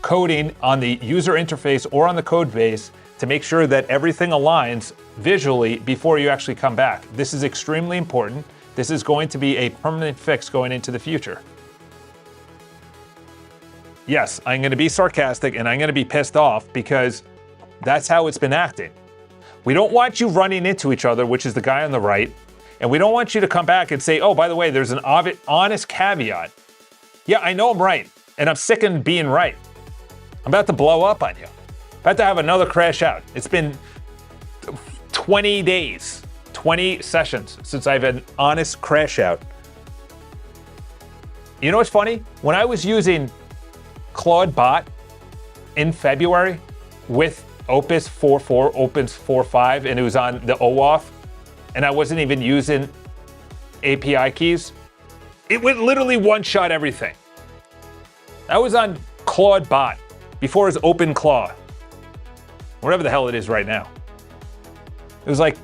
coding on the user interface or on the code base to make sure that everything aligns visually before you actually come back. This is extremely important. This is going to be a permanent fix going into the future. Yes, I'm going to be sarcastic and I'm going to be pissed off because that's how it's been acting. We don't want you running into each other, which is the guy on the right, and we don't want you to come back and say, oh, by the way, there's an honest caveat. Yeah, I know I'm right, and I'm sick of being right. I'm about to blow up on you. About to have another crash out. It's been 20 days, 20 sessions since I've had an honest crash out. You know what's funny? When I was using Claude Bot in February with Opus 4.4, Opus 4.5, and it was on the OAuth, and I wasn't even using API keys, it would literally one-shot everything. I was on Claude Bot before it was OpenClaw, whatever the hell it is right now. It was like,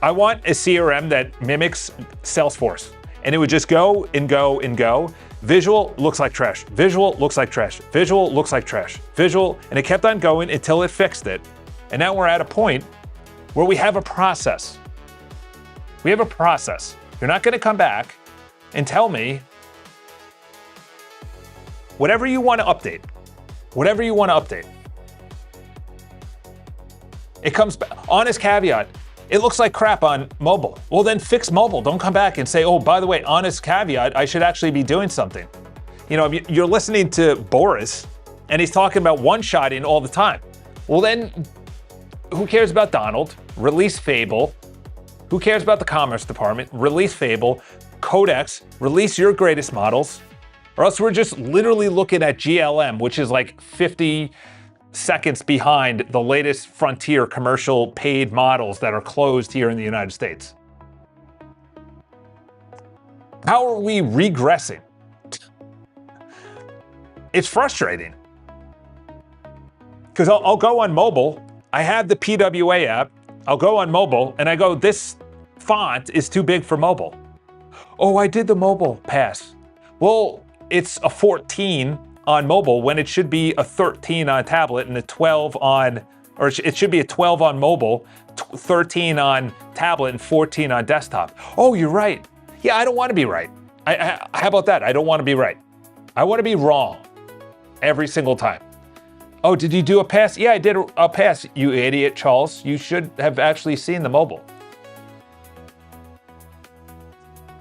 I want a CRM that mimics Salesforce, and it would just go and go and go. Visual looks like trash. Visual looks like trash. Visual looks like trash. Visual, and it kept on going until it fixed it. And now we're at a point where we have a process. We have a process. You're not gonna come back and tell me whatever you want to update. Whatever you want to update. It comes back, honest caveat, it looks like crap on mobile. Well, then fix mobile. Don't come back and say, oh, by the way, honest caveat, I should actually be doing something. You know, you're listening to Boris, and he's talking about one-shotting all the time. Well, then, who cares about Donald? Release Fable. Who cares about the Commerce Department? Release Fable. Codex, release your greatest models. Or else we're just literally looking at GLM, which is like 50 seconds behind the latest frontier commercial paid models that are closed here in the United States. How are we regressing? It's frustrating. Because I'll go on mobile, I have the PWA app, I'll go on mobile, and I go, this font is too big for mobile. Oh, I did the mobile pass. Well, it's a 14 on mobile when it should be a 13 on tablet and a 12 on, or it should be a 12 on mobile, 13 on tablet and 14 on desktop. Oh, you're right. Yeah, I don't want to be right. How about that? I don't want to be right. I want to be wrong every single time. Oh, did you do a pass? Yeah, I did a pass, you idiot, Charles. You should have actually seen the mobile.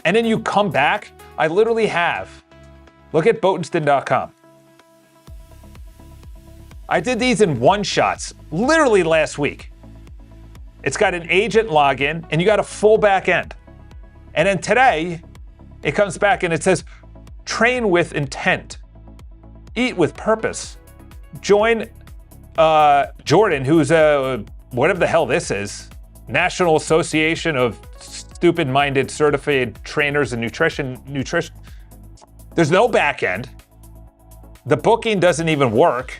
And then you come back. I literally have, look at Botenston.com. I did these in one-shots, literally last week. It's got an agent login, and you got a full back end. And then today, it comes back and it says, train with intent, eat with purpose. Join Jordan, who's whatever the hell this is, National Association of Stupid-Minded Certified Trainers and Nutrition. There's no back end. The booking doesn't even work.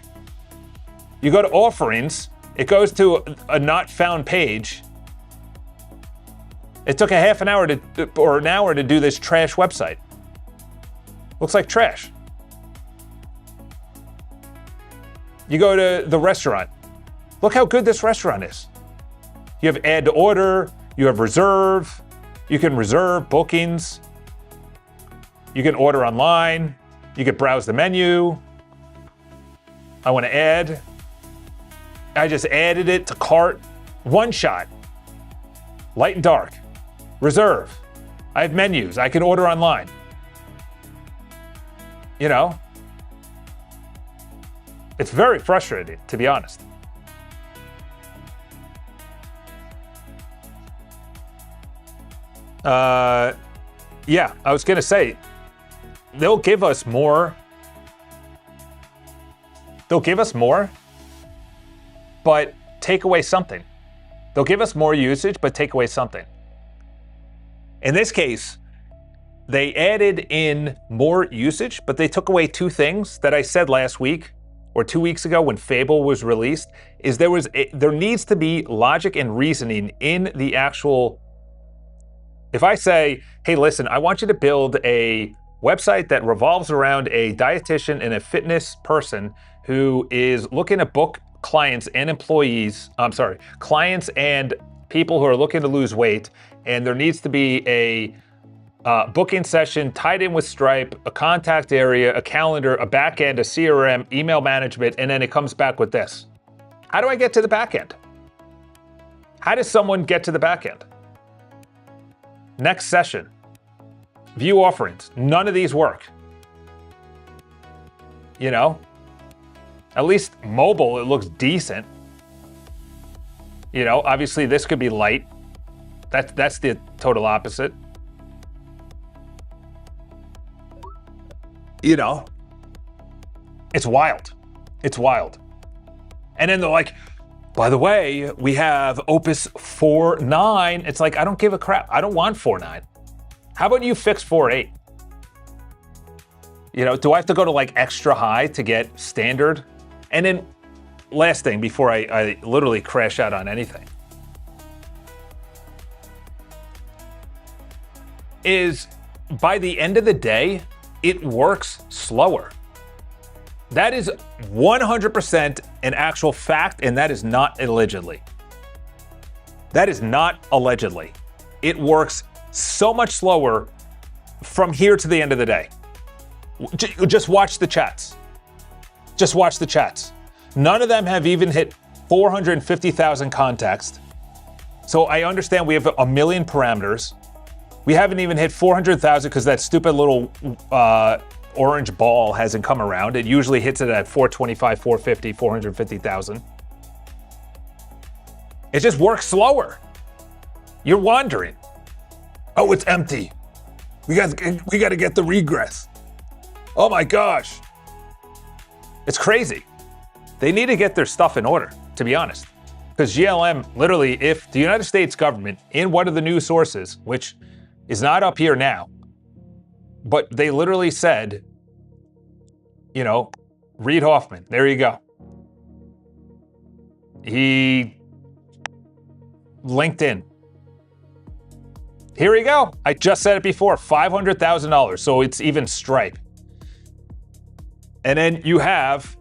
You go to offerings, it goes to a not found page. It took a half an hour or an hour to do this trash website. Looks like trash. You go to the restaurant. Look how good this restaurant is. You have add to order, you have reserve, you can reserve bookings, you can order online, you can browse the menu. I want to add. I just added it to cart. One shot. Light and dark. Reserve. I have menus. I can order online. You know? It's very frustrating, to be honest. Yeah, I was going to say, they'll give us more. They'll give us more, but take away something. They'll give us more usage, but take away something. In this case, they added in more usage, but they took away two things that I said last week or 2 weeks ago when Fable was released, is there needs to be logic and reasoning in the actual. If I say, hey, listen, I want you to build a website that revolves around a dietitian and a fitness person who is looking to book clients and clients and people who are looking to lose weight, and there needs to be a booking session tied in with Stripe, a contact area, a calendar, a backend, a CRM, email management, and then it comes back with this. How do I get to the backend? How does someone get to the backend? Next session. View offerings. None of these work. You know? At least mobile, it looks decent. You know, obviously this could be light. That's the total opposite. You know, it's wild. It's wild. And then they're like, by the way, we have Opus 4.9. It's like, I don't give a crap. I don't want 4.9. How about you fix 4.8? You know, do I have to go to like extra high to get standard? And then last thing before I literally crash out on anything is by the end of the day, it works slower. That is 100% an actual fact, and that is not allegedly. That is not allegedly. It works so much slower from here to the end of the day. Just watch the chats. Just watch the chats. None of them have even hit 450,000 contacts. So I understand we have a million parameters. We haven't even hit 400,000 because that stupid little orange ball hasn't come around. It usually hits it at 425, 450, 450,000. It just works slower. You're wandering. Oh, it's empty. We got to get the regress. Oh my gosh. It's crazy. They need to get their stuff in order, to be honest. Because GLM, literally, if the United States government, in one of the news sources, which is not up here now, but they literally said, you know, Reid Hoffman, there you go. He linked in. Here we go. I just said it before, $500,000, so it's even Stripe. And then you have,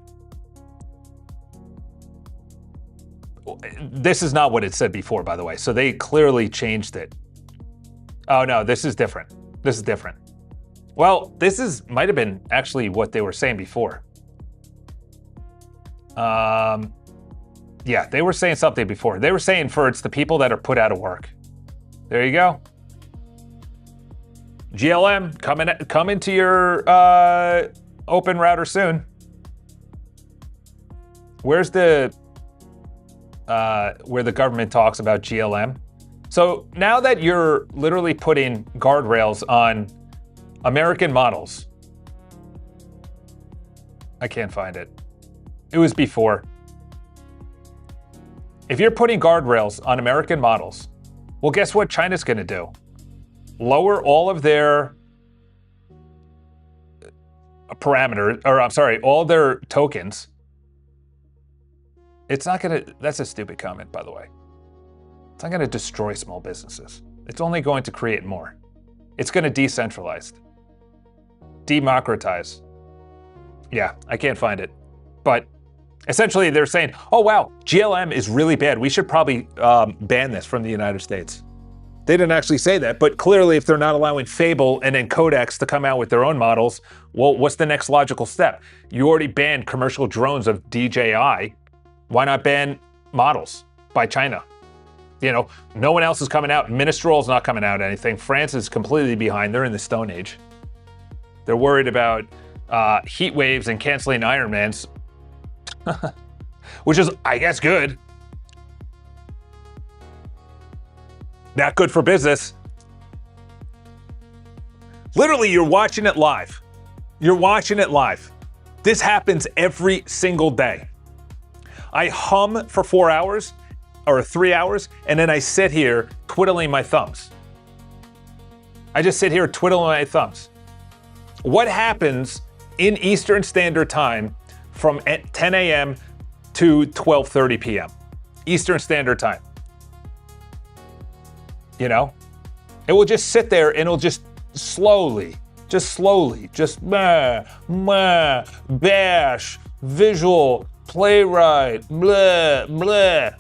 this is not what it said before, by the way, so they clearly changed it. Oh no, this is different. This is different. Well, might have been actually what they were saying before. Yeah, they were saying something before. They were saying it's the people that are put out of work. There you go. GLM, come into your open router soon. Where's the where the government talks about GLM? So now that you're literally putting guardrails on American models, I can't find it. It was before. If you're putting guardrails on American models, well, guess what China's going to do? Lower all of their parameters, or I'm sorry, all their tokens. It's not going to, that's a stupid comment, by the way. It's not going to destroy small businesses. It's only going to create more. It's going to decentralize, democratize. Yeah, I can't find it. But essentially they're saying, oh wow, GLM is really bad. We should probably ban this from the United States. They didn't actually say that, but clearly if they're not allowing Fable and then Codex to come out with their own models, well, what's the next logical step? You already banned commercial drones of DJI. Why not ban models by China? You know, no one else is coming out. Minestral's not coming out anything. France is completely behind. They're in the Stone Age. They're worried about heat waves and canceling Ironmans, which is, I guess, good. Not good for business. Literally, you're watching it live. You're watching it live. This happens every single day. I hum for 4 hours or 3 hours, and then I sit here twiddling my thumbs. I just sit here twiddling my thumbs. What happens in Eastern Standard Time from 10 a.m. to 12:30 p.m. Eastern Standard Time? You know, it will just sit there and it'll just slowly, just bash, visual, playwright, blah, blah.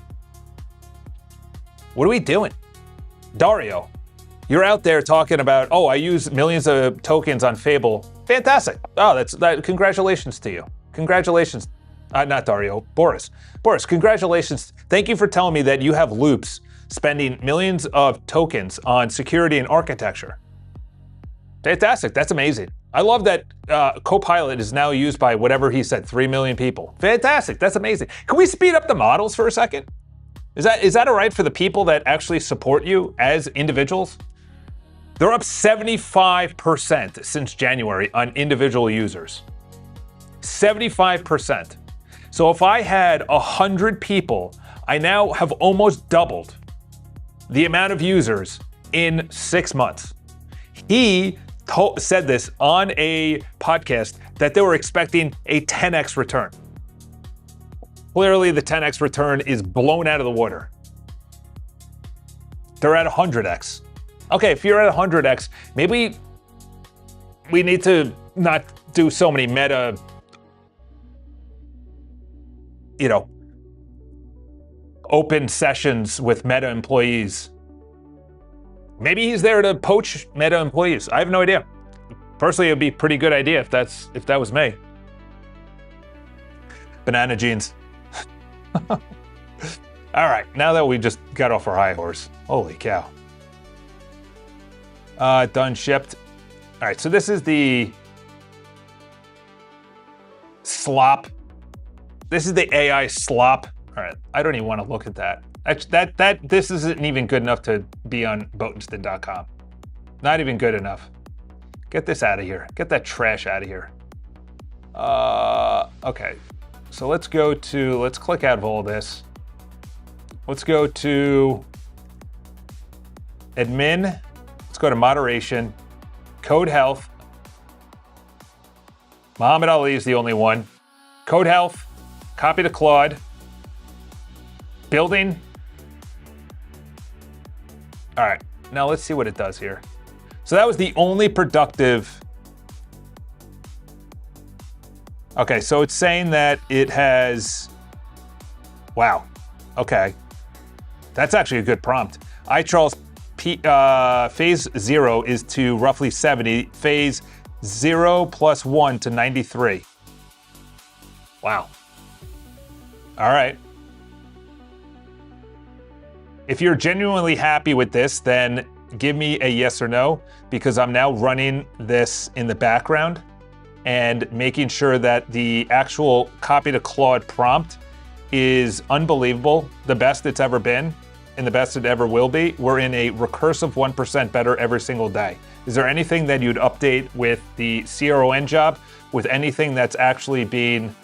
What are we doing? Dario, You're out there talking about, oh, I use millions of tokens on Fable. Fantastic. Oh, congratulations to you. Congratulations. Not Dario, Boris. Boris, congratulations. Thank you for telling me that you have loops spending millions of tokens on security and architecture. Fantastic. That's amazing. I love that Copilot is now used by whatever he said, 3 million people. Fantastic. That's amazing. Can we speed up the models for a second? Is that all right for the people that actually support you as individuals? They're up 75% since January on individual users. 75%. So if I had 100 people, I now have almost doubled the amount of users in 6 months. He said this on a podcast that they were expecting a 10x return. Clearly, the 10x return is blown out of the water. They're at 100x. Okay, if you're at 100x, maybe we need to not do so many meta, open sessions with Meta employees. Maybe he's there to poach Meta employees. I have no idea. Personally, it would be a pretty good idea if that was me. Banana jeans. All right, now that we just got off our high horse. Holy cow. Done, shipped. All right, so this is the slop. This is the AI slop. All right, I don't even want to look at that. This isn't even good enough to be on Boatinston.com. Not even good enough. Get this out of here. Get that trash out of here. Okay, so let's click out of all this. Let's go to admin. Let's go to moderation, code health. Muhammad Ali is the only one. Code health, copy to Claude. Building. All right, now let's see what it does here. So that was the only productive. Okay, so it's saying that it has, wow, okay. That's actually a good prompt. iCharles phase 0 is to roughly 70, phase 0 plus 1 to 93. Wow. All right. If you're genuinely happy with this, then give me a yes or no, because I'm now running this in the background and making sure that the actual copy to Claude prompt is unbelievable, the best it's ever been, and the best it ever will be. We're in a recursive 1% better every single day. Is there anything that you'd update with the CRON job, with anything that's actually being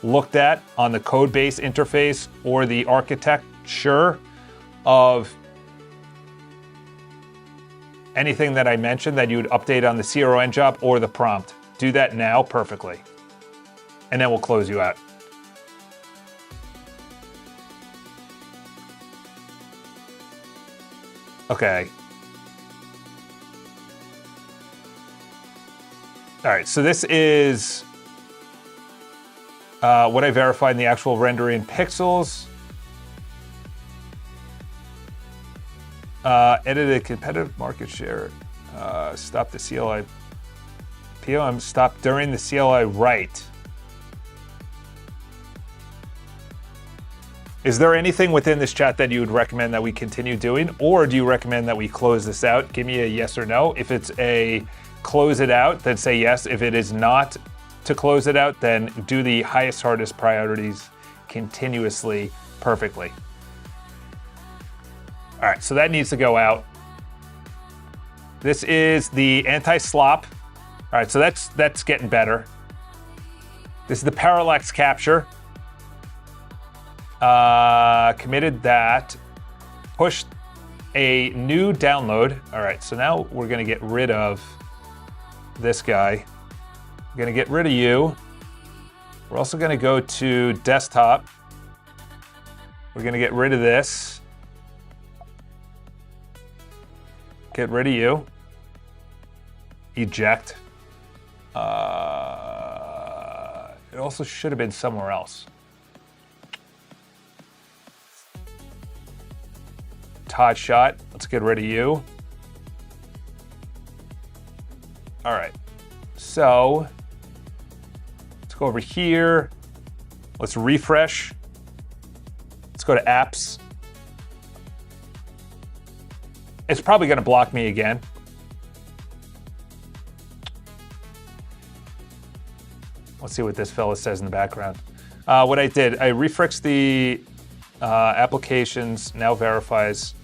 looked at on the code base interface or the architecture of anything that I mentioned that you would update on the CRON job or the prompt? Do that now perfectly. And then we'll close you out. Okay. All right, so this is what I verified in the actual rendering pixels. Edited competitive market share. Stop the CLI. POM stopped during the CLI write. Is there anything within this chat that you would recommend that we continue doing, or do you recommend that we close this out? Give me a yes or no. If it's a close it out, then say yes. If it is not to close it out, then do the highest, hardest priorities continuously, perfectly. All right, so that needs to go out. This is the anti-slop. All right, so that's getting better. This is the parallax capture. Committed that. Pushed a new download. All right, so now we're gonna get rid of this guy. We're gonna get rid of you. We're also gonna go to desktop. We're gonna get rid of this. Get rid of you. Eject. It also should have been somewhere else. Todd shot. Let's get rid of you. All right, so let's go over here. Let's refresh. Let's go to apps. It's probably going to block me again. Let's see what this fella says in the background. What I did, I refreshed the applications, now verifies.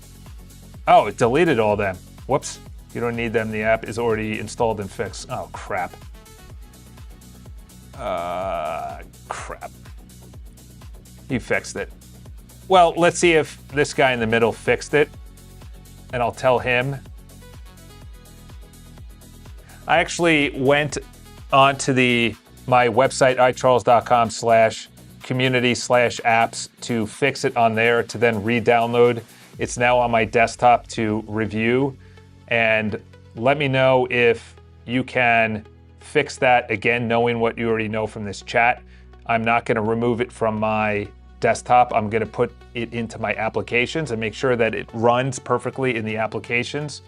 Oh, it deleted all them. Whoops. You don't need them. The app is already installed and fixed. Oh, crap. Crap. He fixed it. Well, let's see if this guy in the middle fixed it. And I'll tell him. I actually went onto my website, icharles.com/community/apps to fix it on there to then re-download. It's now on my desktop to review. And let me know if you can fix that again, knowing what you already know from this chat. I'm not going to remove it from my desktop. I'm going to put it into my applications and make sure that it runs perfectly in the applications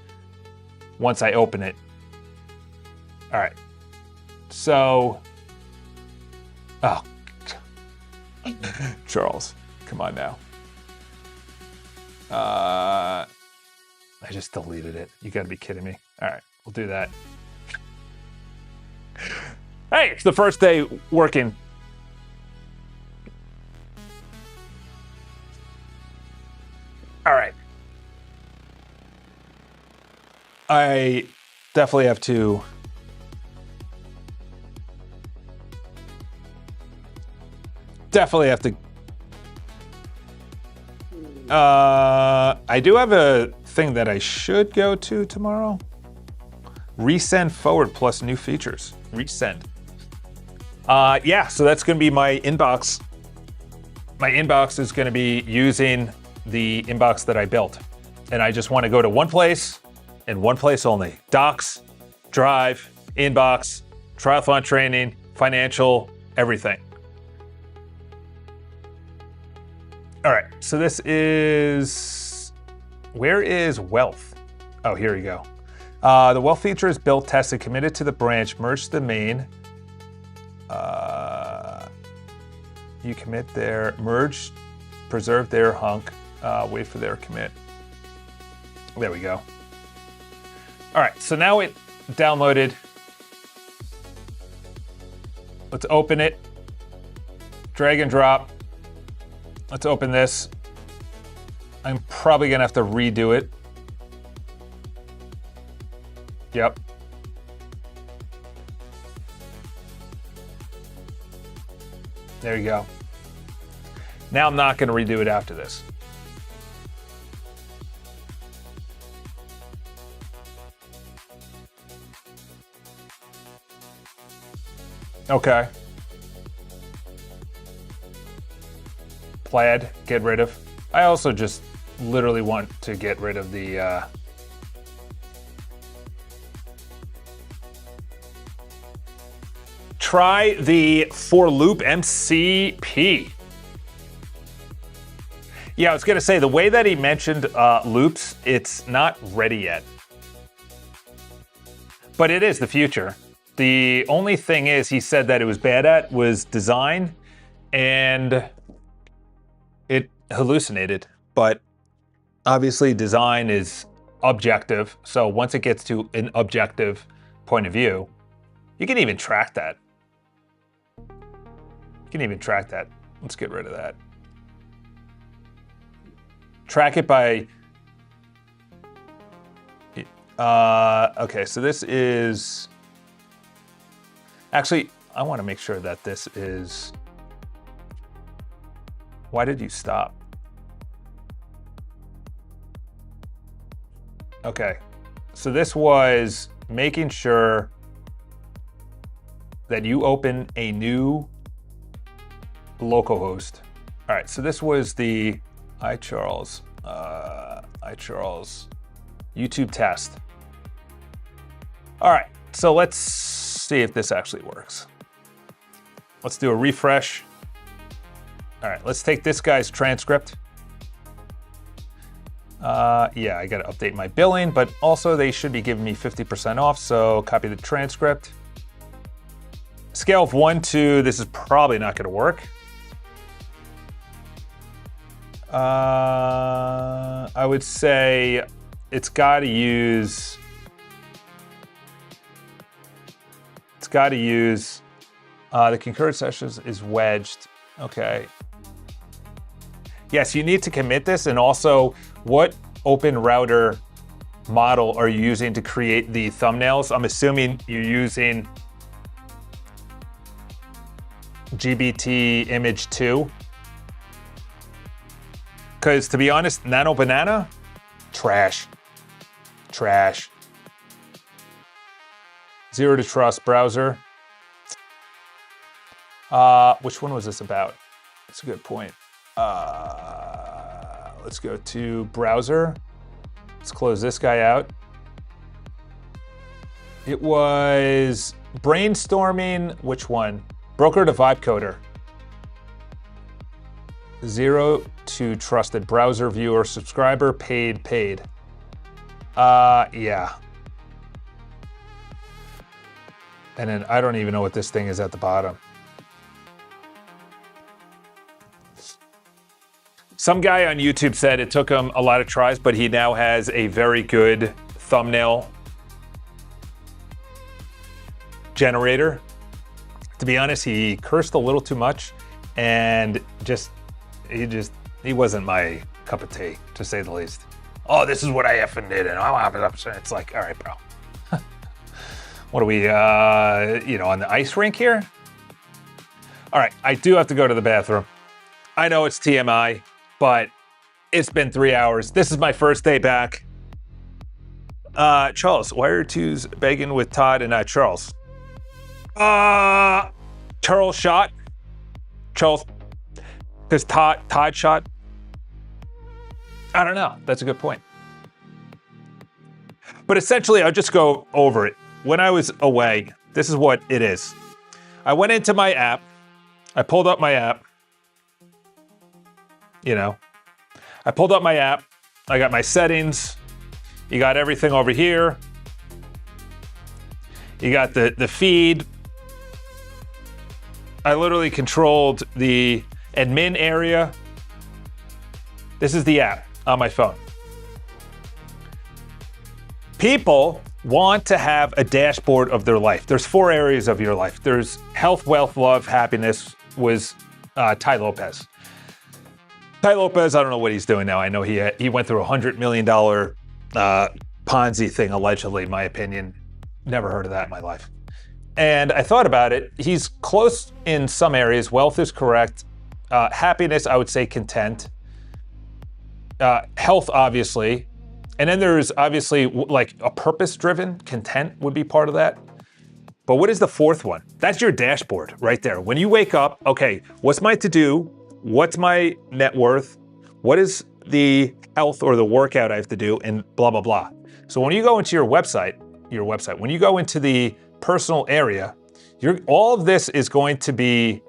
once I open it. All right. So, oh, Charles, come on now. I just deleted it. You got to be kidding me. All right, we'll do that. Hey, it's the first day working. All right. I definitely have to I do have a thing that I should go to tomorrow. Resend forward plus new features. Resend. Yeah, so that's going to be my inbox. My inbox is going to be using the inbox that I built. And I just want to go to one place and one place only. Docs, Drive, Inbox, triathlon training, financial, everything. All right, so this is, where is wealth? Oh, here we go. The wealth feature is built, tested, committed to the branch, merged to the main. You commit there, merge, preserve their hunk, wait for their commit. There we go. All right, so now it downloaded. Let's open it. Drag and drop. Let's open this. I'm probably gonna have to redo it. Yep. There you go. Now I'm not gonna redo it after this. Okay. Plaid, get rid of. I also just literally want to get rid of the try the for loop MCP. Yeah, I was gonna say, the way that he mentioned loops, it's not ready yet. But it is the future. The only thing is, he said that it was bad at was design, and it hallucinated. But obviously design is objective, so once it gets to an objective point of view, you can even track that. You can even track that. Let's get rid of that. Track it by, okay, so this is, actually, I want to make sure that this is, why did you stop? Okay, so this was making sure that you open a new localhost. All right, so this was the iCharles YouTube test. All right, so let's see if this actually works. Let's do a refresh. All right, let's take this guy's transcript. Yeah, I gotta update my billing, but also they should be giving me 50% off, so copy the transcript. Scale of 1 to, this is probably not gonna work. I would say it's gotta use the concurrent sessions is wedged. Okay. Yes, you need to commit this, and also what open router model are you using to create the thumbnails? I'm assuming you're using GBT image 2. Because to be honest, Nano Banana, trash. Trash. Zero to trust browser. Which one was this about? That's a good point. Let's go to browser. Let's close this guy out. It was brainstorming, which one? Broker to vibe coder. Zero to trusted browser viewer subscriber, paid. Yeah. And then I don't even know what this thing is at the bottom. Some guy on YouTube said it took him a lot of tries, but he now has a very good thumbnail generator. To be honest, he cursed a little too much, and he wasn't my cup of tea, to say the least. Oh, this is what I effing did, and it's like, all right, bro. What are we, on the ice rink here? All right, I do have to go to the bathroom. I know it's TMI, but it's been 3 hours. This is my first day back. Charles, why are twos begging with Todd and Charles? Charles shot. Charles, because Todd shot. I don't know. That's a good point. But essentially, I'll just go over it. When I was away, this is what it is. I went into my app. I pulled up my app. I pulled up my app. I got my settings. You got everything over here. You got the feed. I literally controlled the admin area. This is the app on my phone. People want to have a dashboard of their life. There's 4 areas of your life. There's health, wealth, love, happiness was Tai Lopez. Tai Lopez, I don't know what he's doing now. I know he went through $100 million Ponzi thing, allegedly, in my opinion. Never heard of that in my life. And I thought about it. He's close in some areas. Wealth is correct. Happiness, I would say content. Health, obviously. And then there's obviously like a purpose-driven. Content would be part of that. But what is the 4th one? That's your dashboard right there. When you wake up, okay, what's my to-do? What's my net worth? What is the health or the workout I have to do? And blah, blah, blah. So when you go into your website, when you go into the personal area, all of this is going to be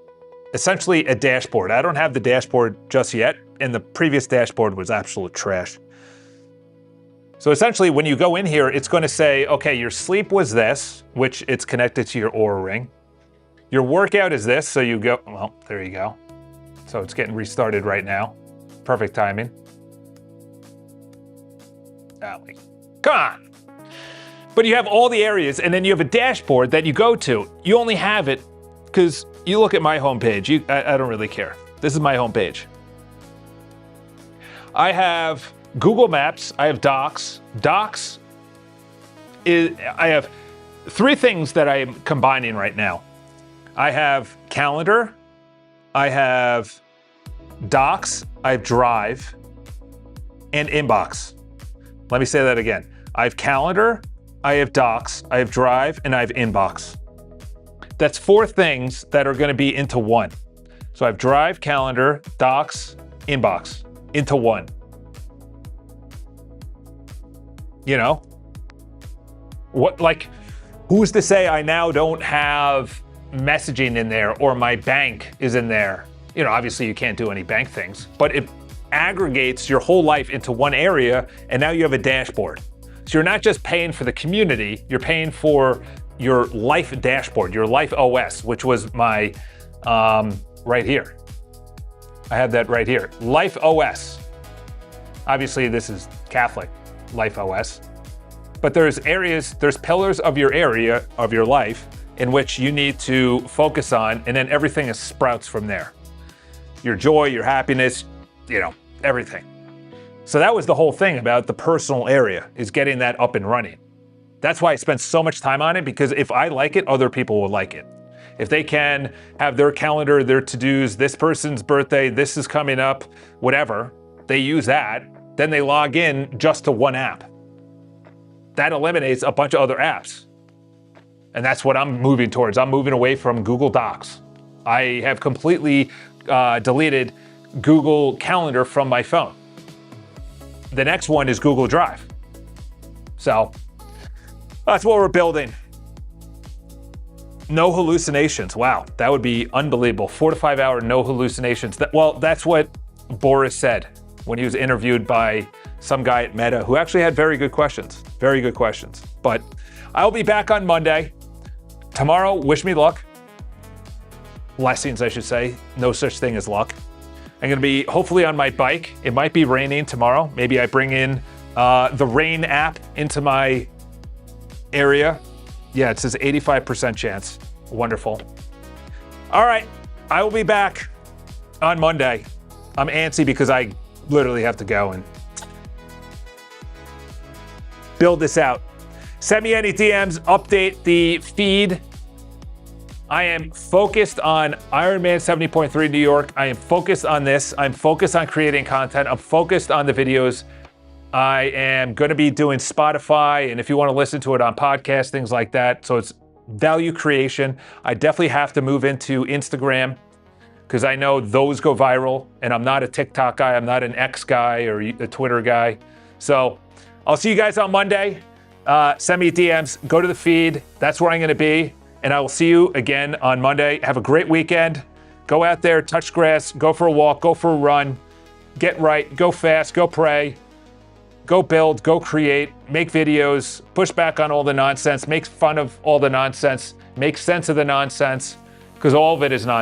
essentially a dashboard. I don't have the dashboard just yet, and the previous dashboard was absolute trash. So essentially, when you go in here, it's going to say, okay, your sleep was this, which it's connected to your Oura Ring. Your workout is this, so you go, well, there you go. So it's getting restarted right now. Perfect timing. Come on. But you have all the areas, and then you have a dashboard that you go to. You only have it because you look at my homepage. I don't really care. This is my homepage. I have Google Maps. I have Docs. I have 3 things that I am combining right now. I have Calendar. I have Docs. I have Drive. And Inbox. Let me say that again. I have Calendar. I have Docs, I have Drive, and I have Inbox. That's 4 things that are going to be into one. So I have Drive, Calendar, Docs, Inbox into one. Who's to say I now don't have messaging in there or my bank is in there? Obviously you can't do any bank things, but aggregates your whole life into one area, and now you have a dashboard. So you're not just paying for the community, you're paying for your life dashboard, your life OS, which was my, right here. I have that right here, life OS. Obviously this is Catholic life OS, but there's areas, there's pillars of your area of your life in which you need to focus on, and then everything is sprouts from there. Your joy, your happiness, you know, everything. So that was the whole thing about the personal area, is getting that up and running. That's why I spent so much time on it, because if I like it, other people will like it. If they can have their calendar, their to-dos, this person's birthday, this is coming up, whatever, they use that, then they log in just to one app. That eliminates a bunch of other apps. And that's what I'm moving towards. I'm moving away from Google Docs. I have completely deleted Google Calendar from my phone. The next one is Google Drive. So that's what we're building. No hallucinations. Wow, that would be unbelievable. 4 to 5 hour no hallucinations. That's what Boris said when he was interviewed by some guy at Meta who actually had very good questions. Very good questions. But I'll be back on Monday. Tomorrow, wish me luck. Blessings, I should say. No such thing as luck. I'm going to be hopefully on my bike. It might be raining tomorrow. Maybe I bring in the rain app into my area. Yeah, it says 85% chance. Wonderful. All right, I will be back on Monday. I'm antsy because I literally have to go and build this out. Send me any DMs, update the feed. I am focused on Ironman 70.3 New York. I am focused on this. I'm focused on creating content. I'm focused on the videos. I am going to be doing Spotify, and if you want to listen to it on podcast, things like that. So it's value creation. I definitely have to move into Instagram because I know those go viral, and I'm not a TikTok guy. I'm not an X guy or a Twitter guy. So I'll see you guys on Monday. Send me DMs. Go to the feed. That's where I'm going to be. And I will see you again on Monday. Have a great weekend. Go out there, touch grass, go for a walk, go for a run, get right, go fast, go pray, go build, go create, make videos, push back on all the nonsense, make fun of all the nonsense, make sense of the nonsense, because all of it is nonsense.